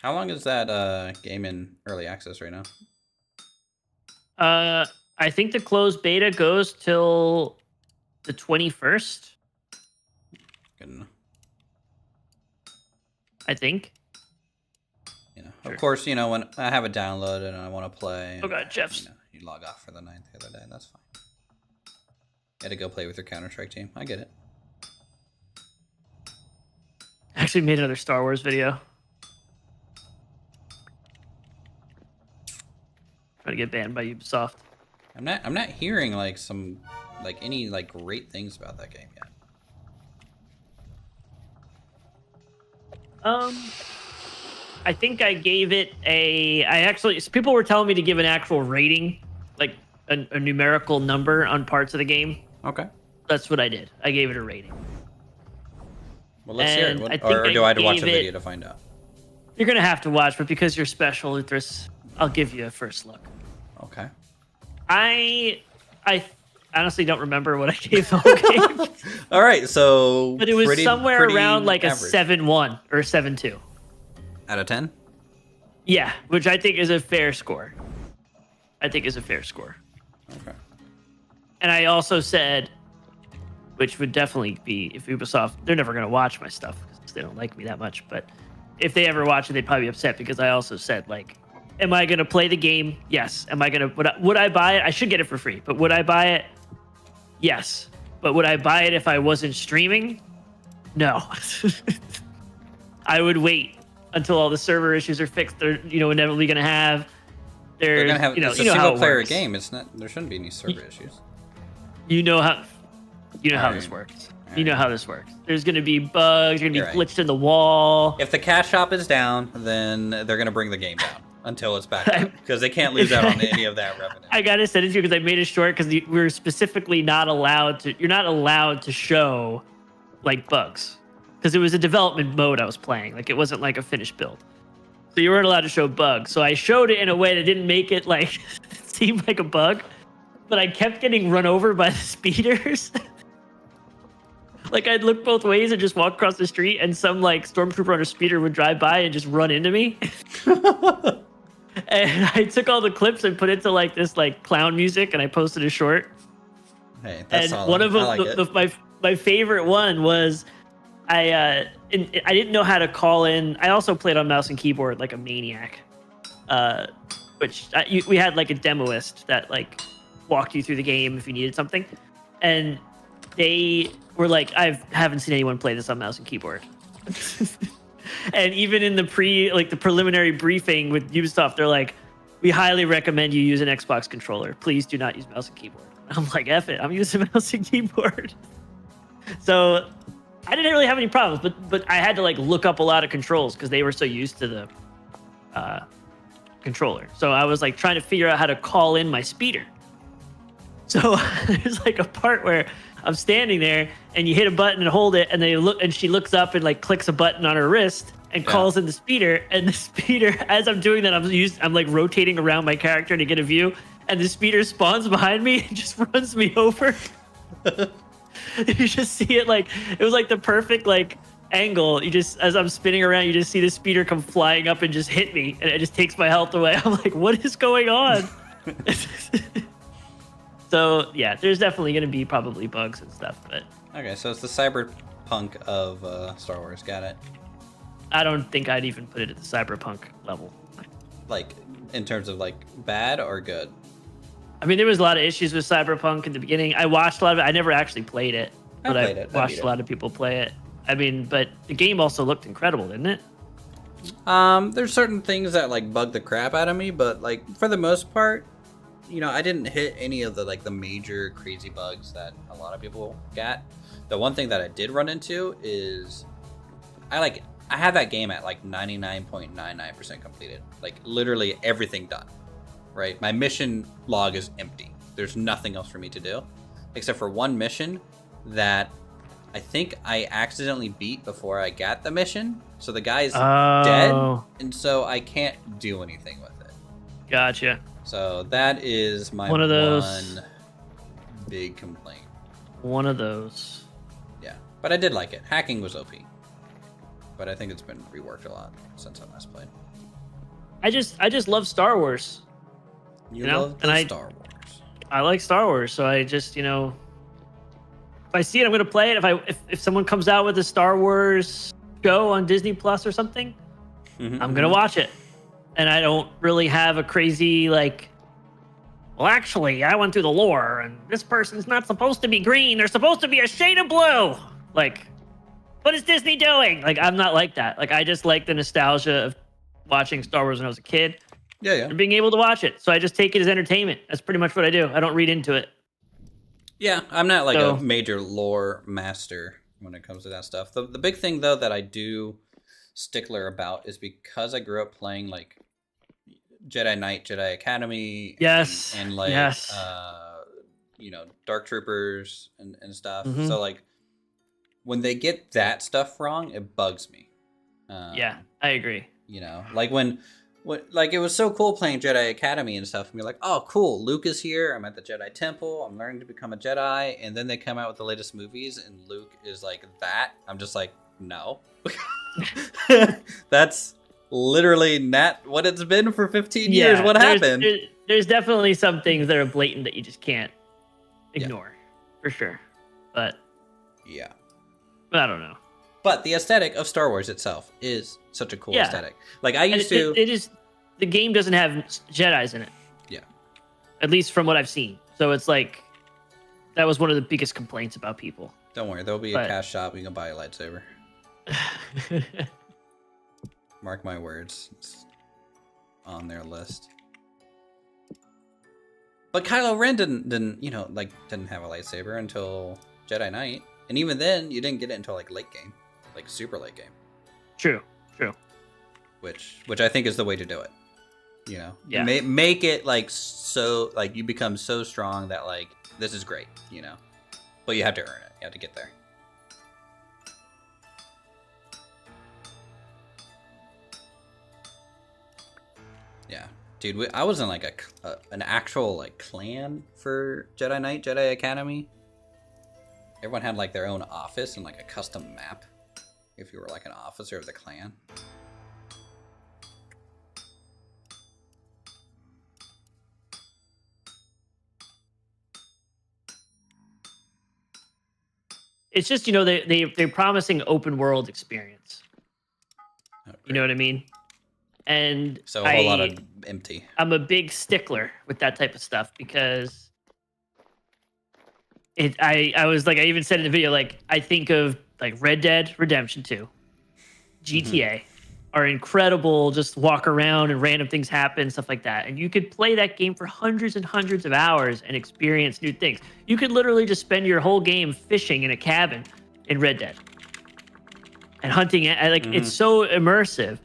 How long is that game in early access right now? I think the closed beta goes till the 21st. Good enough. I think. You know, sure. Of course, you know, when I have it downloaded and I want to play. Oh god, Jeff's. You know, you log off for the night the other day. That's fine. You had to go play with your Counter-Strike team. I get it. Actually made another Star Wars video. Trying to get banned by Ubisoft. I'm not hearing like any like great things about that game yet. I think I gave it people were telling me to give an actual rating, like a numerical number on parts of the game. Okay. That's what I did. I gave it a rating. Well, let's hear it. Or do I have to watch a video to find out? You're going to have to watch, but because you're special, Uthris, I'll give you a first look. Okay. I honestly don't remember what I gave the whole game. All right, so but it was somewhere around like average. a 7-1 or 7-2. Out of 10? Yeah, which I think is a fair score. Okay. And I also said, which would definitely be if Ubisoft, they're never going to watch my stuff because they don't like me that much. But if they ever watch it, they'd probably be upset because I also said, like, am I going to play the game? Yes. Am I going to, would I buy it? I should get it for free, but would I buy it? Yes. But would I buy it if I wasn't streaming? No. I would wait until all the server issues are fixed. They're inevitably going to have. They're gonna have. It's a single player game. It's not. There shouldn't be any server issues. You know how this works. You know how this works. There's going to be bugs. You're going to be glitched in the wall. If the cash shop is down, then they're going to bring the game down until it's back up because they can't lose out on any of that revenue. I got to send it to you because I made it short because we're specifically not allowed to. You're not allowed to show like bugs because it was a development mode I was playing. Like it wasn't like a finished build. So you weren't allowed to show bugs. So I showed it in a way that didn't make it like seem like a bug, but I kept getting run over by the speeders. Like I'd look both ways and just walk across the street, and some like stormtrooper on a speeder would drive by and just run into me. And I took all the clips and put it to like this like clown music, and I posted a short. Hey, that's and solid. One of them, my favorite one was I didn't know how to call in. I also played on mouse and keyboard like a maniac, we had like a demoist that like walked you through the game if you needed something, and they were like, I haven't seen anyone play this on mouse and keyboard. And even in the preliminary briefing with Ubisoft, they're like, we highly recommend you use an Xbox controller. Please do not use mouse and keyboard. I'm like, F it, I'm using mouse and keyboard. So I didn't really have any problems, but I had to like look up a lot of controls because they were so used to the controller. So I was like trying to figure out how to call in my speeder. So there's like a part where I'm standing there and you hit a button and hold it, and she looks up and like clicks a button on her wrist and calls in the speeder. And the speeder, as I'm doing that, I'm like rotating around my character to get a view, and the speeder spawns behind me and just runs me over. You just see it like it was like the perfect like angle. You just, as I'm spinning around, you just see the speeder come flying up and just hit me, and it just takes my health away. I'm like, what is going on? So yeah, there's definitely going to be probably bugs and stuff, but okay, so it's the cyberpunk of Star Wars. Got it. I don't think I'd even put it at the cyberpunk level. Like in terms of like bad or good. I mean, there was a lot of issues with cyberpunk in the beginning. I watched a lot of it. I never actually played it, but I watched a lot of people play it. I mean, but the game also looked incredible, didn't it? There's certain things that like bug the crap out of me, but like for the most part, I didn't hit any of the like the major crazy bugs that a lot of people got. The one thing that I did run into is I have that game at like 99.99% completed. Like literally everything done. Right? My mission log is empty. There's nothing else for me to do except for one mission that I think I accidentally beat before I got the mission. So the guy's dead, and so I can't do anything with it. Gotcha. So that is my one big complaint. One of those. Yeah, but I did like it. Hacking was OP, but I think it's been reworked a lot since I last played. I just love Star Wars. You love Star Wars. I like Star Wars, so I just if I see it, I'm gonna play it. If someone comes out with a Star Wars show on Disney Plus or something, I'm gonna watch it. And I don't really have a crazy like, well, actually, I went through the lore, and this person's not supposed to be green. They're supposed to be a shade of blue. Like, what is Disney doing? Like, I'm not like that. Like, I just like the nostalgia of watching Star Wars when I was a kid. Yeah. And being able to watch it. So I just take it as entertainment. That's pretty much what I do. I don't read into it. Yeah, I'm not like a major lore master when it comes to that stuff. The big thing, though, that I do stickler about is because I grew up playing like Jedi Knight, Jedi Academy, and like Dark Troopers and stuff. So like when they get that stuff wrong, it bugs me. Yeah, I agree. Like when like it was so cool playing Jedi Academy and stuff, and be like, oh cool, Luke is here, I'm at the Jedi Temple, I'm learning to become a Jedi, and then they come out with the latest movies and Luke is like that. I'm just like, no. That's literally not what it's been for 15 years. What happened? There's definitely some things that are blatant that you just can't ignore, for sure. But I don't know. But the aesthetic of Star Wars itself is such a cool aesthetic. Like I used to. It is. The game doesn't have Jedis in it. Yeah. At least from what I've seen. So it's like That was one of the biggest complaints about people. Don't worry, there'll be a cash shop. You can buy a lightsaber. Mark my words. It's on their list. But Kylo Ren didn't have a lightsaber until Jedi Knight, and even then, you didn't get it until like late game, like super late game. True. Which I think is the way to do it. You know, yeah. Make it like so like you become so strong that like this is great. You know, but you have to earn it. You have to get there. Yeah, dude, I was in like an actual like clan for Jedi Knight, Jedi Academy. Everyone had like their own office and like a custom map. If you were like an officer of the clan. It's just, you know, they're promising open world experience. Oh, you know what I mean? And so a whole lot of empty. I'm a big stickler with that type of stuff because I was like, I even said in the video, like, I think of like Red Dead Redemption 2, GTA are incredible, just walk around and random things happen, stuff like that. And you could play that game for hundreds and hundreds of hours and experience new things. You could literally just spend your whole game fishing in a cabin in Red Dead and hunting. Like, it's so immersive.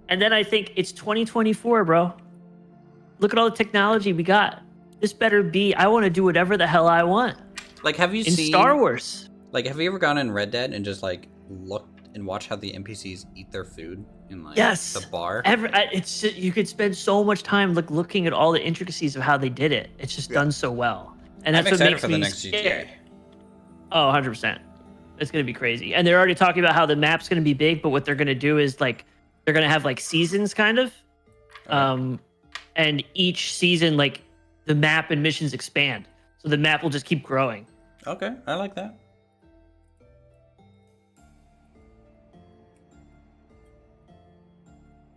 And then I think it's 2024, bro. Look at all the technology we got. This better be, I want to do whatever the hell I want. Like, have you seen Star Wars? Like, have you ever gone in Red Dead and just like looked and watched how the NPCs eat their food in like the bar? It's you could spend so much time looking at all the intricacies of how they did it. It's just done so well, and that's I'm what excited makes for me the next scared. GTA. Oh, 100%. It's gonna be crazy, and they're already talking about how the map's gonna be big, but what they're gonna do is like they're gonna have like seasons, kind of, and each season like the map and missions expand, so the map will just keep growing. Okay, I like that.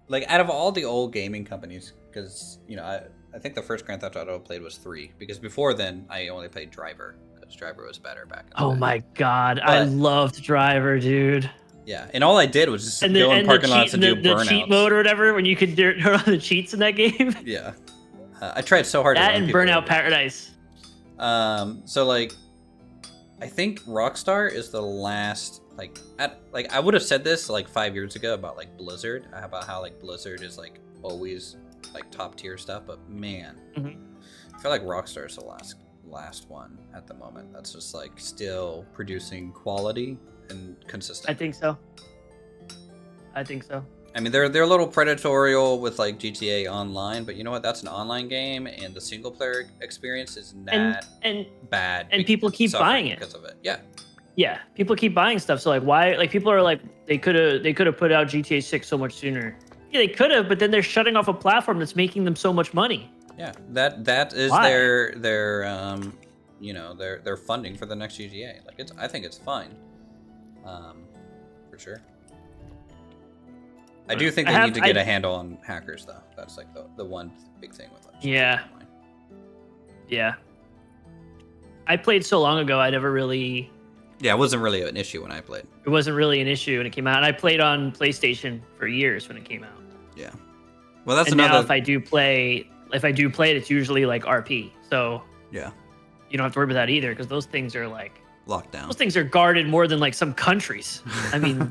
Like, out of all the old gaming companies, because, you know, I think the first Grand Theft Auto I played was 3, because before then, I only played Driver, because Driver was better back in the day. Oh my god, I loved Driver, dude. Yeah, and all I did was just go in parking lots and do burnouts. The cheat mode or whatever, when you could turn on the cheats in that game. Yeah. I tried so hard that to and Burnout Paradise. So, like, I think Rockstar is the last... I would have said this like 5 years ago about like Blizzard, about how like Blizzard is like always like top tier stuff, but man, I feel like Rockstar is the last one at the moment that's just like still producing quality and consistent. I think so. I mean, they're a little predatorial with like GTA Online, but you know what? That's an online game, and the single player experience is not bad. And people keep buying it because of it. Yeah. Yeah, people keep buying stuff. So like, why? Like, people are like, they could have put out GTA 6 so much sooner. Yeah, they could have, but then they're shutting off a platform that's making them so much money. Yeah, that is their you know, their funding for the next GTA. Like, I think it's fine, for sure. I do think they need to get a handle on hackers, though. That's like the one big thing with it. Yeah. I played so long ago, I never really. Yeah, it wasn't really an issue when I played. It wasn't really an issue when it came out. And I played on PlayStation for years when it came out. Yeah. Well, that's now if I do play it, it's usually like RP. So yeah, you don't have to worry about that either, because those things are like locked down. Those things are guarded more than like some countries. I mean,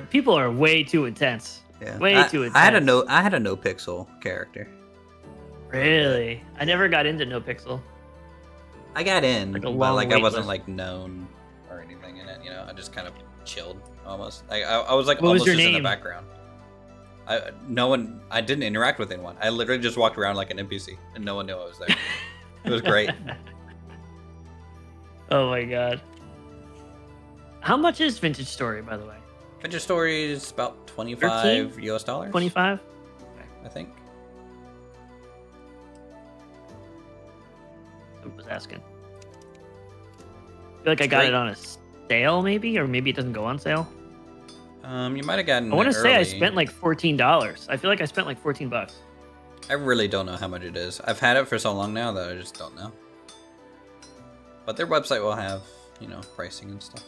people are way too intense. Yeah. Way too intense. I had a no pixel character. Really? I never got into no pixel. I got in, like but like I wasn't like known or anything in it. You know, I just kind of chilled almost. Like I was like almost just in the background. I didn't interact with anyone. I literally just walked around like an NPC, and no one knew I was there. It was great. Oh my god. How much is Vintage Story, by the way? Vintage Story is about $25 US. 25? I think. I was asking. I feel like I got it on a sale, maybe, or maybe it doesn't go on sale. You might have gotten. I want to say I spent like $14. I feel like I spent like $14. I really don't know how much it is. I've had it for so long now that I just don't know. But their website will have, you know, pricing and stuff.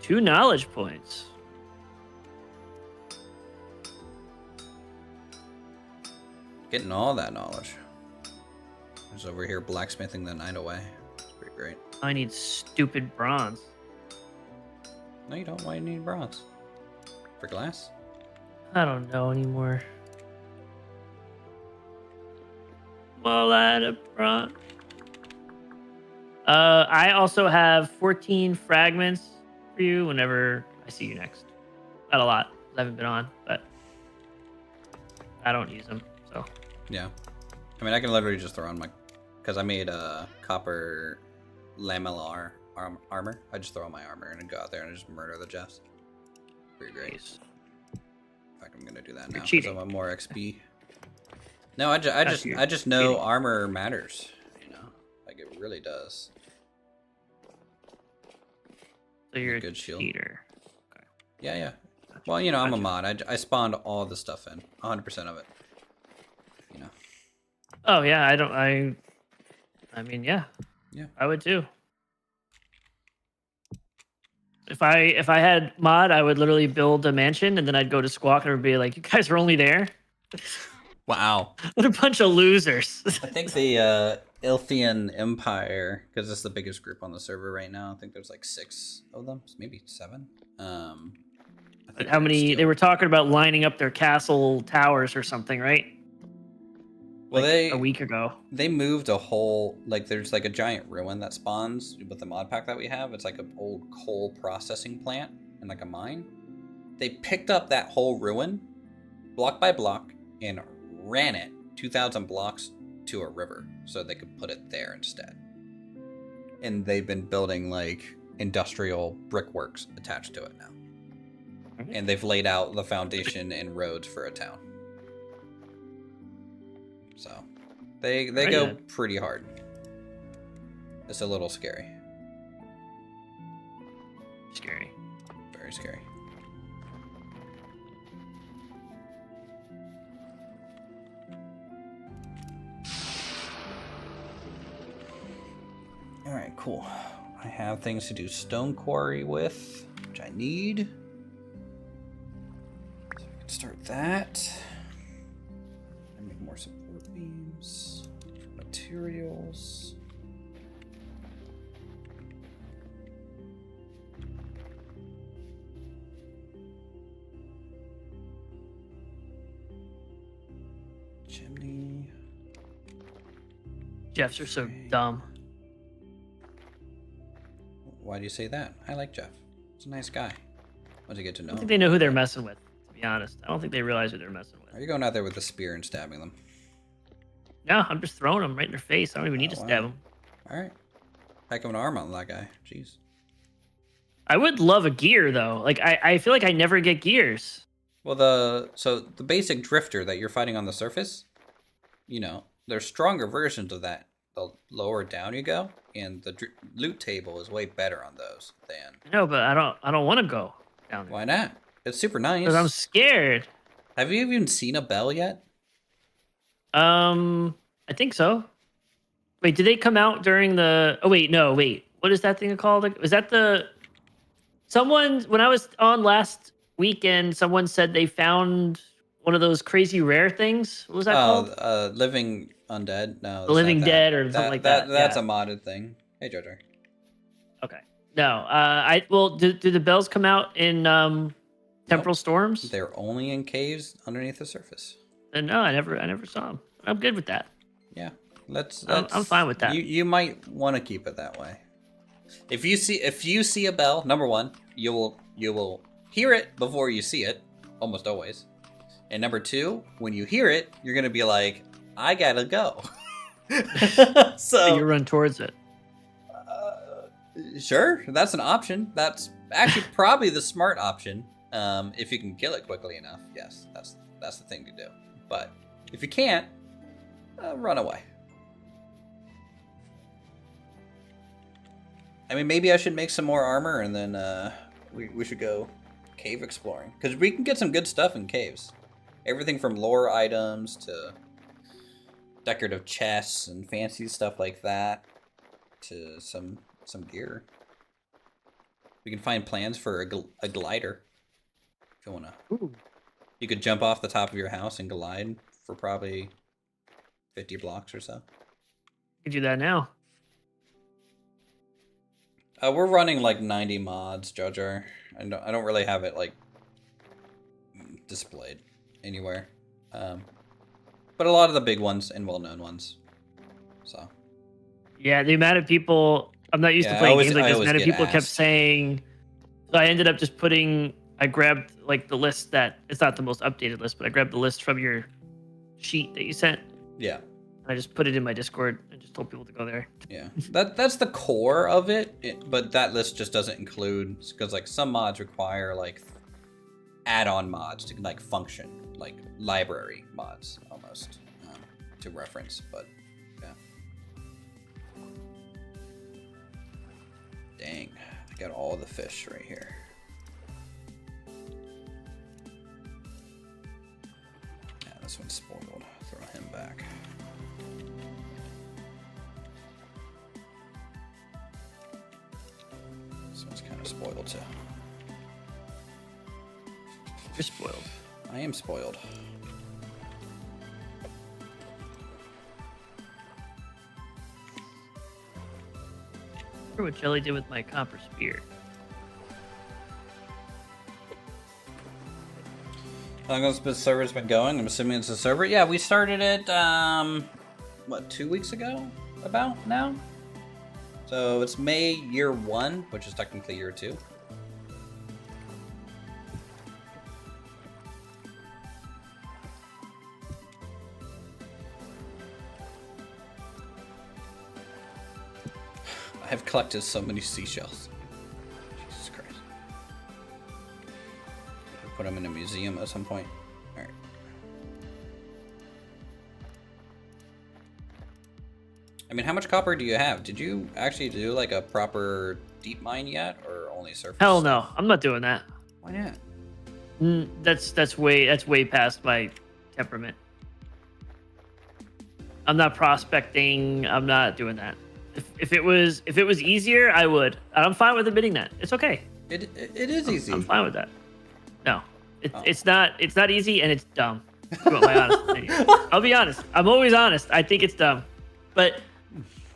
2 knowledge points. Getting all that knowledge. I was over here blacksmithing the night away. It's pretty great. I need stupid bronze. No, you don't. Why do you need bronze? For glass? I don't know anymore. All out of bronze. I also have 14 fragments for you whenever I see you next. Not a lot. I haven't been on, but I don't use them. So Yeah. I mean, I can literally just throw on my... Because I made a copper lamellar armor. I just throw on my armor and go out there and just murder the Jeffs. Pretty great. nice. In fact, I'm going to do that You're now because cheating. I want more XP. No, I just know cheating. armor matters. You know? Like, it really does. So you're a good shield. cheater. Okay. Yeah, yeah. Well, you know, I'm a Gotcha. mod. I spawned all the stuff in. 100% of it. You know. Oh yeah, I mean, yeah. Yeah. I would too. If I had mod, I would literally build a mansion and then I'd go to Squawk and it would be like, you guys were only there? Wow. What a bunch of losers. I think the Ilthian Empire, because it's the biggest group on the server right now. I think there's like 6 of them, maybe 7. I think How many? still... They were talking about lining up their castle towers or something, right? Well, Like a week ago. they moved a whole, like, there's like a giant ruin that spawns with the mod pack that we have. It's like an old coal processing plant and like a mine. They picked up that whole ruin, block by block, and ran it 2,000 blocks to a river so they could put it there instead. And they've been building like industrial brickworks attached to it now. And they've laid out the foundation and roads for a town. So they go pretty hard. It's a little scary. Scary. Very scary. Alright, cool. I have things to do stone quarry with, which I need. So I can start that. And make more support beams. Materials. Chimney. Jeffs are so Okay. dumb. Why do you say that? I like Jeff. He's a nice guy. Once you get to I know don't think him. they know who they're messing with, to be honest. I don't think they realize who they're messing with. Are you going out there with the spear and stabbing them? No, I'm just throwing them right in their face. I don't even need to Oh, wow. stab them. Alright. Heck of an arm on that guy. Jeez. I would love a gear though. Like I feel like I never get gears. Well, the basic drifter that you're fighting on the surface, you know, there's stronger versions of that. The lower down you go, and the loot table is way better on those than. No, but I don't want to go down there Why not? It's super nice. because I'm scared. Have you even seen a bell yet? I think so. Wait, did they come out during the? Oh wait, no, wait. What is that thing called? Was that the? Someone when I was on last weekend, someone said they found one of those crazy rare things. What was that called? Living undead. No, The Living Dead or something like that. That's yeah. a modded thing. Hey, Jojo. Okay. No. Do the bells come out in temporal storms? They're only in caves underneath the surface. No, I never saw them. I'm good with that. Yeah, let's. I'm fine with that. You might want to keep it that way. If you see a bell, number one, you will hear it before you see it, almost always. And number two, when you hear it, you're gonna be like, I gotta go. So you run towards it. Sure, that's an option. That's actually probably the smart option. If you can kill it quickly enough, yes, that's the thing to do. But if you can't, run away. I mean, maybe I should make some more armor, and then we should go cave exploring, because we can get some good stuff in caves. Everything from lore items to decorative chests and fancy stuff like that to some gear. We can find plans for a glider if you wanna. Ooh. You could jump off the top of your house and glide for probably 50 blocks or so. You can do that now. We're running like 90 mods, Jojo. I don't really have it like displayed anywhere. But a lot of the big ones and well-known ones. So. Yeah, the amount of people I'm not used to playing games like this. The amount of people kept saying. So I ended up just I grabbed like the list that it's not the most updated list, but I grabbed the list from your sheet that you sent. Yeah. I just put it in my Discord and just told people to go there. Yeah, that's the core of it, but that list just doesn't include, because like some mods require like add-on mods to like function, like library mods almost to reference. But yeah, dang, I got all the fish right here. Yeah, this one's spoiled. Throw him back. This one's kind of spoiled too. You're spoiled. I am spoiled. I wonder what Jelly did with my copper spear. How long has the server's been going? I'm assuming it's a server. Yeah, we started it, what, 2 weeks ago? About now? So it's May year 1, which is technically year 2. I've collected so many seashells. Jesus Christ. I'll put them in a museum at some point. Alright. I mean, how much copper do you have? Did you actually do like a proper deep mine yet, or only surface? Hell no, I'm not doing that. Why not? That's way past my temperament. I'm not prospecting. I'm not doing that. If it was easier, I would. And I'm fine with admitting that. It's okay. It is easy. I'm fine with that. No, it's not easy, and it's dumb. If you want my honest opinion. I'll be honest. I'm always honest. I think it's dumb, but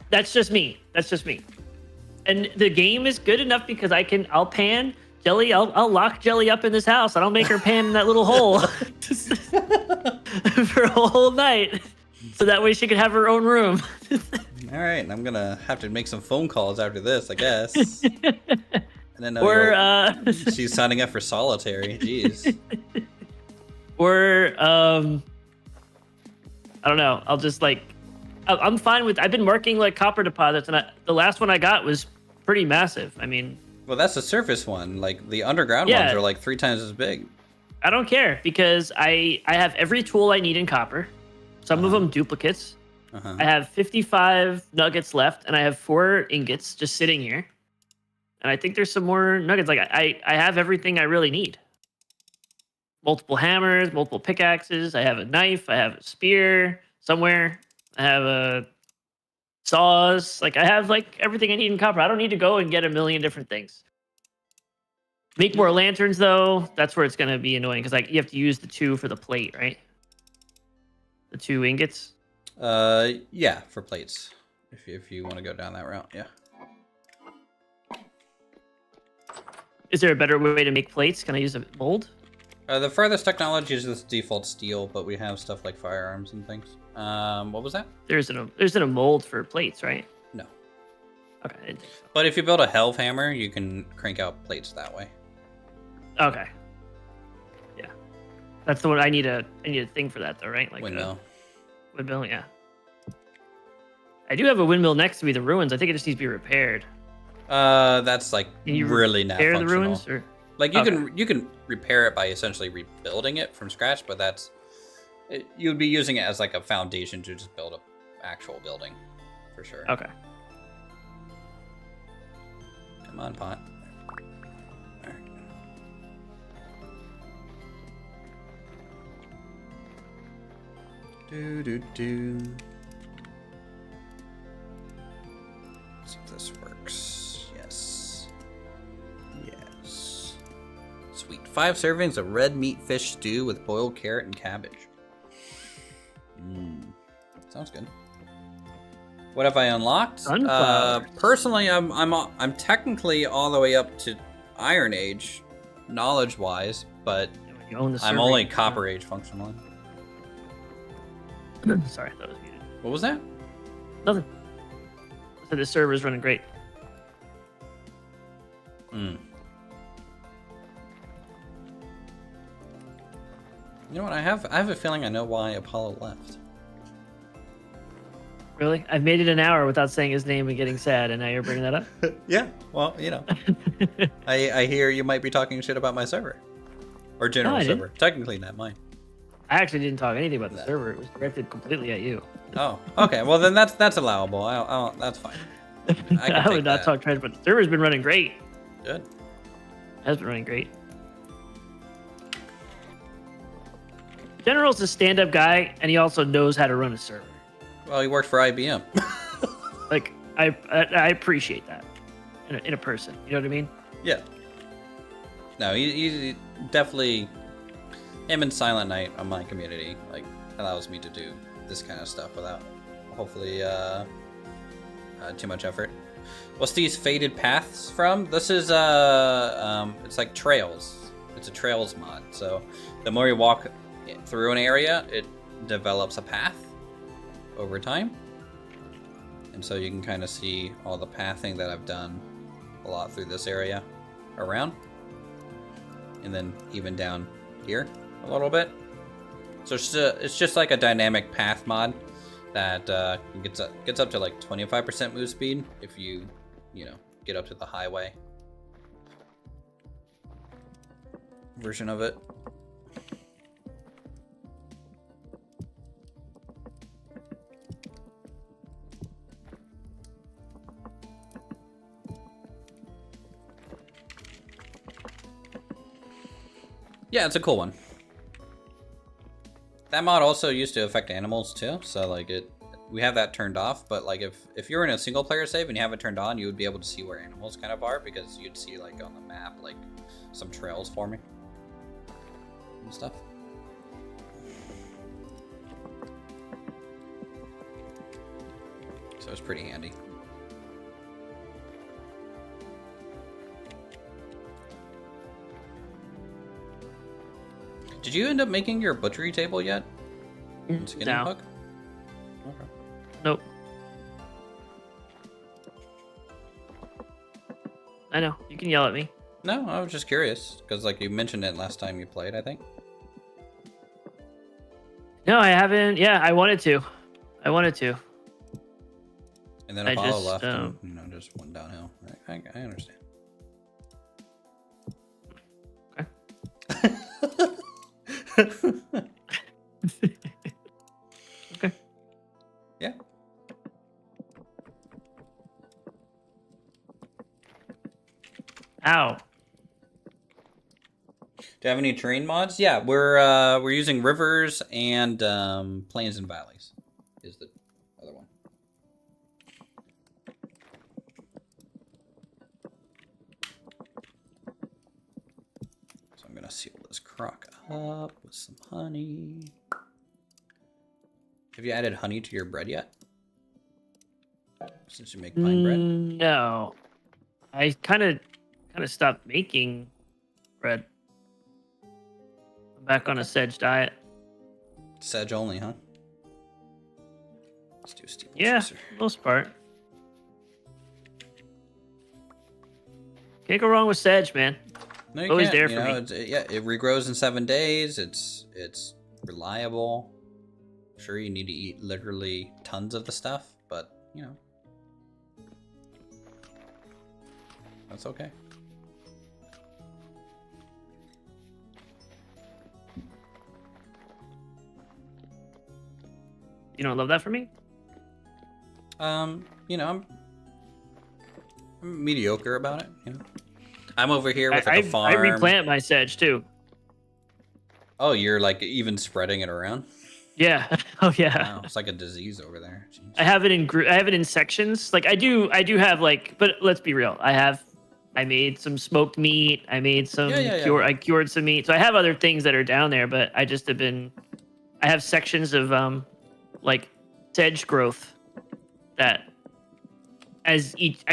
that's just me. That's just me. And the game is good enough because I'll pan Jelly. I'll lock Jelly up in this house. I don't make her pan in that little hole for a whole night, so that way she can have her own room. All right, I'm gonna have to make some phone calls after this, I guess. And then she's signing up for solitary. Jeez. Or I don't know. I'll just like I'm fine with. I've been marking like copper deposits, and the last one I got was pretty massive. I mean, well, that's the surface one. Like the underground ones are like 3 times as big. I don't care because I have every tool I need in copper. Some of them duplicates. I have 55 nuggets left, and I have 4 ingots just sitting here. And I think there's some more nuggets. Like I have everything I really need. Multiple hammers, multiple pickaxes. I have a knife. I have a spear somewhere. I have a saws. Like I have like everything I need in copper. I don't need to go and get a million different things. Make more lanterns though. That's where it's gonna be annoying because like you have to use the 2 for the plate, right? The 2 ingots. Yeah, for plates. If you want to go down that route, yeah. Is there a better way to make plates? Can I use a mold? The furthest technology is this default steel, but we have stuff like firearms and things. What was that? There isn't a mold for plates, right? No. Okay, I didn't think so. But if you build a helve hammer, you can crank out plates that way. Okay. Yeah, that's the one. I need a thing for that though, right? Like windmill. Windmill, yeah. I do have a windmill next to me, the ruins. I think it just needs to be repaired. That's like really not functional. The ruins, or? Like you can repair it by essentially rebuilding it from scratch, but you'd be using it as like a foundation to just build an actual building, for sure. Okay. Come on, pot. All right. Do. 5 servings of red meat fish stew with boiled carrot and cabbage. Sounds good. What have I unlocked? Sunflowers. Personally, I'm technically all the way up to Iron Age, knowledge-wise, but You own the I'm server. only Copper Age functionally. Sorry, I thought it was muted. What was that? Nothing. So the server's running great. You know what? I have a feeling I know why Apollo left. Really? I've made it an hour without saying his name and getting sad, and now you're bringing that up? Yeah, well, you know, I hear you might be talking shit about my server, or general No, I server. Technically, not mine. I actually didn't talk anything about the server. It was directed completely at you. Oh, okay. Well, then that's allowable. I'll that's fine. I would not talk trash, but the server's been running great. Good. Has been running great. General's a stand-up guy, and he also knows how to run a server. Well, he worked for IBM. Like, I appreciate that in a person. You know what I mean? Yeah. No, he definitely, him and Silent Night on my community, like, allows me to do this kind of stuff without, hopefully, too much effort. What's these faded paths from? This is, it's like trails. It's a trails mod. So the more you walk through an area, it develops a path over time. And so you can kind of see all the pathing that I've done a lot through this area around. And then even down here a little bit. So it's just like a dynamic path mod that gets up to like 25% move speed if you get up to the highway version of it. Yeah, it's a cool one. That mod also used to affect animals too, so like we have that turned off, but like if you're in a single player save and you have it turned on, you would be able to see where animals kind of are, because you'd see like on the map like some trails forming and stuff. So it's pretty handy. Did you end up making your butchery table yet? Skinning No. hook? Okay. Nope. I know. You can yell at me. No, I was just curious because like you mentioned it last time you played, I think. No, I haven't. Yeah, I wanted to. And then I Apollo just, left and just went downhill. I understand. Okay. Yeah. Ow. Do you have any terrain mods? Yeah, we're using rivers and plains and valleys is the other one. So I'm gonna seal this crock up with some honey. Have you added honey to your bread yet? Since you make pine bread? No. I kind of stopped making bread. I'm back on a sedge diet. Sedge only, huh? Let's do a steam Yeah, chaser. most part. Can't go wrong with sedge, man. No, you Always can't. there for me. It regrows in 7 days. It's reliable. Sure, you need to eat literally tons of the stuff, but that's okay. You don't love that for me? I'm mediocre about it. I'm over here with like, a farm. I replant my sedge too. Oh, you're like even spreading it around. Yeah. Oh yeah. Wow, it's like a disease over there. Jeez. I have it in sections. Like I do have like, but let's be real. I have I made some smoked meat. I made some Yeah. I cured some meat. So I have other things that are down there, but I just have been. I have sections of like sedge growth that I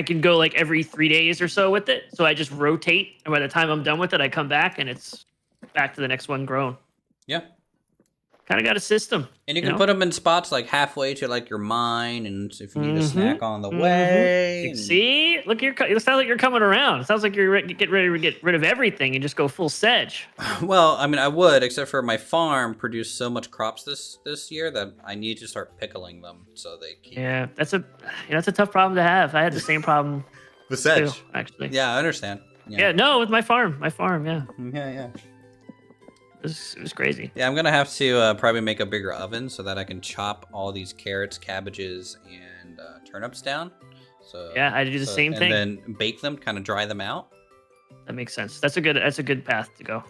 can go like every 3 days or so with it. So I just rotate, and by the time I'm done with it, I come back and it's back to the next one grown. Yeah. Kind of got a system. And you can put them in spots like halfway to like your mine, and if you need a Mm-hmm. snack on the way. You see, look, it sounds like you're coming around. It sounds like you're getting ready to get rid of everything and just go full sedge. Well, I mean, I would, except for my farm produced so much crops this year that I need to start pickling them so they keep. Yeah, that's a tough problem to have. I had the same problem The sedge, too, actually. Yeah, I understand. Yeah, no, with my farm. Yeah. Yeah. It was crazy. Yeah, I'm gonna have to probably make a bigger oven so that I can chop all these carrots, cabbages, and turnips down. So yeah, I do the same thing. And then bake them, kind of dry them out. That makes sense. That's a good path to go.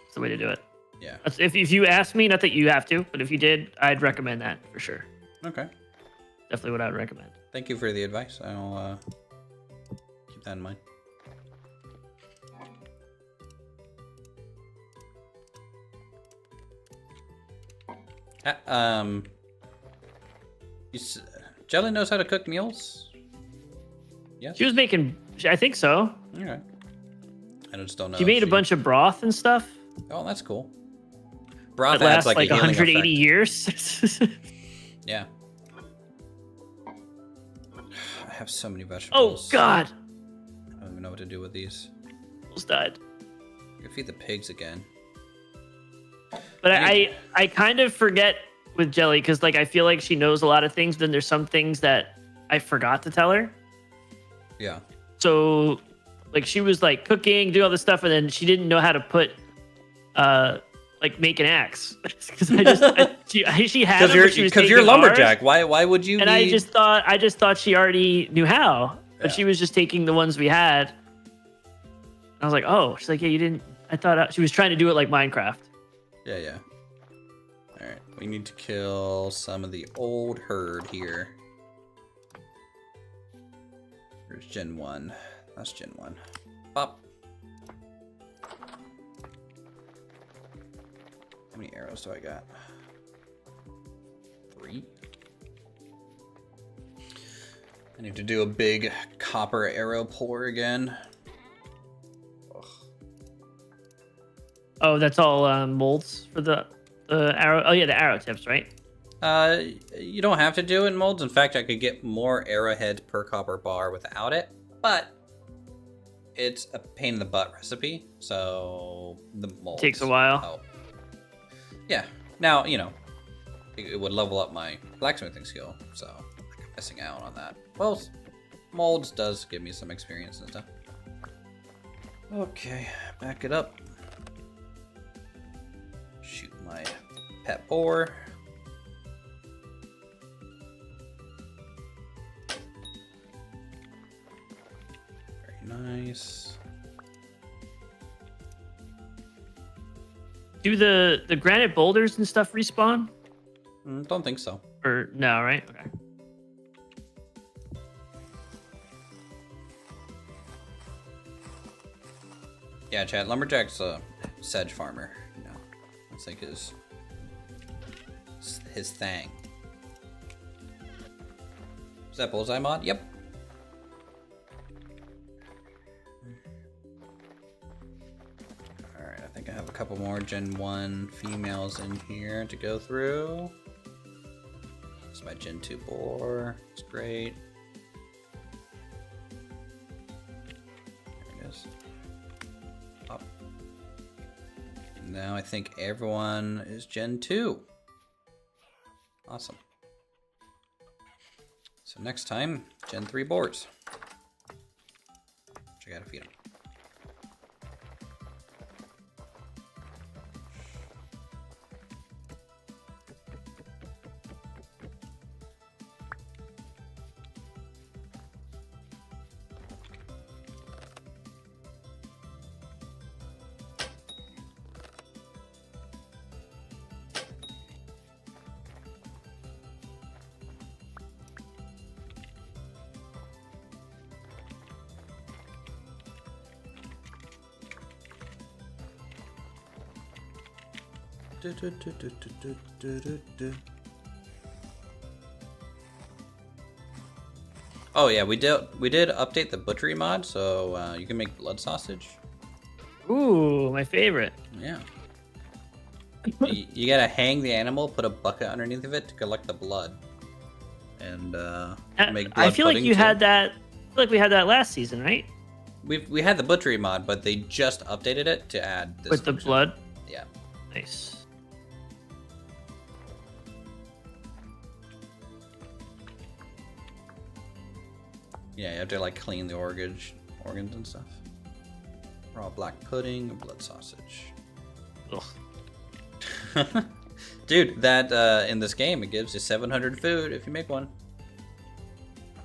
That's the way to do it. Yeah. If you ask me, not that you have to, but if you did, I'd recommend that for sure. Okay. Definitely what I would recommend. Thank you for the advice. I'll keep that in mind. Jelly knows how to cook meals? Yes? She was making, I think so. Okay. I just don't know. She made a bunch of broth and stuff. Oh, that's cool. Broth That adds lasts like a healing 180 effect. years. Yeah. I have so many vegetables. Oh, God. I don't even know what to do with these. Almost died. I could feed the pigs again. But I kind of forget with Jelly because like I feel like she knows a lot of things. But then there's some things that I forgot to tell her. Yeah. So like she was like cooking, doing all this stuff, and then she didn't know how to put like make an axe because she had because you're lumberjack. Why would you? And I just thought she already knew how, but she was just taking the ones we had. I was like, oh, she's like, yeah, you didn't. I thought she was trying to do it like Minecraft. Yeah. All right, we need to kill some of the old herd here. Here's Gen 1. That's Gen 1. Pop. How many arrows do I got? 3. I need to do a big copper arrow pour again. Oh, that's all molds for the arrow. Oh yeah, the arrow tips, right? You don't have to do it in molds. In fact, I could get more arrowheads per copper bar without it, but it's a pain in the butt recipe. So the molds Takes a while. help. Yeah. Now it would level up my blacksmithing skill, so I'm missing out on that. Well, molds does give me some experience and stuff. Okay, back it up. Shoot my pet boar. Very nice. Do the granite boulders and stuff respawn? Don't think so. Or no, right? Okay. Yeah, Chad, Lumberjack's a sedge farmer. That's like his thing. Is that bullseye mod? Yep. Alright, I think I have a couple more Gen 1 females in here to go through. This is my Gen 2 boar. It's great. There it is. Up. Now I think everyone is Gen 2. Awesome. So next time, Gen 3 boars. Which I gotta feed them. Oh yeah, we did update the butchery mod, so you can make blood sausage. Ooh, my favorite. Yeah. You gotta hang the animal, put a bucket underneath of it to collect the blood, and make blood I feel like pudding you too. had that. I feel like we had that last season, right? We had the butchery mod, but they just updated it to add this With the function. blood. Yeah. Nice. Yeah, you have to like clean the organs and stuff. Raw black pudding and blood sausage. Ugh. Dude, that in this game it gives you 700 food if you make one.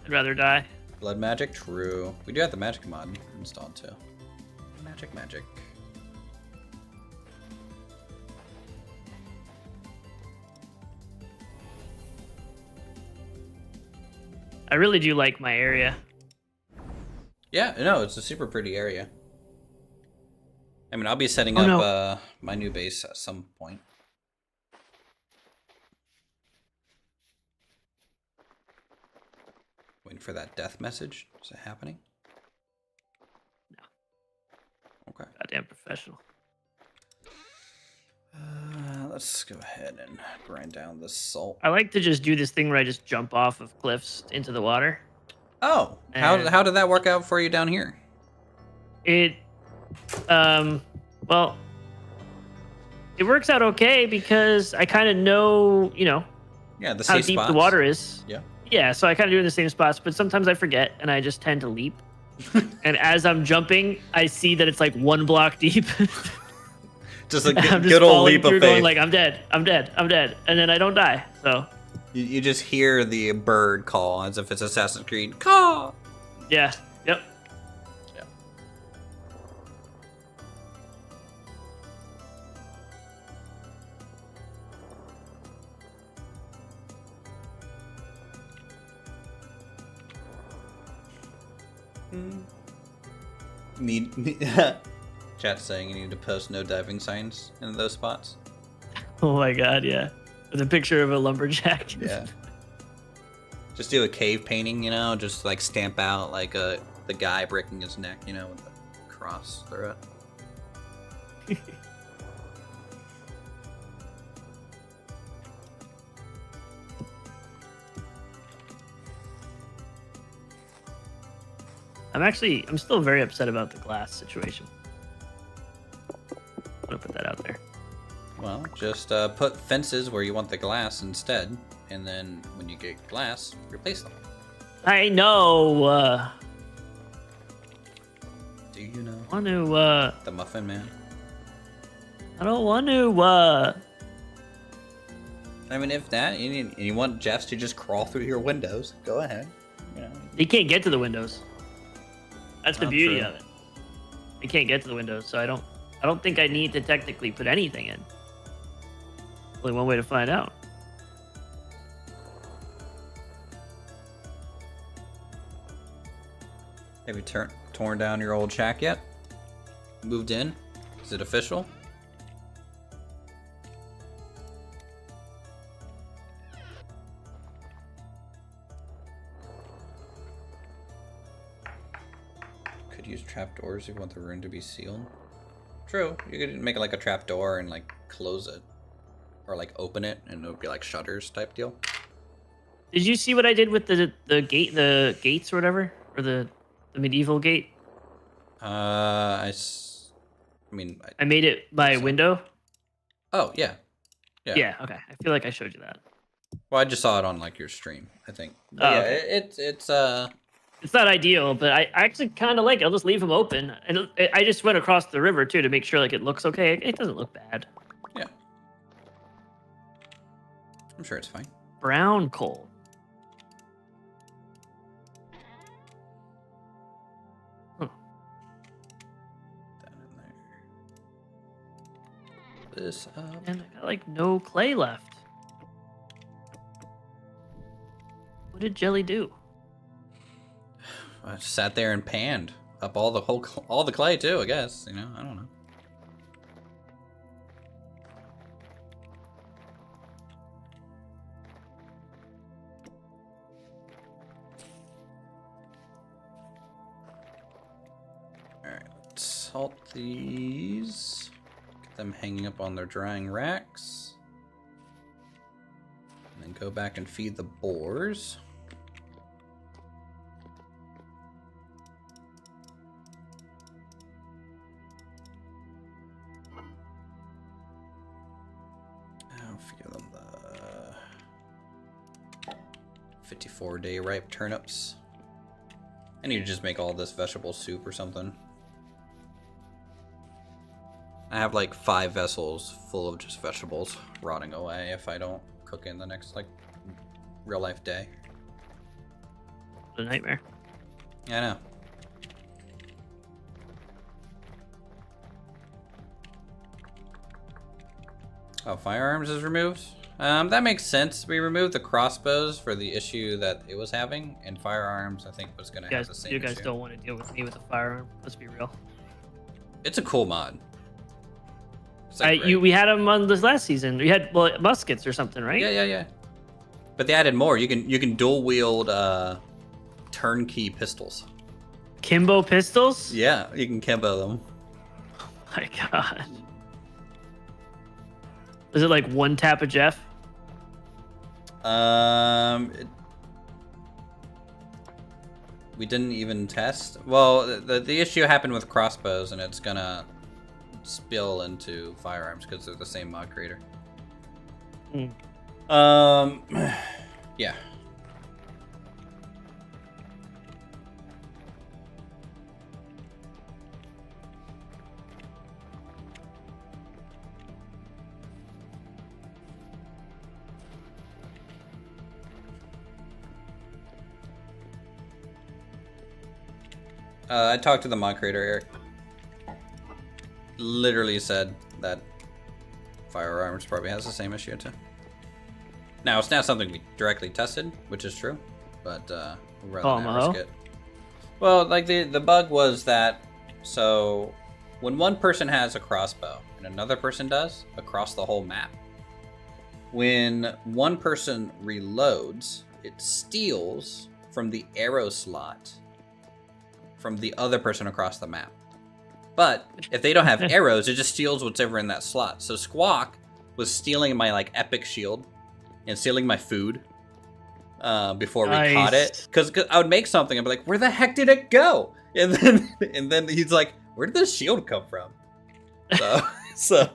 I'd rather die. Blood magic, true. We do have the magic mod installed too. Magic. I really do like my area. Yeah, no, it's a super pretty area. I mean, I'll be setting Oh, up no. my new base at some point. Waiting for that death message. Is it happening? No. Okay. Goddamn professional. Let's go ahead and grind down the salt. I like to just do this thing where I just jump off of cliffs into the water. Oh, And- how did that work out for you down here? It, well, it works out okay because I kind of know, Yeah, the how safe deep spots. the water is. Yeah. Yeah, so I kind of do it in the same spots, but sometimes I forget and I just tend to leap. And as I'm jumping, I see that it's like 1 block deep. Just a I'm just good old falling leap of through faith. going like, I'm dead, and then I don't die. So You just hear the bird call as if it's Assassin's Creed. Caw! yeah, yep. Yeah. Need chat saying you need to post no diving signs in those spots. Oh my god, yeah. With a picture of a lumberjack. Yeah. Just do a cave painting, just like stamp out like the guy breaking his neck, with the cross through it. I'm still very upset about the glass situation. I'm gonna put that out there. Well, just put fences where you want the glass instead, and then when you get glass, replace them. I know. Do you know Want to? the Muffin Man? I don't want to. I mean, if that, you want Jeffs to just crawl through your windows, go ahead. He can't get to the windows. That's the Not beauty true. of it. He can't get to the windows, so I don't think I need to technically put anything in. Only one way to find out. Have you torn down your old shack yet? Moved in? Is it official? Could use trapdoors if you want the room to be sealed. True. You could make it like a trapdoor and like close it. Or like open it and it would be like shutters type deal. Did you see what I did with the gates or whatever, or the medieval gate? I I made it by so. window. Oh yeah. Yeah. Okay. I feel like I showed you that. Well, I just saw it on like your stream, I think. But Oh, yeah, okay. it's It's not ideal, but I actually kind of like it. I'll just leave them open. And I just went across the river too to make sure like it looks okay. It doesn't look bad. yeah. I'm sure it's fine. Brown coal. Down in there. This up. And I got like no clay left. What did Jelly do? I just sat there and panned up all the clay too, I guess. I don't know. Alright, let's salt these. Get them hanging up on their drying racks. And then go back and feed the boars. I'll feed them the 54-day ripe turnips. I need to just make all this vegetable soup or something. I have like 5 vessels full of just vegetables rotting away if I don't cook in the next like real life day. What a nightmare. Yeah, I know. Oh, firearms is removed? That makes sense. We removed the crossbows for the issue that it was having, and firearms I think was going to have the same You guys issue. don't want to deal with me with a firearm. Let's be real. It's a cool mod. It's like We had them on this last season. We had muskets or something, right? Yeah. But they added more. You can dual wield turnkey pistols. Kimbo pistols? Yeah, you can kimbo them. Oh my god. Is it like one tap of Jeff? We didn't even test. Well, the issue happened with crossbows, and it's gonna spill into firearms because they're the same mod creator. Yeah. I talked to the mod creator, Eric. Literally said that firearms probably has the same issue too. Now, it's not something we directly tested, which is true, but we'd rather not risk it. Well, like the bug was that, so when one person has a crossbow and another person does across the whole map, when one person reloads, it steals from the arrow slot from the other person across the map. But if they don't have arrows, it just steals whatever in that slot. So Squawk was stealing my like epic shield and stealing my food before we caught it. Because I would make something and be like, where the heck did it go? And then he's like, where did this shield come from? So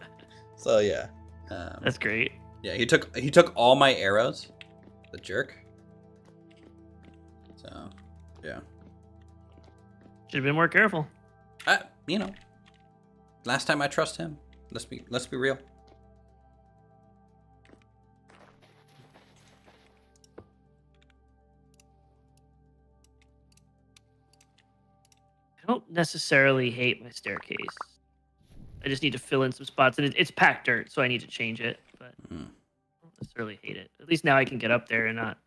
yeah. That's great. Yeah, he took all my arrows. The jerk. So yeah. Should have been more careful. You know, last time I trust him. Let's be real. I don't necessarily hate my staircase. I just need to fill in some spots, and it's packed dirt, so I need to change it. But I don't necessarily hate it. At least now I can get up there and not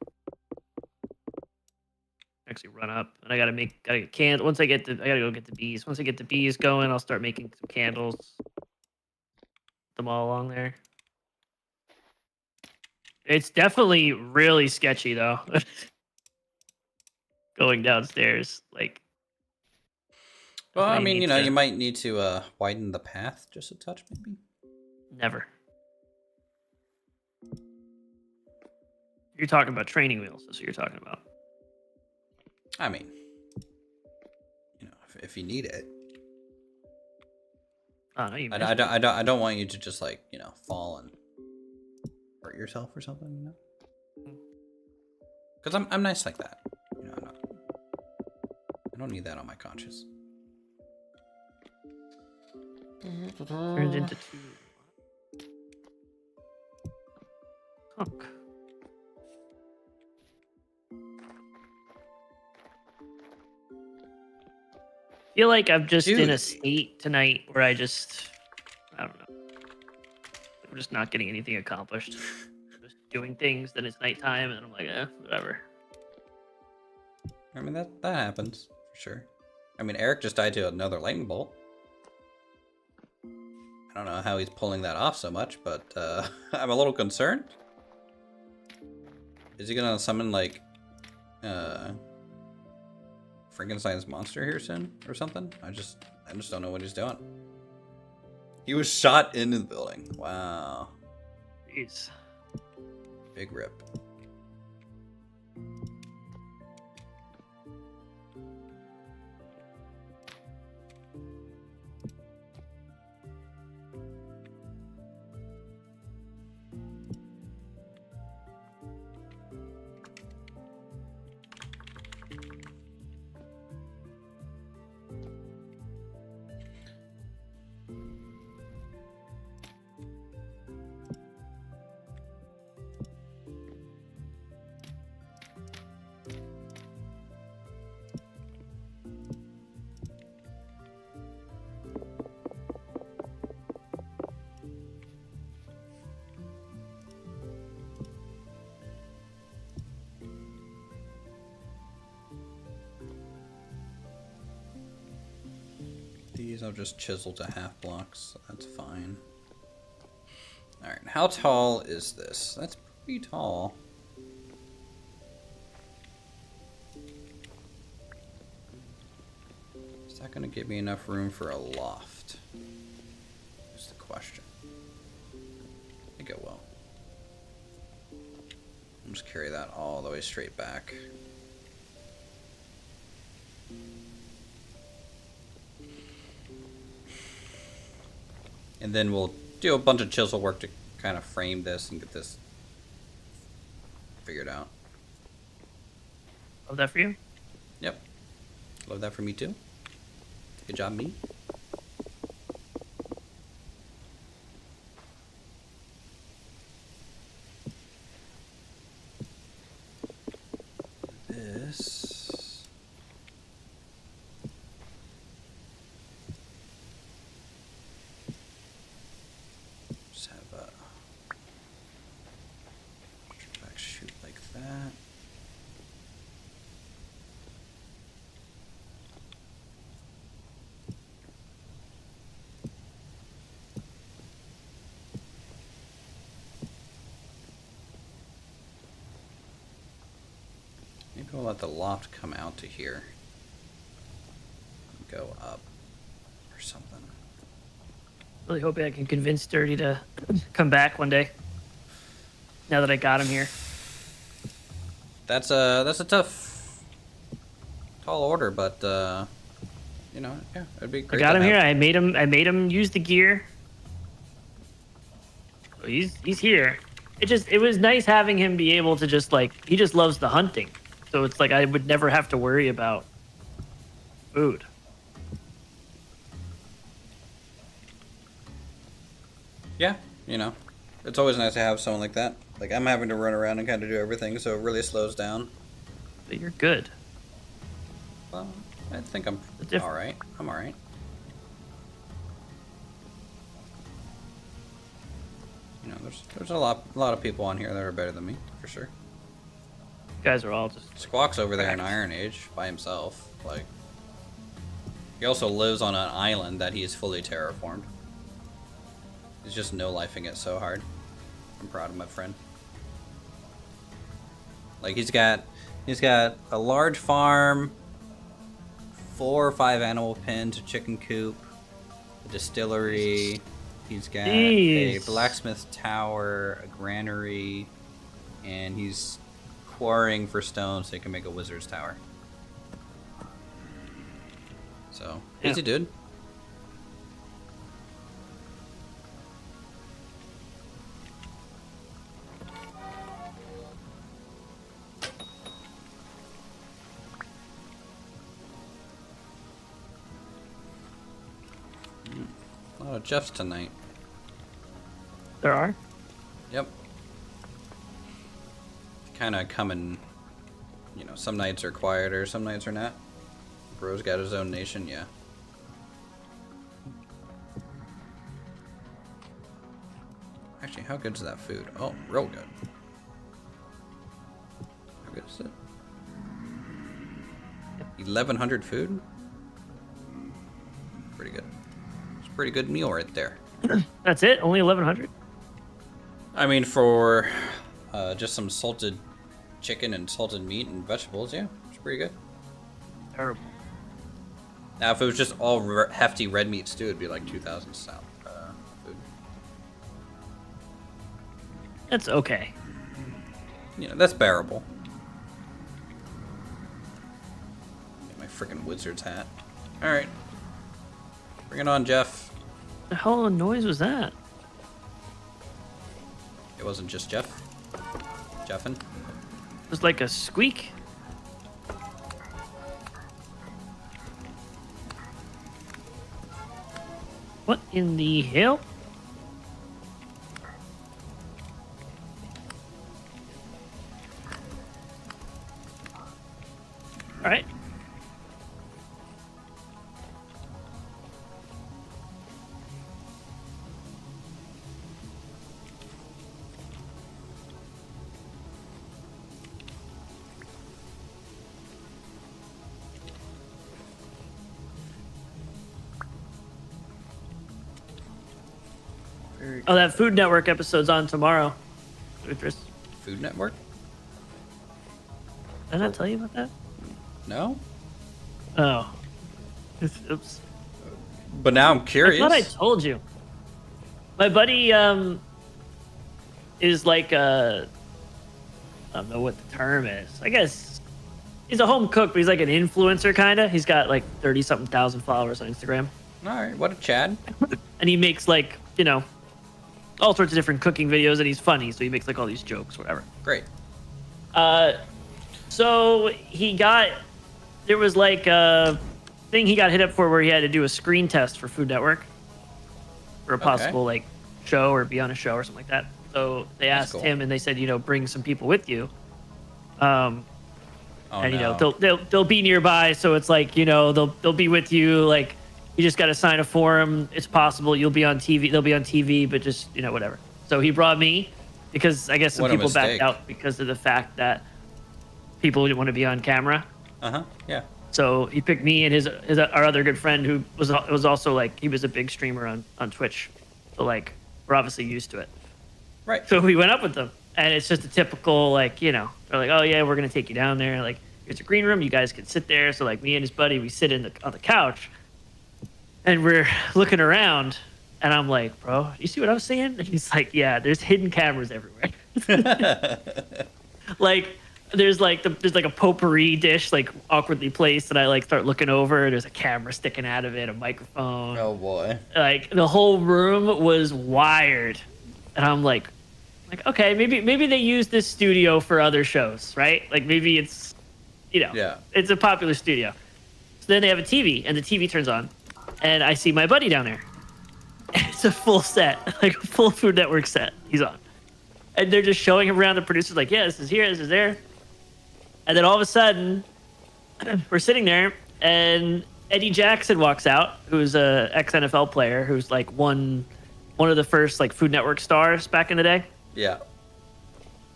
actually run up. And I gotta get candles. I gotta go get the bees. Once I get the bees going, I'll start making some candles. Put them all along there. It's definitely really sketchy though. Going downstairs, like. Well, I mean, you know, you might need to widen the path just a touch, maybe. Never. You're talking about training wheels. That's what you're talking about. I mean, you know, if you need it. Oh, no, I don't want you to just like, you know, fall and hurt yourself or something, you know. Because I'm nice like that. You know, I don't need that on my conscience. Turned into 2. Hunk. I feel like I'm just in a state tonight where I don't know. I'm just not getting anything accomplished. I'm just doing things, then it's nighttime, and I'm like, whatever. I mean, that happens, for sure. I mean, Eric just died to another lightning bolt. I don't know how he's pulling that off so much, but I'm a little concerned. Is he gonna summon, like, Frankenstein's monster here soon or something? I just don't know what he's doing. He was shot into the building. Wow. Jeez. Big rip. These I'll just chisel to half blocks, so that's fine. Alright, how tall is this? That's pretty tall. Is that going to give me enough room for a loft? Is the question. I think it will. I'll just carry that all the way straight back. And then we'll do a bunch of chisel work to kind of frame this and get this figured out. Love that for you. Yep. Love that for me too. Good job, me. This. Just have a back shoot like that. Maybe we'll let the loft come out to here. Go up or something. Really hoping I can convince Sturdy to come back one day. Now that I got him here. That's a tough, tall order, but you know, yeah, it'd be I great. got to him here. have. I made him use the gear. So he's here. It was nice having him be able to just like, he just loves the hunting. So it's like I would never have to worry about food. Yeah, you know, it's always nice to have someone like that. Like I'm having to run around and kind of do everything, so it really slows down. But you're good. Well, I think I'm all right. I'm all right. You know, there's a lot of people on here that are better than me, for sure. You guys are all just Squawk's over there in Iron Age by himself. Like, he also lives on an island that he is fully terraformed. He's just no-lifing it so hard. I'm proud of my friend. Like, he's got a large farm, 4 or 5 animal pens, a chicken coop, a distillery. He's got a blacksmith tower, a granary, and he's quarrying for stone so he can make a wizard's tower. So, easy dude. A lot of Jeffs tonight. there are. Yep. Kind of coming, you know, some nights are quieter, some nights are not. Bro's got his own nation, yeah. Actually, how good is that food? Oh, real good. How good is it? 1,100 food? Pretty good. It's a pretty good meal right there. That's it? Only 1,100? I mean, for just some salted chicken and salted meat and vegetables, yeah, it's pretty good. Terrible. Now, if it was just all hefty red meat stew, it'd be like 2,000 south food. That's okay. You know, that's bearable. Get my freaking wizard's hat. All right, bring it on, Jeff. The hell of a noise was that? It wasn't just Jeff. Jeffin. It was like a squeak. What in the hell? All right. Oh, that Food Network episode's on tomorrow. Uthris. Food Network? Did I not tell you about that? No? Oh. Oops. But now I'm curious. I thought I told you. My buddy is like I don't know what the term is. I guess he's a home cook, but he's like an influencer kind of. He's got like 30-something thousand followers on Instagram. All right, what a Chad. And he makes like, you know, all sorts of different cooking videos, and he's funny, so he makes like all these jokes, whatever. Great. So there was like a thing he got hit up for where he had to do a screen test for Food Network for a possible like show or be on a show or something like that. So they asked him, and they said, you know, bring some people with you. And you know, they'll be nearby, so it's like, you know, they'll be with you, like. You just got to sign a form. It's possible you'll be on TV. They'll be on TV, but just, you know, whatever. So he brought me because I guess some people backed out because of the fact that people didn't want to be on camera. Yeah. So he picked me and our other good friend who was also like, he was a big streamer on Twitch. So like, we're obviously used to it. Right. So we went up with them, and it's just a typical, like, you know, they're like, oh yeah, we're going to take you down there. Like, here's a green room. You guys can sit there. So like me and his buddy, we sit on the couch. And we're looking around, and I'm like, bro, you see what I'm seeing? And he's like, yeah, there's hidden cameras everywhere. Like, there's like a potpourri dish, like, awkwardly placed, and I, like, start looking over. There's a camera sticking out of it, a microphone. Oh, boy. Like, the whole room was wired. And I'm like, okay, maybe they use this studio for other shows, right? Like, maybe it's, you know, it's a popular studio. So then they have a TV, and the TV turns on. And I see my buddy down there. It's a full set, like a full Food Network set he's on. And they're just showing him around. The producer's like, yeah, this is here, this is there. And then all of a sudden, we're sitting there, and Eddie Jackson walks out, who's a ex-NFL player, who's like one of the first like Food Network stars back in the day. Yeah.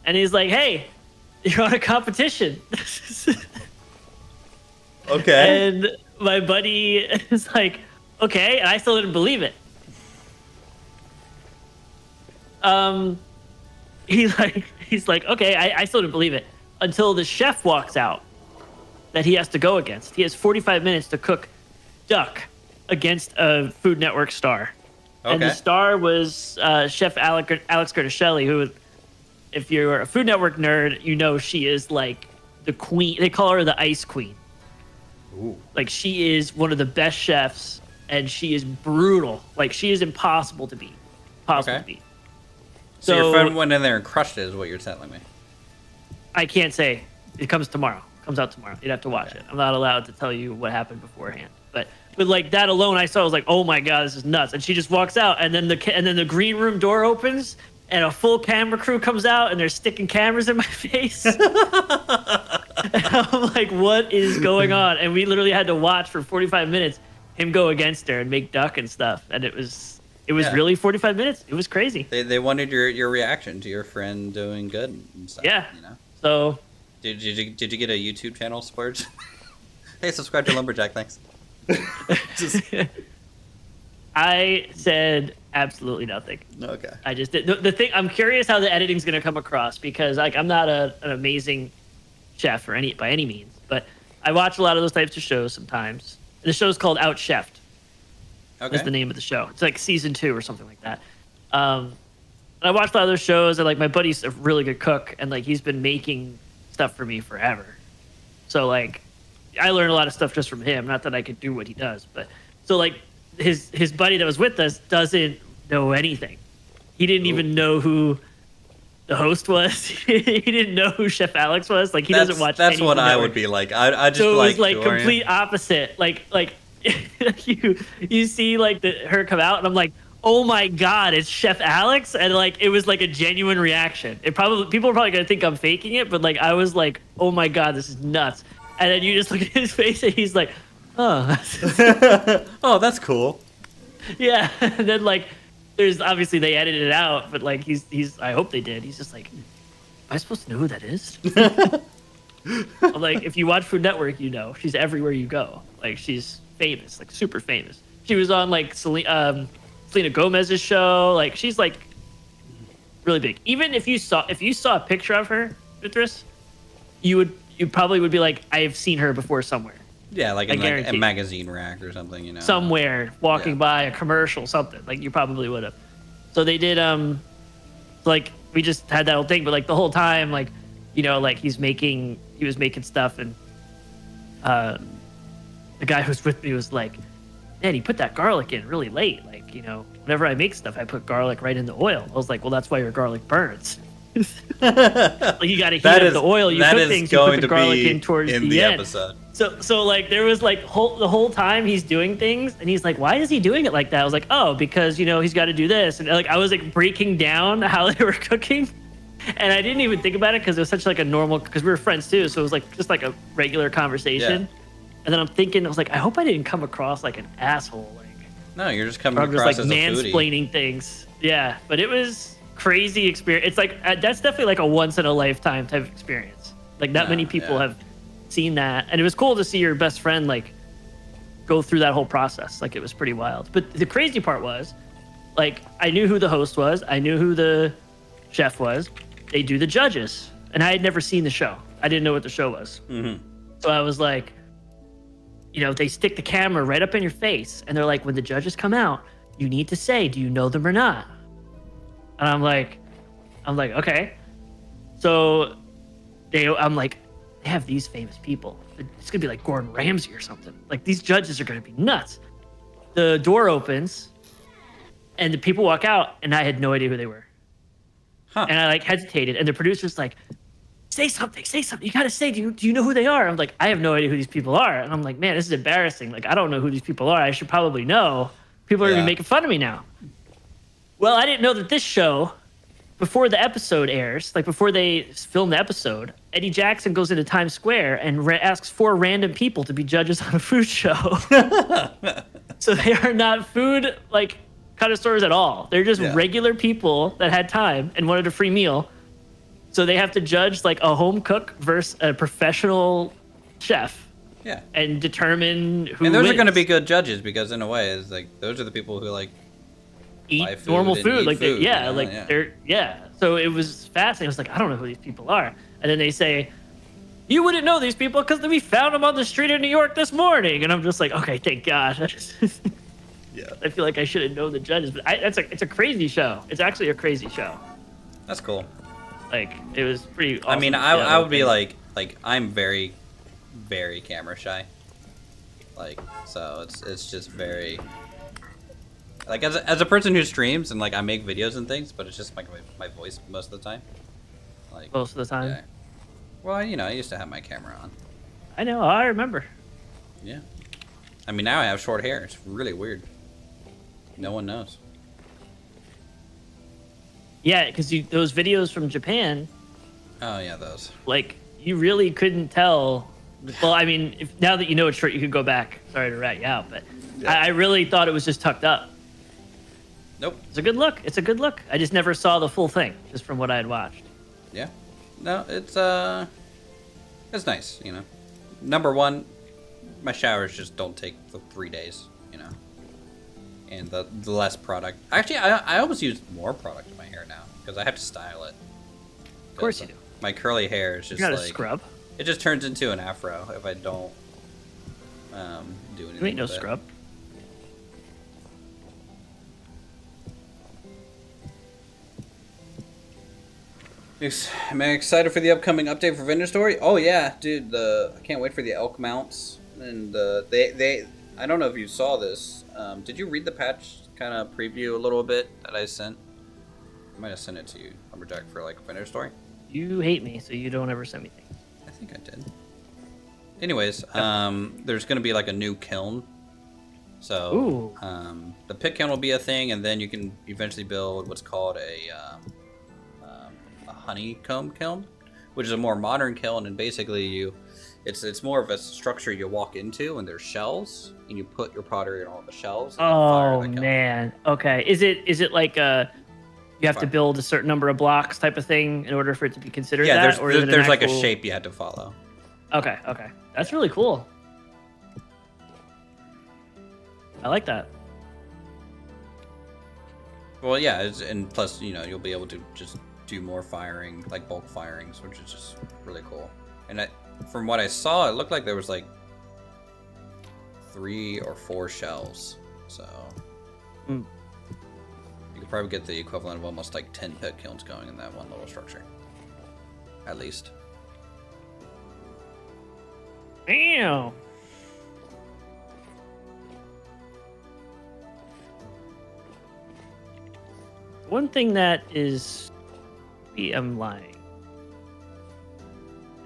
And he's like, hey, you're on a competition. Okay. And my buddy is like, okay, and I still didn't believe it. He's like, okay, I still didn't believe it until the chef walks out that he has to go against. He has 45 minutes to cook duck against a Food Network star. Okay. And the star was Chef Alex Gertishelli, who, if you're a Food Network nerd, you know she is like the queen. They call her the Ice Queen. Ooh. Like, she is one of the best chefs, and she is brutal. Like, she is impossible to beat. To beat. So your friend went in there and crushed it, is what you're telling me. I can't say. It comes tomorrow. Comes out tomorrow. You'd have to watch it. I'm not allowed to tell you what happened beforehand. But like that alone, I saw, I was like, oh my God, this is nuts. And she just walks out, and then the green room door opens, and a full camera crew comes out, and they're sticking cameras in my face. And I'm like, what is going on? And we literally had to watch for 45 minutes him go against her and make duck and stuff. And it was really 45 minutes. It was crazy. They wanted your reaction to your friend doing good and stuff. Yeah. You know? So did you get a YouTube channel, Splurge? Hey, subscribe to Lumberjack, thanks. I said absolutely nothing. Okay. I just did the thing. I'm curious how the editing's going to come across, because like I'm not an amazing chef by any means, but I watch a lot of those types of shows sometimes. The show's called Out Chefed. Okay. Is the name of the show. It's like season 2 or something like that. And I watched a lot of those shows, and like my buddy's a really good cook, and like he's been making stuff for me forever. So like I learned a lot of stuff just from him. Not that I could do what he does, but so like his buddy that was with us doesn't know anything. He didn't even know who the host was. He didn't know who Chef Alex was. Like he doesn't watch. That's what I would be like. I just so it like was like complete opposite. Like you see like her come out, and I'm like, oh my god, it's Chef Alex, and like it was like a genuine reaction. People are probably gonna think I'm faking it, but like I was like, oh my god, this is nuts. And then you just look at his face, and he's like, oh, oh, that's cool. Yeah. And then like, there's obviously they edited it out, but like he's I hope they did. He's just like, am I supposed to know who that is? I'm like, if you watch Food Network, you know she's everywhere you go. Like she's famous, like super famous. She was on like Selena Gomez's show. Like she's like really big. Even if you saw a picture of her, Uthris, you probably would be like, I've seen her before somewhere. Yeah, like in like a magazine rack or something, you know. Somewhere walking by a commercial, something. Like you probably would have. So they did like we just had that whole thing, but like the whole time, like, you know, like he was making stuff, and the guy who was with me was like, man, he put that garlic in really late. Like, you know, whenever I make stuff, I put garlic right in the oil. I was like, well, that's why your garlic burns. Like you got to heat up the oil. You cook things, you put the garlic in towards the end. Episode. So like there was like the whole time he's doing things, and he's like, why is he doing it like that? I was like, oh, because, you know, he's got to do this. And like I was like breaking down how they were cooking, and I didn't even think about it because it was such like a normal, because we were friends too, so it was like just like a regular conversation. Yeah. And then I'm thinking, I was like, I hope I didn't come across like an asshole. Like, no, you're just coming across just like as a foodie. mansplaining things. Yeah, but it was crazy experience. It's like that's definitely like a once in a lifetime type of experience. Like not many people have seen that, and it was cool to see your best friend like go through that whole process. Like it was pretty wild. But the crazy part was, like, I knew who the host was, I knew who the chef was. They do the judges, and I had never seen the show. I didn't know what the show was. Mm-hmm. So I was like, you know, they stick the camera right up in your face, and they're like, when the judges come out, you need to say, do you know them or not? And I'm like, okay. So I'm like, they have these famous people. It's gonna be like Gordon Ramsay or something. Like these judges are gonna be nuts. The door opens, and the people walk out, and I had no idea who they were. Huh. And I like hesitated, and the producer's like, say something. You gotta say, do you know who they are? I'm like, I have no idea who these people are. And I'm like, man, this is embarrassing. Like, I don't know who these people are. I should probably know. People are gonna be making fun of me now. Well, I didn't know that this show, before the episode airs, like before they film the episode, Eddie Jackson goes into Times Square and asks 4 random people to be judges on a food show. So they are not food like connoisseurs at all. They're just regular people that had time and wanted a free meal. So they have to judge like a home cook versus a professional chef. Yeah. And determine who And those wins. are going to be good judges, because in a way, it's like those are the people who like eat buy food normal and food. eat Like food, they're So it was fascinating. I was like, I don't know who these people are. And then they say, you wouldn't know these people because we found them on the street in New York this morning. And I'm just like, okay, thank God. Yeah. I feel like I should have known the judges, but it's a crazy show. It's actually a crazy show. That's cool. Like it was pretty awesome. I mean, I would be like I'm very, very camera shy. Like, so it's just very, like, as a person who streams and like I make videos and things, but it's just like my voice most of the time. Like most of the time. Yeah. Well, you know, I used to have my camera on. I know. I remember. Yeah. I mean, now I have short hair. It's really weird. No one knows. Yeah, because those videos from Japan. Oh yeah, those. Like you really couldn't tell. Well, I mean, now that you know it's short, you could go back. Sorry to rat you out, but I really thought it was just tucked up. Nope. It's a good look. It's a good look. I just never saw the full thing, just from what I had watched. Yeah. No, it's nice, you know. Number one, my showers just don't take 3 days, you know. And the less product. Actually, I almost use more product in my hair now because I have to style it. Of course you do. My curly hair is just you gotta like scrub. It just turns into an afro if I don't do anything. You ain't no with it. scrub. Am I excited for the upcoming update for Vendor Story? Oh yeah, dude! I can't wait for the elk mounts and they. I don't know if you saw this. Did you read the patch kind of preview a little bit that I sent? I might have sent it to you, Lumberjack, for like Vendor Story. You hate me, so you don't ever send me things. I think I did. Anyways, there's gonna be like a new kiln. So the pit kiln will be a thing, and then you can eventually build what's called a honeycomb kiln, which is a more modern kiln, and basically it's more of a structure you walk into, and there's shells, and you put your pottery in all the shells. And Oh fire the kiln. man. Okay. Is it like you have to build a certain number of blocks type of thing in order for it to be considered? Yeah, that, or is there's like a actual... shape you had to follow. Okay. That's really cool. I like that. Well, yeah, and plus you'll be able to just do more firing, like bulk firings, which is just really cool. And from what I saw, it looked like there was like 3 or 4 shells, so you could probably get the equivalent of almost like 10 pit kilns going in that one little structure, at least. Damn. One thing that is, I'm lying.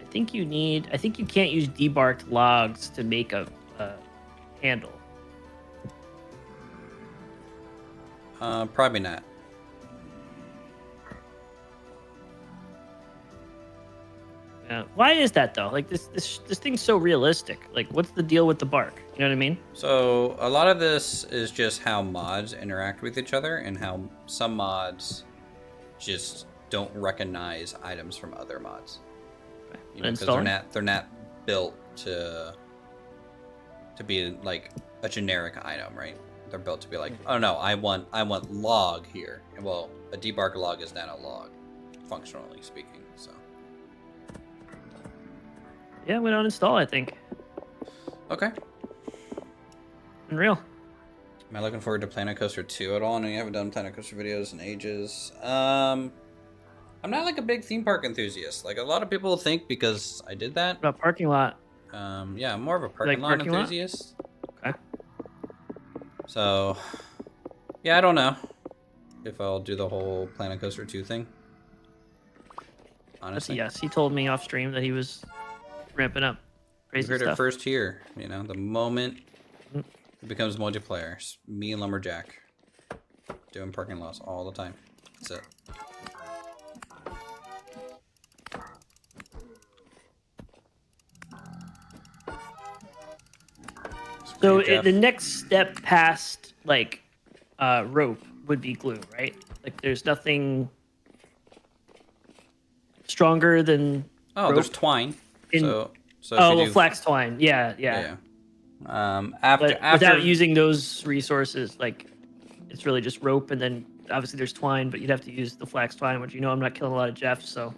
I think you can't use debarked logs to make a handle. Probably not. Why is that though? Like this thing's so realistic. Like, what's the deal with the bark? You know what I mean? So a lot of this is just how mods interact with each other, and how some mods just don't recognize items from other mods. Because they're not built to be like a generic item, right? They're built to be like, oh no, I want log here. And well, a debark log is not a log, functionally speaking. So yeah, we don't install, I think. Okay. Unreal. Am I looking forward to Planet Coaster 2 at all? I know you haven't done Planet Coaster videos in ages. I'm not like a big theme park enthusiast. Like a lot of people think, because I did that. What about parking lot? Yeah, I'm more of a parking lot enthusiast. Okay. So, yeah, I don't know if I'll do the whole Planet Coaster 2 thing. Honestly. Yes, he told me off stream that he was ramping up. Crazy You heard stuff. it first here. The moment it becomes multiplayer, it's me and Lumberjack doing parking lots all the time. That's it. So the next step past like rope would be glue, right? Like there's nothing stronger than rope. There's twine. So flax twine. Yeah. After without using those resources, like it's really just rope, and then obviously there's twine, but you'd have to use the flax twine, which I'm not killing a lot of Jeffs, so.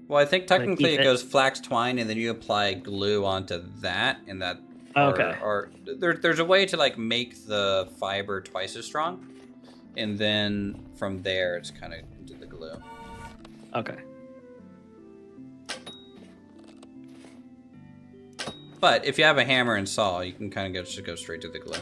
Well, I think technically it goes flax twine, and then you apply glue onto that, and that. Okay. Or there's a way to like make the fiber twice as strong, and then from there it's kind of into the glue. Okay. But if you have a hammer and saw, you can kind of just go straight to the glue.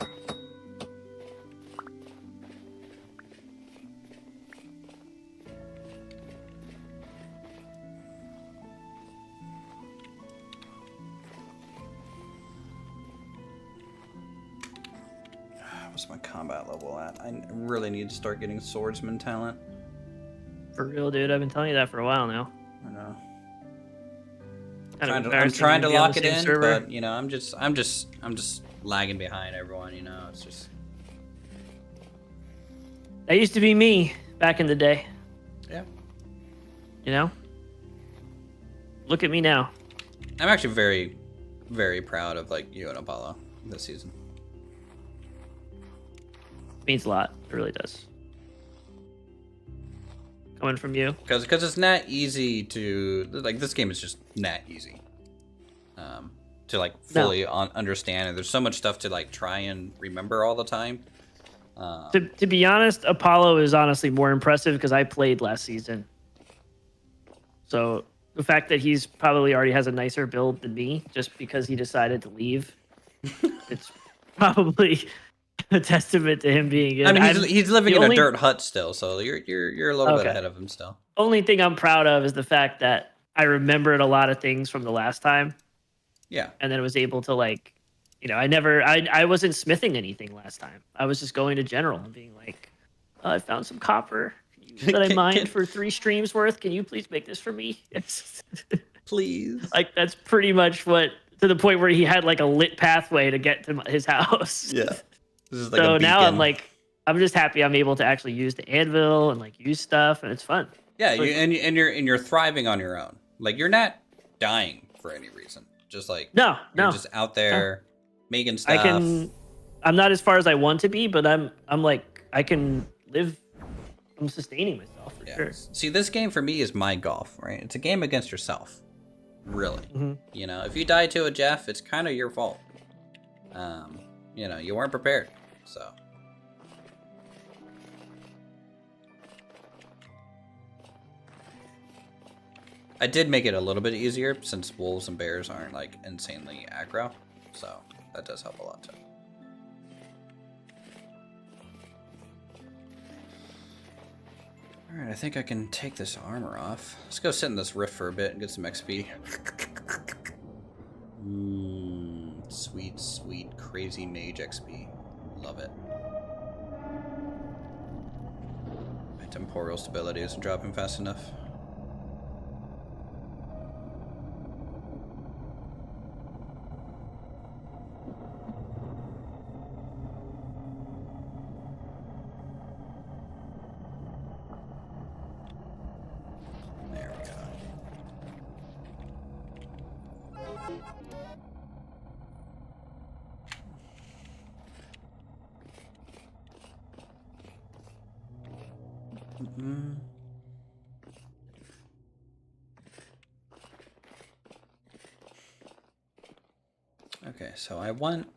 What's my combat level at? I really need to start getting swordsman talent. For real, dude. I've been telling you that for a while now. I know. I'm trying to lock it in, server. But I'm just lagging behind everyone. It's just. That used to be me back in the day. Yeah. Look at me now. I'm actually very, very proud of you and Apollo this season. Means a lot. It really does. Coming from you. Because it's not easy to... this game is just not easy. to like fully understand, and there's so much stuff to like try and remember all the time. To be honest, Apollo is honestly more impressive because I played last season. So the fact that he's probably already has a nicer build than me just because he decided to leave, it's probably a testament to him being good. I mean, he's living in a dirt hut still, so you're a little bit Okay. ahead of him still. Only thing I'm proud of is the fact that I remembered a lot of things from the last time. Yeah. And then was able to like, I wasn't smithing anything last time. I was just going to general and being like, I found some copper that I mined for 3 streams worth. Can you please make this for me? Please. Like that's pretty much what, to the point where he had like a lit pathway to get to his house. Yeah. This is like So a now beacon. I'm just happy I'm able to actually use the anvil and like use stuff, and it's fun. Yeah, you're thriving on your own. Like you're not dying for any reason. Just like you're just out there making stuff. I'm not as far as I want to be, but I'm like I can live. I'm sustaining myself for sure. See, this game for me is my golf, right? It's a game against yourself. Really. Mm-hmm. You know, if you die to a Jeff, it's kind of your fault. You know, you weren't prepared. So I did make it a little bit easier since wolves and bears aren't like insanely aggro. So that does help a lot too. Alright, I think I can take this armor off. Let's go sit in this rift for a bit and get some XP. Sweet, sweet, crazy mage XP. Love it. My temporal stability isn't dropping fast enough. There we go. Okay, so I want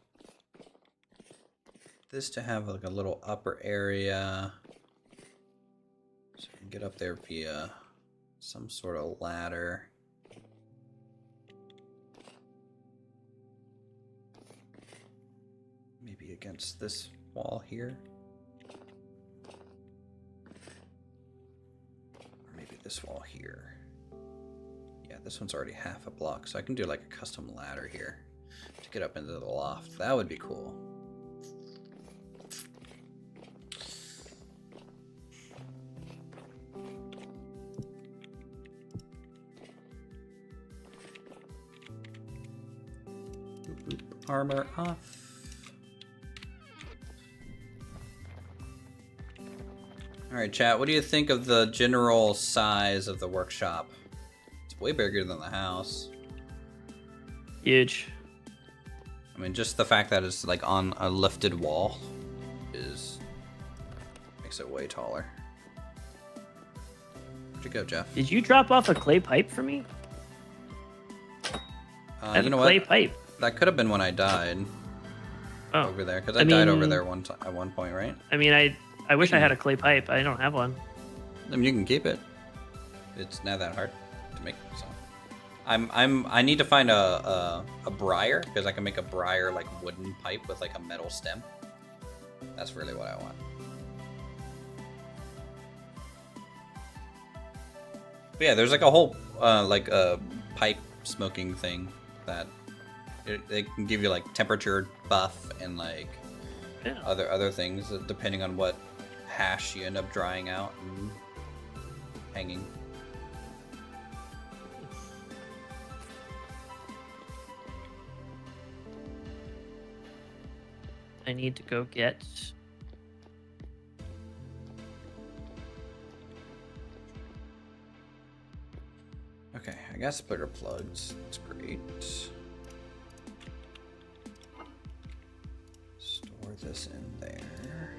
this to have like a little upper area, so I can get up there via some sort of ladder. Maybe against this wall here. Or maybe this wall here. Yeah, this one's already half a block, so I can do like a custom ladder here to get up into the loft. That would be cool. Boop, boop. Armor off. Alright, chat, what do you think of the general size of the workshop? It's way bigger than the house. Huge. I mean, just the fact that it's like on a lifted wall makes it way taller. Where'd you go, Jeff? Did you drop off a clay pipe for me? I have you know a clay what? pipe. That could have been when I died over there, because I died over there at one point, right? I mean, I wish I had a clay pipe. I don't have one. I mean, you can keep it. It's not that hard to make. So, I need to find a briar, because I can make a briar like wooden pipe with like a metal stem. That's really what I want. But yeah, there's like a whole like a pipe smoking thing that they can give you like temperature buff and like other things depending on what hash you end up drying out and hanging. I need to go get. Okay, I got splitter plugs. That's great. Store this in there.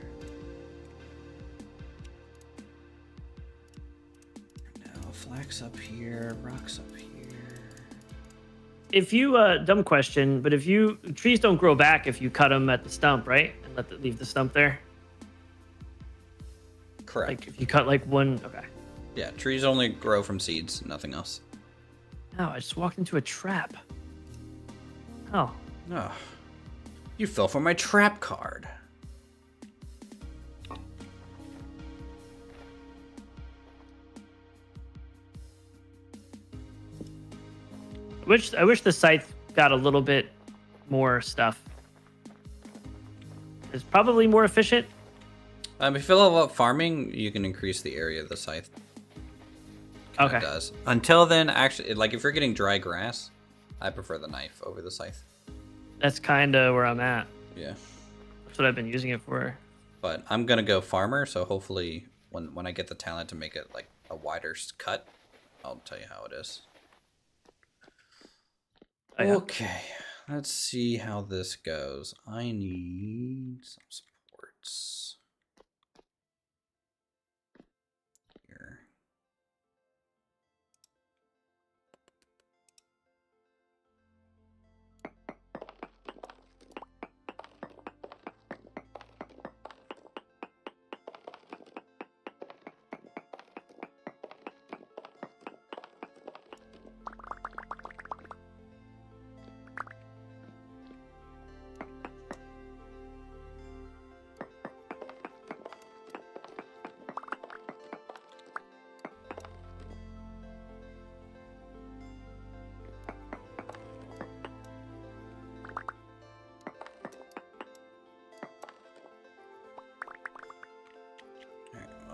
Now flax up here, rocks up here. if you dumb question, but if you trees don't grow back if you cut them at the stump, right? And leave the stump there. Correct. Like if you cut like one, okay. Yeah, trees only grow from seeds, nothing else. No, I just walked into a trap. Oh. Oh, you fell for my trap card. I wish the scythe got a little bit more stuff. It's probably more efficient. If you level up farming, you can increase the area of the scythe. Okay. It does. Until then, actually, like if you're getting dry grass, I prefer the knife over the scythe. That's kind of where I'm at. Yeah. That's what I've been using it for. But I'm gonna go farmer, so hopefully when I get the talent to make it like a wider cut, I'll tell you how it is. Oh, yeah. Okay, let's see how this goes. I need some supports. Here.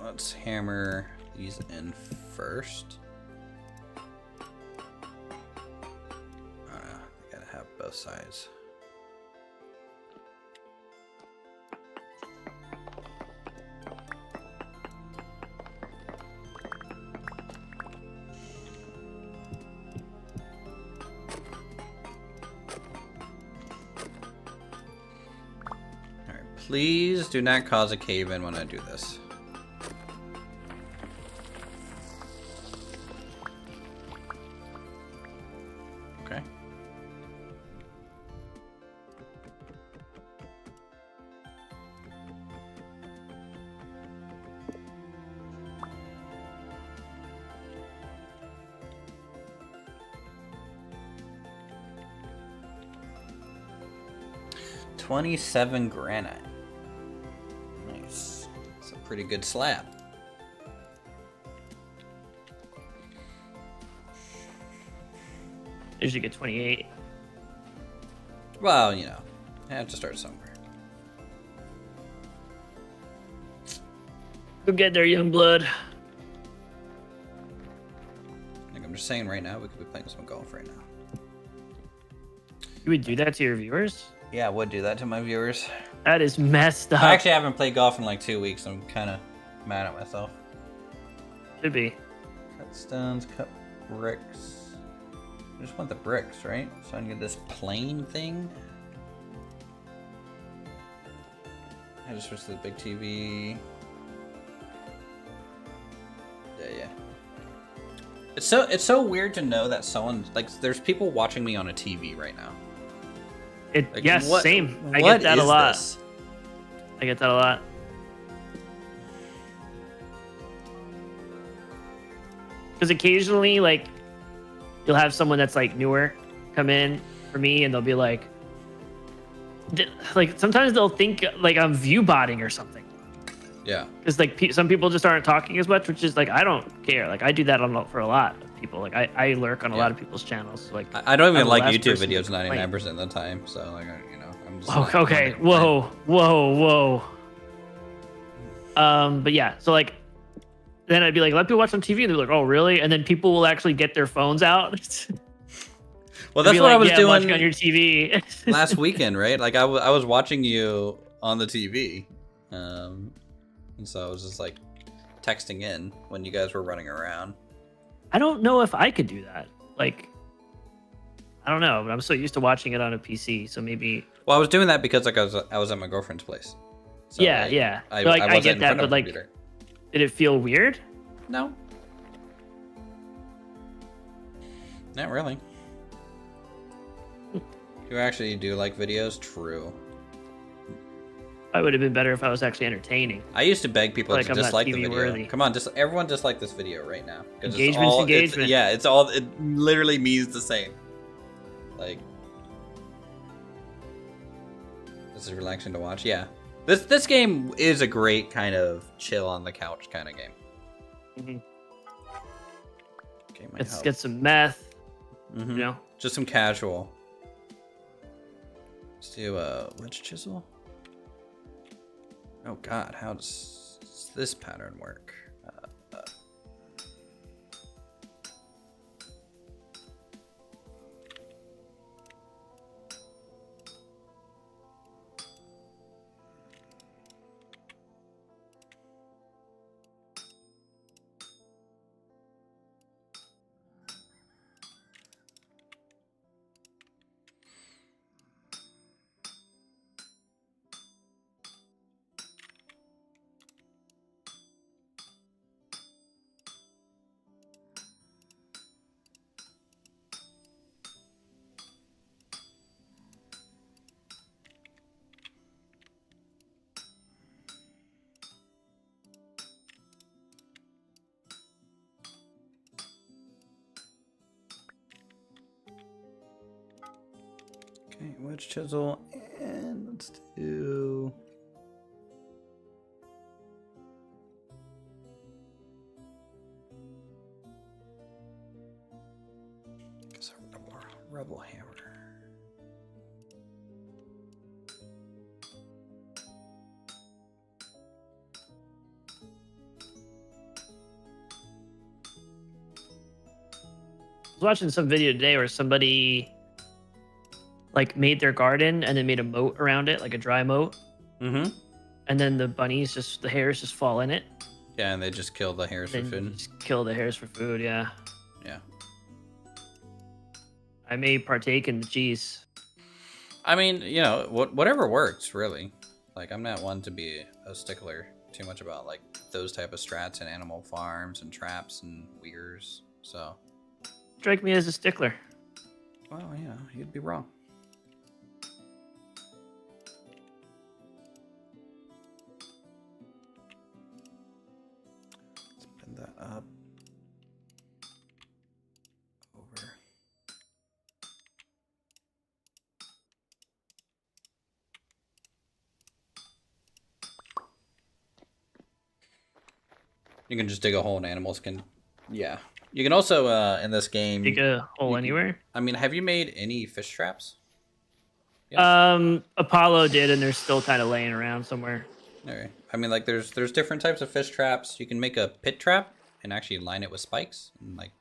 Let's hammer these in first. I gotta have both sides. Alright, please do not cause a cave-in when I do this. Okay. $27 granite. Nice. It's a pretty good slab. I usually get 28. Well, you know, I have to start somewhere. Go get there, young blood. Like I'm just saying right now, we could be playing some golf right now. You would do that to your viewers? Yeah, I would do that to my viewers. That is messed up. I actually haven't played golf in like 2 weeks. I'm kind of mad at myself. Should be. Cut stones, cut bricks. I just want the bricks, right? So I can get this plain thing. I just switched to the big TV. Yeah. It's so weird to know that someone like there's people watching me on a TV right now. Like, yes, same. I what get that a is lot. this? I get that a lot. Because occasionally, like, you'll have someone that's like newer come in for me, and they'll be like sometimes they'll think like I'm view botting or something. Yeah. Because like some people just aren't talking as much, which is like I don't care. Like I do that for a lot of people. Like I lurk on a lot of people's channons. Like I don't even I'm the like last YouTube person videos to 99% of the time. So like you know, I'm just. Oh, okay. Whoa. But yeah, so like, then I'd be like, let people watch on TV, and they're like, oh, really? And then people will actually get their phones out. Well, that's what I was I'm doing watching on your TV last weekend, right? Like I was watching you on the TV, and so I was just like texting in when you guys were running around. I don't know if I could do that. Like, I don't know, but I'm so used to watching it on a PC, so maybe. Well, I was doing that because like I was at my girlfriend's place. So, yeah. I So, like, I wasn't get in that, front of but a like, computer. did it feel weird? No, not really. You actually do like videos? True. I would have been better if I was actually entertaining. I used to beg people Like to I'm not dislike the TV video. worthy. Come on, everyone dislike this video right now. 'Cause Engagement's it's engagement. it's all. It literally means the same. Like, this is relaxing to watch. Yeah, this game is a great kind of chill on the couch kind of game. Mm-hmm. Okay, Let's get some meth. Mm-hmm. You know, just some casual. Let's do a wedge chisel. Oh God, how does this pattern work? Okay, wedge chisel, and let's do. Guess a rebel hammer. I was watching some video today where somebody like made their garden and then made a moat around it, like a dry moat. Mm-hmm. And then the hairs just fall in it. Yeah, and they just kill the hares for Then food. just kill the hairs for food. Yeah. Yeah. I may partake in the cheese. I mean, you know, whatever works, really. Like, I'm not one to be a stickler too much about like those type of strats and animal farms and traps and weirs. So. Strike me as a stickler. Well, yeah, you'd be wrong. Let's bend that up. Over. You can just dig a hole in animals can. Yeah. You can also, in this game... Dig a hole anywhere? I mean, have you made any fish traps? Yep. Apollo did, and they're still kind of laying around somewhere. Okay. I mean, like, there's different types of fish traps. You can make a pit trap and actually line it with spikes, and like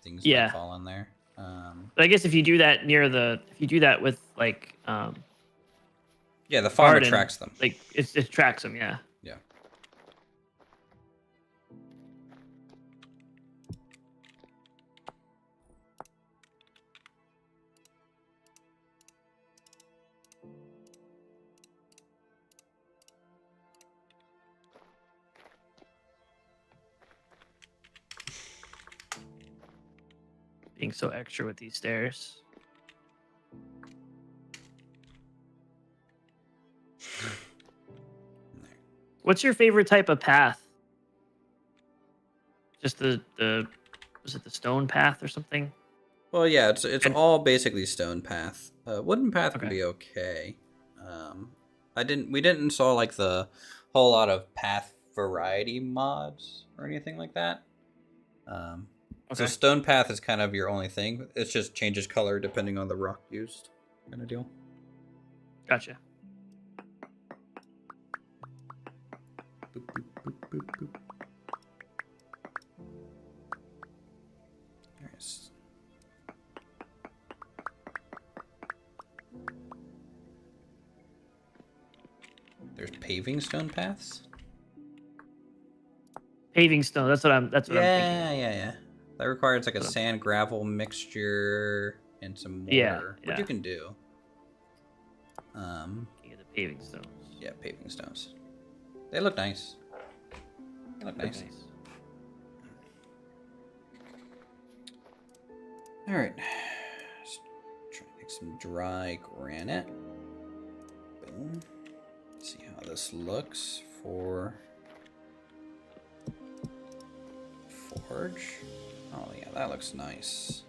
things might fall in there. But I guess if you do that with like yeah, the farm garden, attracts them. Like it attracts them, yeah. Yeah. Being so extra with these stairs. What's your favorite type of path? Just the was it the stone path or something? Well, yeah, it's all basically stone path. Wooden path can be okay. We didn't install like the whole lot of path variety mods or anything like that. So stone path is kind of your only thing. It just changes color depending on the rock used, kind of deal. Gotcha. Boop, boop, boop, boop, boop. Nice. There's paving stone paths. Paving stone. That's what I'm thinking. Yeah. That requires like a sand gravel mixture and some mortar, which you can do. Yeah, the paving stones. Yeah, paving stones. They look nice. They look nice. All right. Let's try to make some dry granite. Boom. See how this looks for forge. Oh yeah, that looks nice.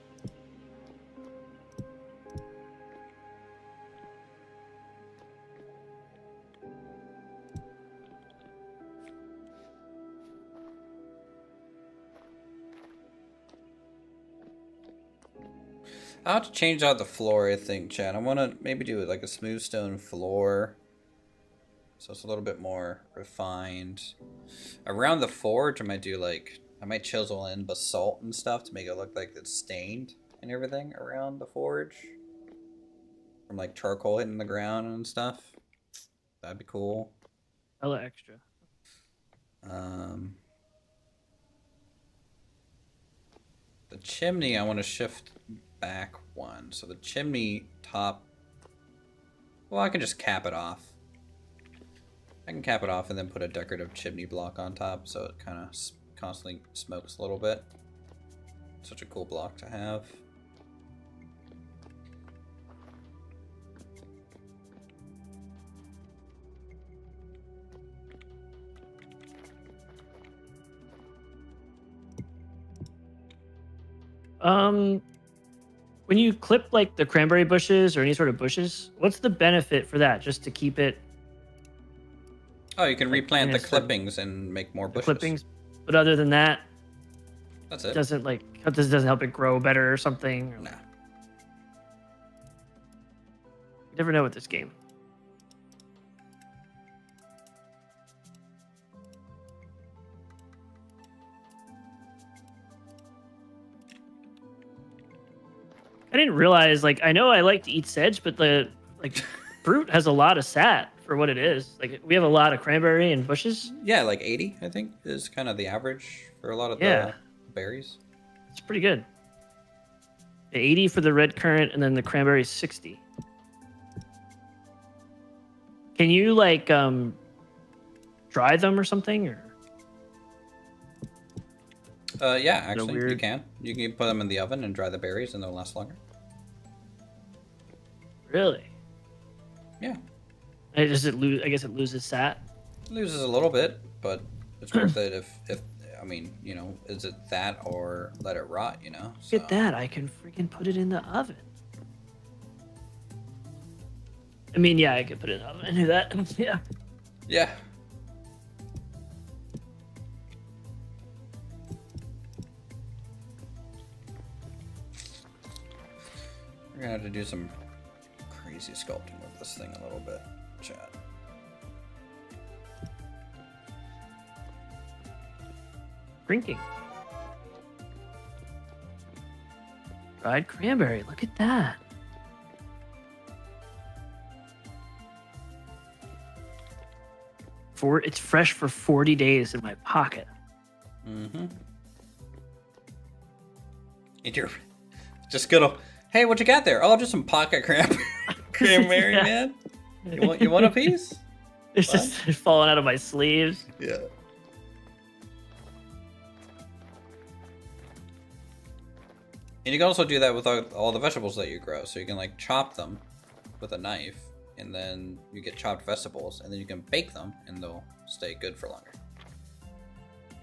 I'll have to change out the floor, I think, Chad. I want to maybe do it like a smooth stone floor. So it's a little bit more refined. Around the forge, I might do like, I might chisel in basalt and stuff to make it look like it's stained and everything around the forge. From like charcoal hitting the ground and stuff. That'd be cool. Hella extra. The chimney, I want to shift back one. So the chimney top, well, I can just cap it off. I can cap it off and then put a decorative chimney block on top so it kind of constantly smokes a little bit. Such a cool block to have. When you clip like the cranberry bushes or any sort of bushes, what's the benefit for that? Just to keep it Oh, you can like, replant the sort of clippings and make more bushes. clippings, but other than that, That's it. doesn't like this doesn't help it grow better or something. Or, Nah. you never know with this game. I didn't realize, like, I know I like to eat sedge, but the like fruit has a lot of sat for what it is. Like, we have a lot of cranberry and bushes. Yeah, like 80, I think, is kind of the average for a lot of Yeah. the berries. It's pretty good. 80 for the red currant, and then the cranberry is 60. Can you like dry them or something? Or Yeah, actually, you weird- can. You can put them in the oven and dry the berries, and they'll last longer. really? Yeah, Does it lose? I guess it loses sat. it loses a little bit, but it's worth it if I mean, you know, is it that or let it rot? You know. So. Look at that! I can freaking put it in the oven. I mean, yeah, I could put it in the oven and do that. Yeah. Yeah. We're gonna have to do some crazy sculpting with this thing a little bit, chat. Drinking. Dried cranberry. Look at that. It's fresh for 40 days in my pocket. Mm-hmm. And you're just gonna, hey, what you got there? Oh, just some pocket cranberry, Yeah. man. You want a piece? It's just falling out of my sleeves. Yeah. And you can also do that with all the vegetables that you grow. So you can like chop them with a knife, and then you get chopped vegetables, and then you can bake them, and they'll stay good for longer.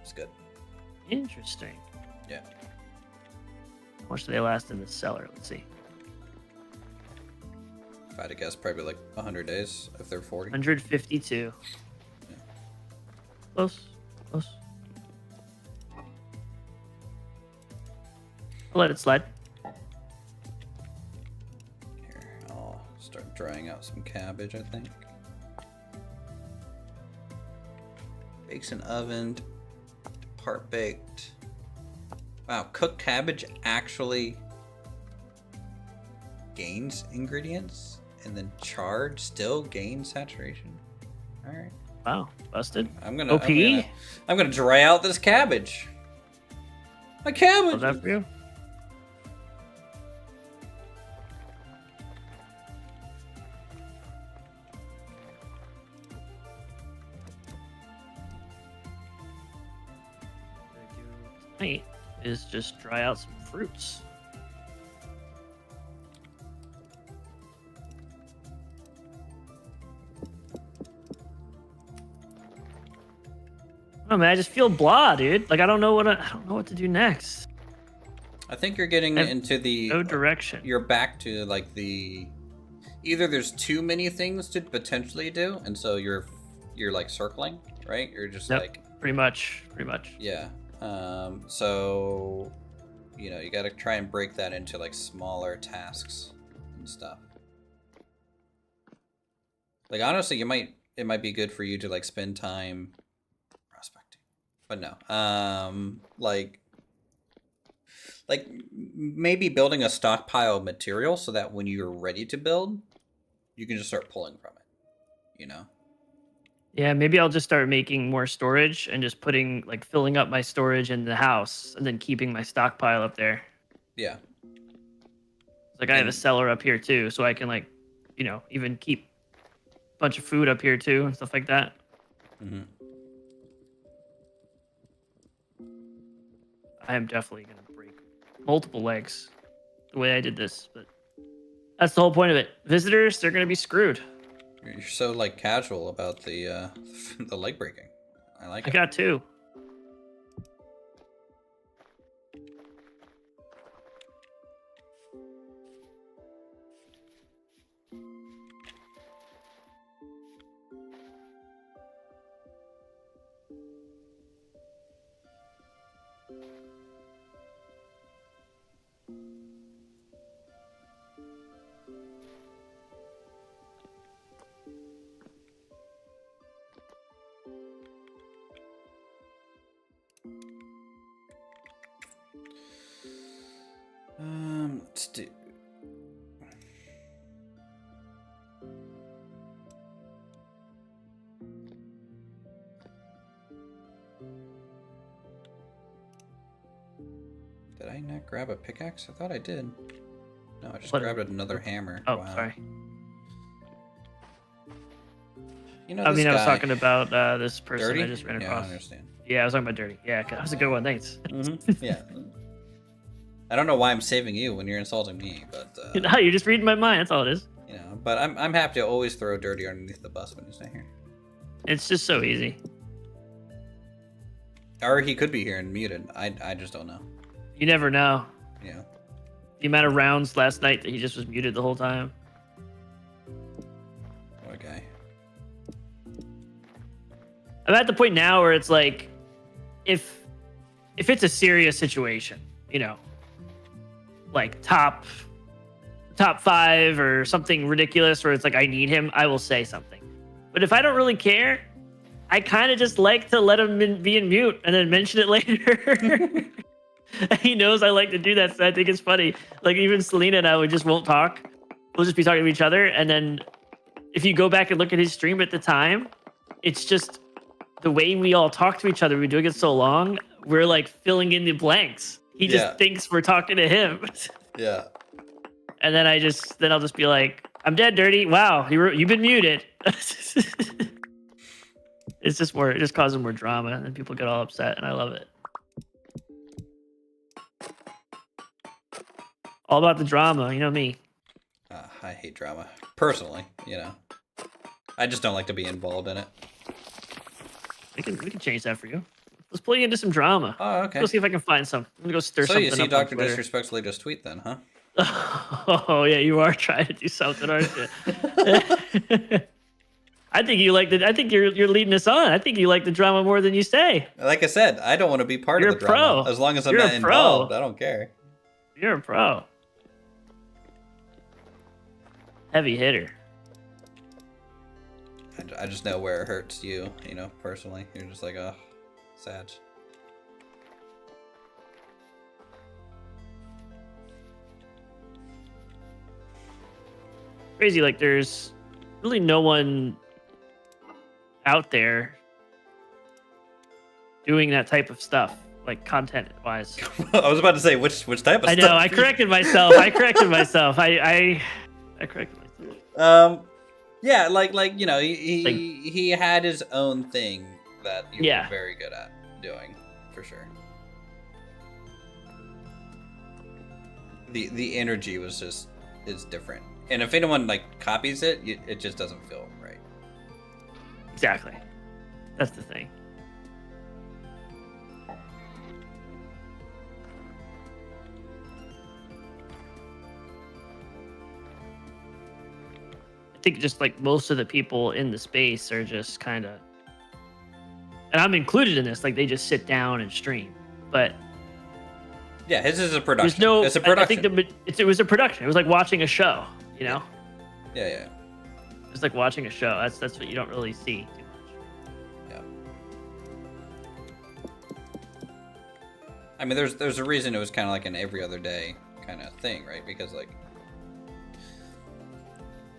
It's good. Interesting. Yeah. How much do they last in the cellar? Let's see. If I had to guess, probably like 100 days if they're 40. 152. Yeah. Close. Close. I'll let it slide. Here, I'll start drying out some cabbage, I think. Bakes in oven, part baked. Wow, cooked cabbage actually gains ingredients, and then charred still gains saturation. All right, Wow. Busted. I'm gonna OP? I'm gonna dry out this cabbage. My cabbage. Love that for you. What I'm gonna do tonight is just dry out some fruits. Oh man, I just feel blah, dude. Like I don't know what to do next. I think you're getting into the No direction. You're back to like the either there's too many things to potentially do, and so you're like circling, right? You're just like pretty much. Yeah. So you got to try and break that into like smaller tasks and stuff. Like honestly, it might be good for you to like spend time prospecting, but no, like maybe building a stockpile of material so that when you're ready to build, you can just start pulling from it. Yeah, maybe I'll just start making more storage and just filling up my storage in the house and then keeping my stockpile up there. Yeah. Like I have a cellar up here too, so I can even keep a bunch of food up here too and stuff like that. Mm-hmm. I am definitely gonna break multiple legs the way I did this, but that's the whole point of it. Visitors, they're gonna be screwed. You're so like casual about the the leg breaking. I like it. I got two. Let's do. Did I not grab a pickaxe? I thought I did. No, I just grabbed another hammer. Oh, wow. Sorry. I was talking about this person Dirty? I just ran across. Yeah, I understand. Yeah, I was talking about Dirty. Yeah, that was a good one. Thanks. Mm-hmm. Yeah. I don't know why I'm saving you when you're insulting me, but No, you're just reading my mind. That's all it is. But I'm happy to always throw Dirty underneath the bus when he's not here. It's just so easy. Or he could be here and muted. I just don't know. You never know. Yeah. The amount of rounds last night that he just was muted the whole time. Okay. I'm at the point now where it's like, if it's a serious situation, like top 5 or something ridiculous where it's like I need him, I will say something. But if I don't really care, I kind of just like to let him be in mute and then mention it later. He knows I like to do that, so I think it's funny. Like even Selena and I, we just won't talk. We'll just be talking to each other, and then if you go back and look at his stream at the time, it's just the way we all talk to each other. We're doing it so long, we're like filling in the blanks. He just thinks we're talking to him. Yeah. And then I'll just be like, "I'm dead, Dirty. Wow, you've been muted." It's just more. It just causes more drama, and people get all upset, and I love it. All about the drama, you know me. I hate drama personally. I just don't like to be involved in it. We can change that for you. Let's pull you into some drama. Oh, okay. Let's see if I can find some. I'm gonna go stir something up. So you see on Dr. Twitter. Disrespectfully just tweet then, huh? Oh yeah, you are trying to do something, aren't you? I think you like I think you're leading us on. I think you like the drama more than you say. Like I said, I don't want to be part of the drama. As long as I'm not involved, I don't care. You're a pro. Heavy hitter. I just know where it hurts you, personally. You're just like, oh, sad. Crazy, like there's really no one out there doing that type of stuff, like content wise. I was about to say which type of stuff. I know, I corrected myself. I corrected myself. I corrected myself. Yeah, he had his own thing that he was very good at doing, for sure. The energy is different. And if anyone copies it, it just doesn't feel right. Exactly. That's the thing. I think just like most of the people in the space are just kind of, and I'm included in this, like they just sit down and stream. But Yeah, his is a there's production. no, It's a I think production. it was a production. It was like watching a show, you know? Yeah. It's like watching a show. That's what you don't really see too much. Yeah. I mean, there's a reason it was kind of like an every other day kind of thing, right? Because like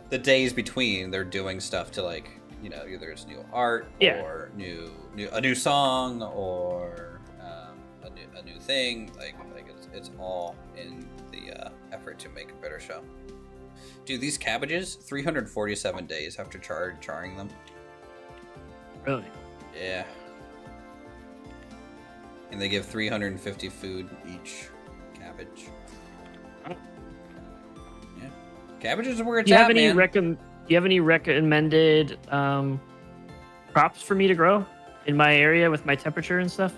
the days between, they're doing stuff to like, you know, either it's new art or a new song or a new thing. Like it's all in the effort to make a better show. Dude, these cabbages, 347 days after charring them. Really? Yeah. And they give 350 food each cabbage. Oh. Yeah. Cabbages are where it's Do you have at, any man. do you have any recommended crops for me to grow in my area with my temperature and stuff?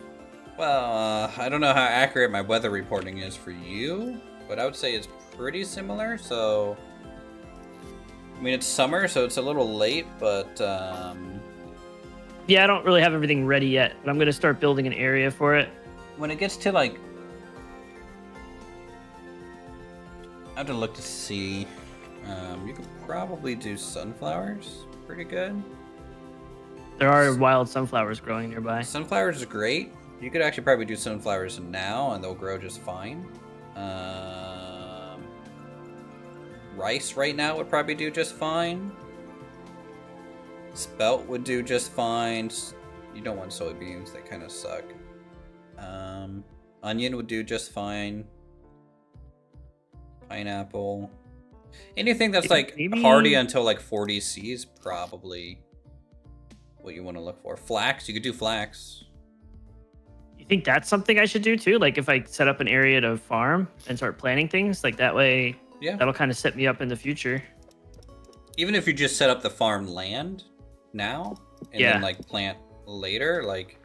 Well, I don't know how accurate my weather reporting is for you, but I would say it's pretty similar. So, I mean, it's summer, so it's a little late, but Yeah, I don't really have everything ready yet, but I'm going to start building an area for it. when it gets to like, I have to look to see. You could probably do sunflowers pretty good. There are wild sunflowers growing nearby. Sunflowers is great. You could actually probably do sunflowers now, and they'll grow just fine. Rice right now would probably do just fine. Spelt would do just fine. You don't want soybeans; they kind of suck. Onion would do just fine. Pineapple. Anything that's like hardy until like 40 C is probably what you want to look for. Flax, you could do flax. You think that's something I should do too? Like if I set up an area to farm and start planting things, like that way, Yeah. that'll kind of set me up in the future. Even if you just set up the farm land now and then like plant later, like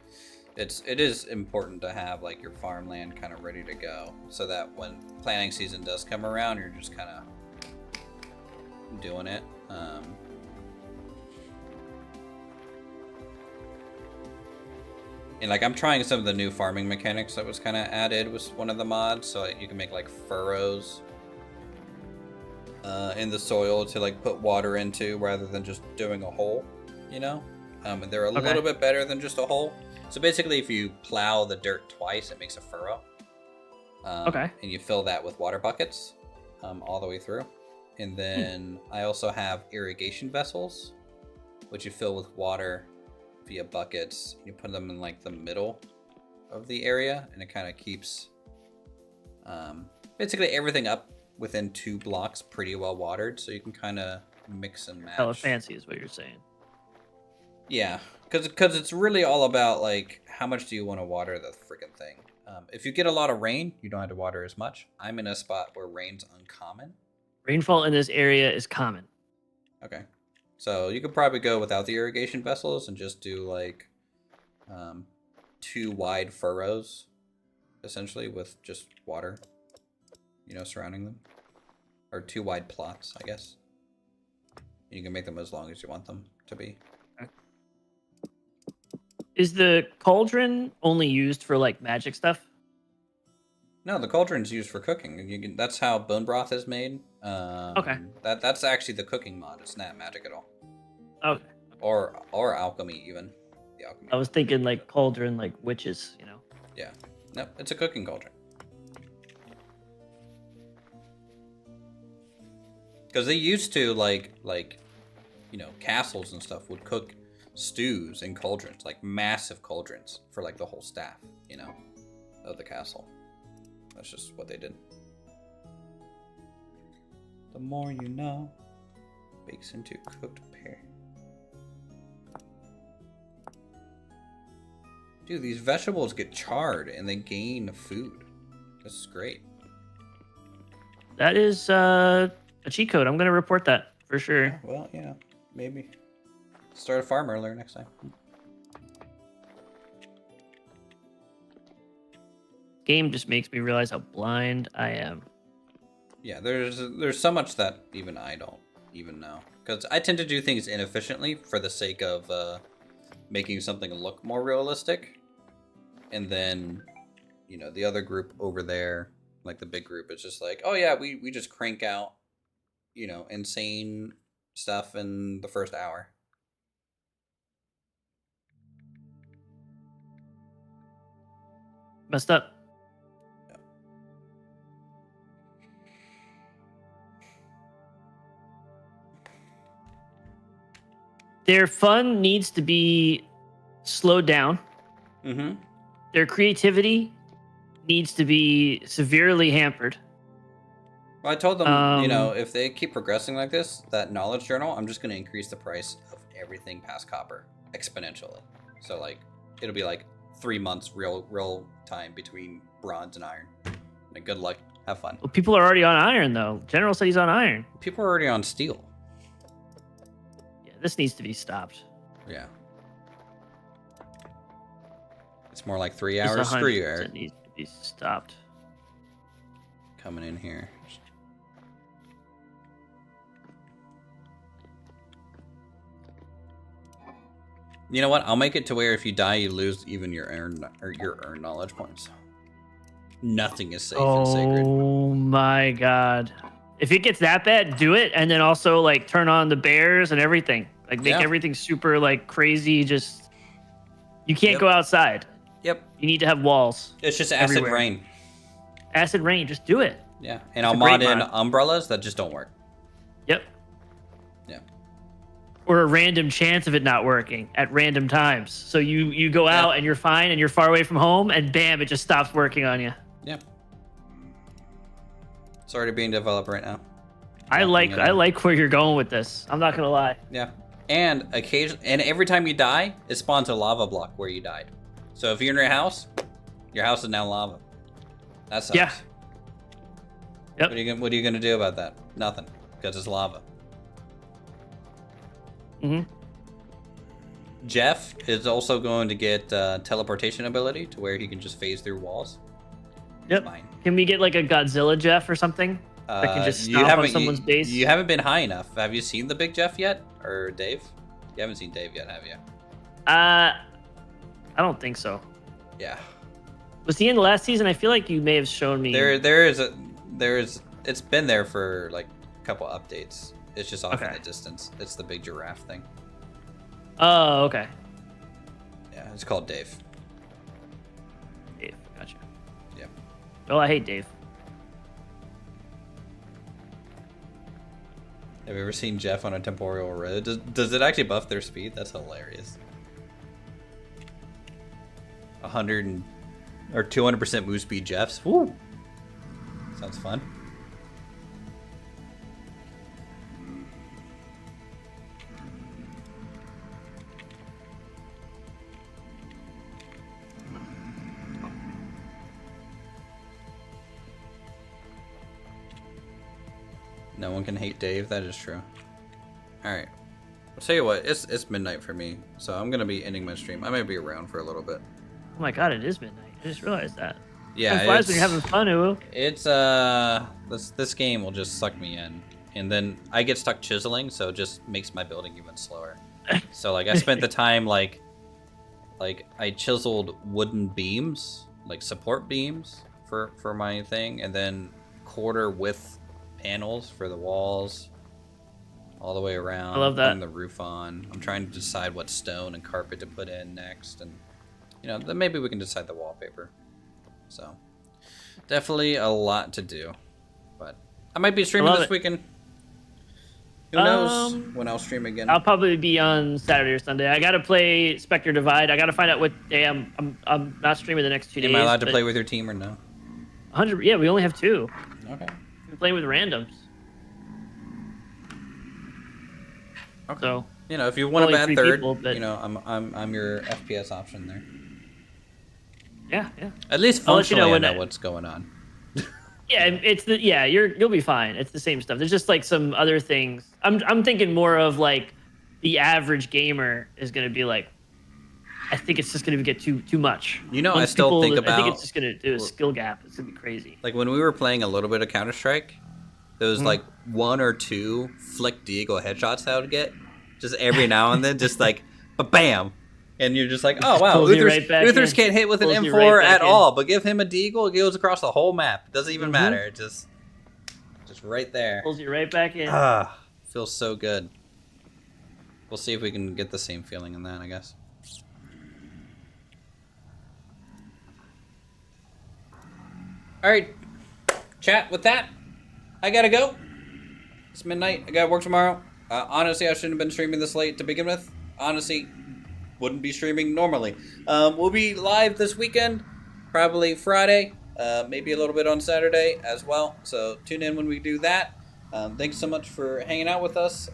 it is important to have like your farmland kind of ready to go so that when planting season does come around, you're just kind of doing it. And like I'm trying some of the new farming mechanics that was kind of added with one of the mods, so like, you can make like furrows in the soil to like put water into rather than just doing a hole, you know. And they're a little bit better than just a hole. So basically, if you plow the dirt twice, it makes a furrow. And you fill that with water buckets all the way through. And then I also have irrigation vessels, which you fill with water via buckets. You put them in like the middle of the area, and it kind of keeps basically everything up within 2 blocks pretty well watered, so you can kind of mix and match. Hella fancy is what you're saying. Yeah, because it's really all about like how much do you want to water the freaking thing. If you get a lot of rain, you don't have to water as much. I'm in a spot where rain's uncommon. Rainfall in this area is common. Okay, so you could probably go without the irrigation vessels and just do like 2 wide furrows, essentially, with just water, you know, surrounding them, or 2 wide plots, I guess. You can make them as long as you want them to be. Is the cauldron only used for like magic stuff? No, the cauldron's used for cooking. You can, that's how bone broth is made. That's actually the cooking mod. It's not magic at all. Okay. Or alchemy even. The alchemy. I was thinking like cauldron, like witches, you know. Yeah. No, it's a cooking cauldron. Because they used to like you know, castles and stuff would cook stews in cauldrons, like massive cauldrons for like the whole staff, you know, of the castle. That's just what they did. The more you know, bakes into cooked pear. Dude, these vegetables get charred and they gain food. This is great. That is a cheat code. I'm gonna report that for sure. Yeah, well, yeah, maybe start a farm earlier next time. Game just makes me realize how blind I am. Yeah, there's so much that even I don't even know. because I tend to do things inefficiently for the sake of making something look more realistic. And then, you know, the other group over there, like the big group, is just like, oh yeah, we just crank out, you know, insane stuff in the first hour. Messed up. Their fun needs to be slowed down. Mm-hmm. Their creativity needs to be severely hampered. Well, I told them, you know, if they keep progressing like this, that knowledge journal, I'm just going to increase the price of everything past copper exponentially. So, like, it'll be like 3 months real time between bronze and iron. Like, good luck. Have fun. Well, people are already on iron, though. General said he's on iron. People are already on steel. Yeah, this needs to be stopped. Yeah. It's more like 3 hours. Screw you, Eric. It needs to be stopped. Coming in here. You know what? I'll make it to where if you die, you lose even your earned knowledge points. Nothing is safe and sacred. Oh my god! If it gets that bad, do it, and then also like turn on the bears and everything. Like make everything super like crazy. Just you can't go outside. Yep. You need to have walls. It's just acid everywhere. rain. Acid rain. Just do it. Yeah, and I'll mod in umbrellas that just don't work. Yep. Yeah. Or a random chance of it not working at random times. So you go out and you're fine and you're far away from home and bam, it just stops working on you. Yeah. It's already being developed right now. I like where you're going with this. I'm not gonna lie. Yeah. And every time you die, it spawns a lava block where you died. So if you're in your house is now lava. That sucks. Yeah. Yep. What are you gonna do about that? Nothing, because it's lava. Mm-hmm. Jeff is also going to get teleportation ability to where he can just phase through walls. Yep. Fine. Can we get like a Godzilla Jeff or something that can just stomp on someone's base? You haven't been high enough. Have you seen the big Jeff yet, or Dave? You haven't seen Dave yet, have you? I don't think so. Yeah. Was he in the last season? I feel like you may have shown me. It's been there for like a couple updates. It's just off in the distance. It's the big giraffe thing. Oh, okay. Yeah, it's called Dave. Dave, gotcha. Yeah. Oh, I hate Dave. Have you ever seen Jeff on a temporal array? Does it actually buff their speed? That's hilarious. 200% move speed Jeffs. Woo! Sounds fun. No one can hate Dave. That is true. All right. I'll tell you what. It's midnight for me, so I'm gonna be ending my stream. I might be around for a little bit. Oh my god, it is midnight. I just realized that. Yeah, it flies when you're having fun, Uwu. It's this game will just suck me in, and then I get stuck chiseling, so it just makes my building even slower. So like I spent the time like I chiseled wooden beams, like support beams for my thing, and then quarter width panels for the walls all the way around. I love that. Putting the roof on. I'm trying to decide what stone and carpet to put in next, and you know, then maybe we can decide the wallpaper. So definitely a lot to do, but I might be streaming this weekend. Who knows when I'll stream again? I'll probably be on Saturday or Sunday. I gotta play Spectre Divide. I gotta find out what day I'm not streaming the next 2 days. Am I allowed to play with your team or no? 100. Yeah, we only have 2. Okay. We're playing with randoms. Okay. So you know, if you want a bad third, people, but... you know, I'm your FPS option there. Yeah, yeah. At least functionally, I know what's going on. Yeah, you'll be fine. It's the same stuff. There's just like some other things. I'm thinking more of like the average gamer is gonna be like, I think it's just gonna get too much. You know, I think it's just gonna do a skill gap. It's gonna be crazy. Like when we were playing a little bit of Counter-Strike, those like 1 or 2 flick deagle headshots that I would get, just every now and then, just like, bam. And you're just like, oh, wow, Uthris can't hit with an M4 at all, but give him a deagle, it goes across the whole map. It doesn't even matter. It just right there. Pulls you right back in. Feels so good. We'll see if we can get the same feeling in that, I guess. All right, chat, with that, I gotta go. It's midnight. I gotta work tomorrow. Honestly, I shouldn't have been streaming this late to begin with. Honestly, wouldn't be streaming normally. We'll be live this weekend, probably Friday, maybe a little bit on Saturday as well. So tune in when we do that. Thanks so much for hanging out with us.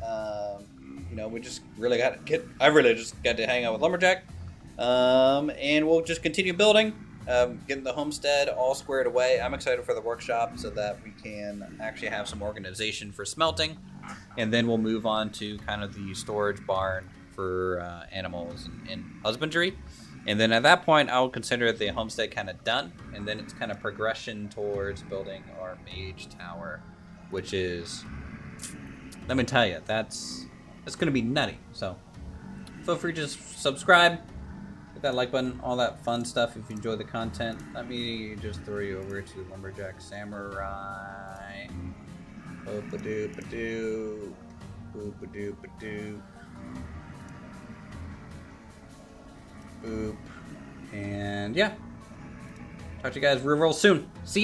You know, we just really I really just got to hang out with Lumberjack. And we'll just continue building, getting the homestead all squared away. I'm excited for the workshop so that we can actually have some organization for smelting. And then we'll move on to kind of the storage barn for animals and husbandry. And then at that point, I'll consider the homestead kind of done. And then it's kind of progression towards building our mage tower, which is, let me tell you, that's going to be nutty. So feel free to just subscribe, hit that like button, all that fun stuff if you enjoy the content. Let me just throw you over to Lumberjack Samurai. Boop-a-doop-a-doo. Boop-a-doop-a-doo. Boop. And yeah. Talk to you guys real soon. See ya.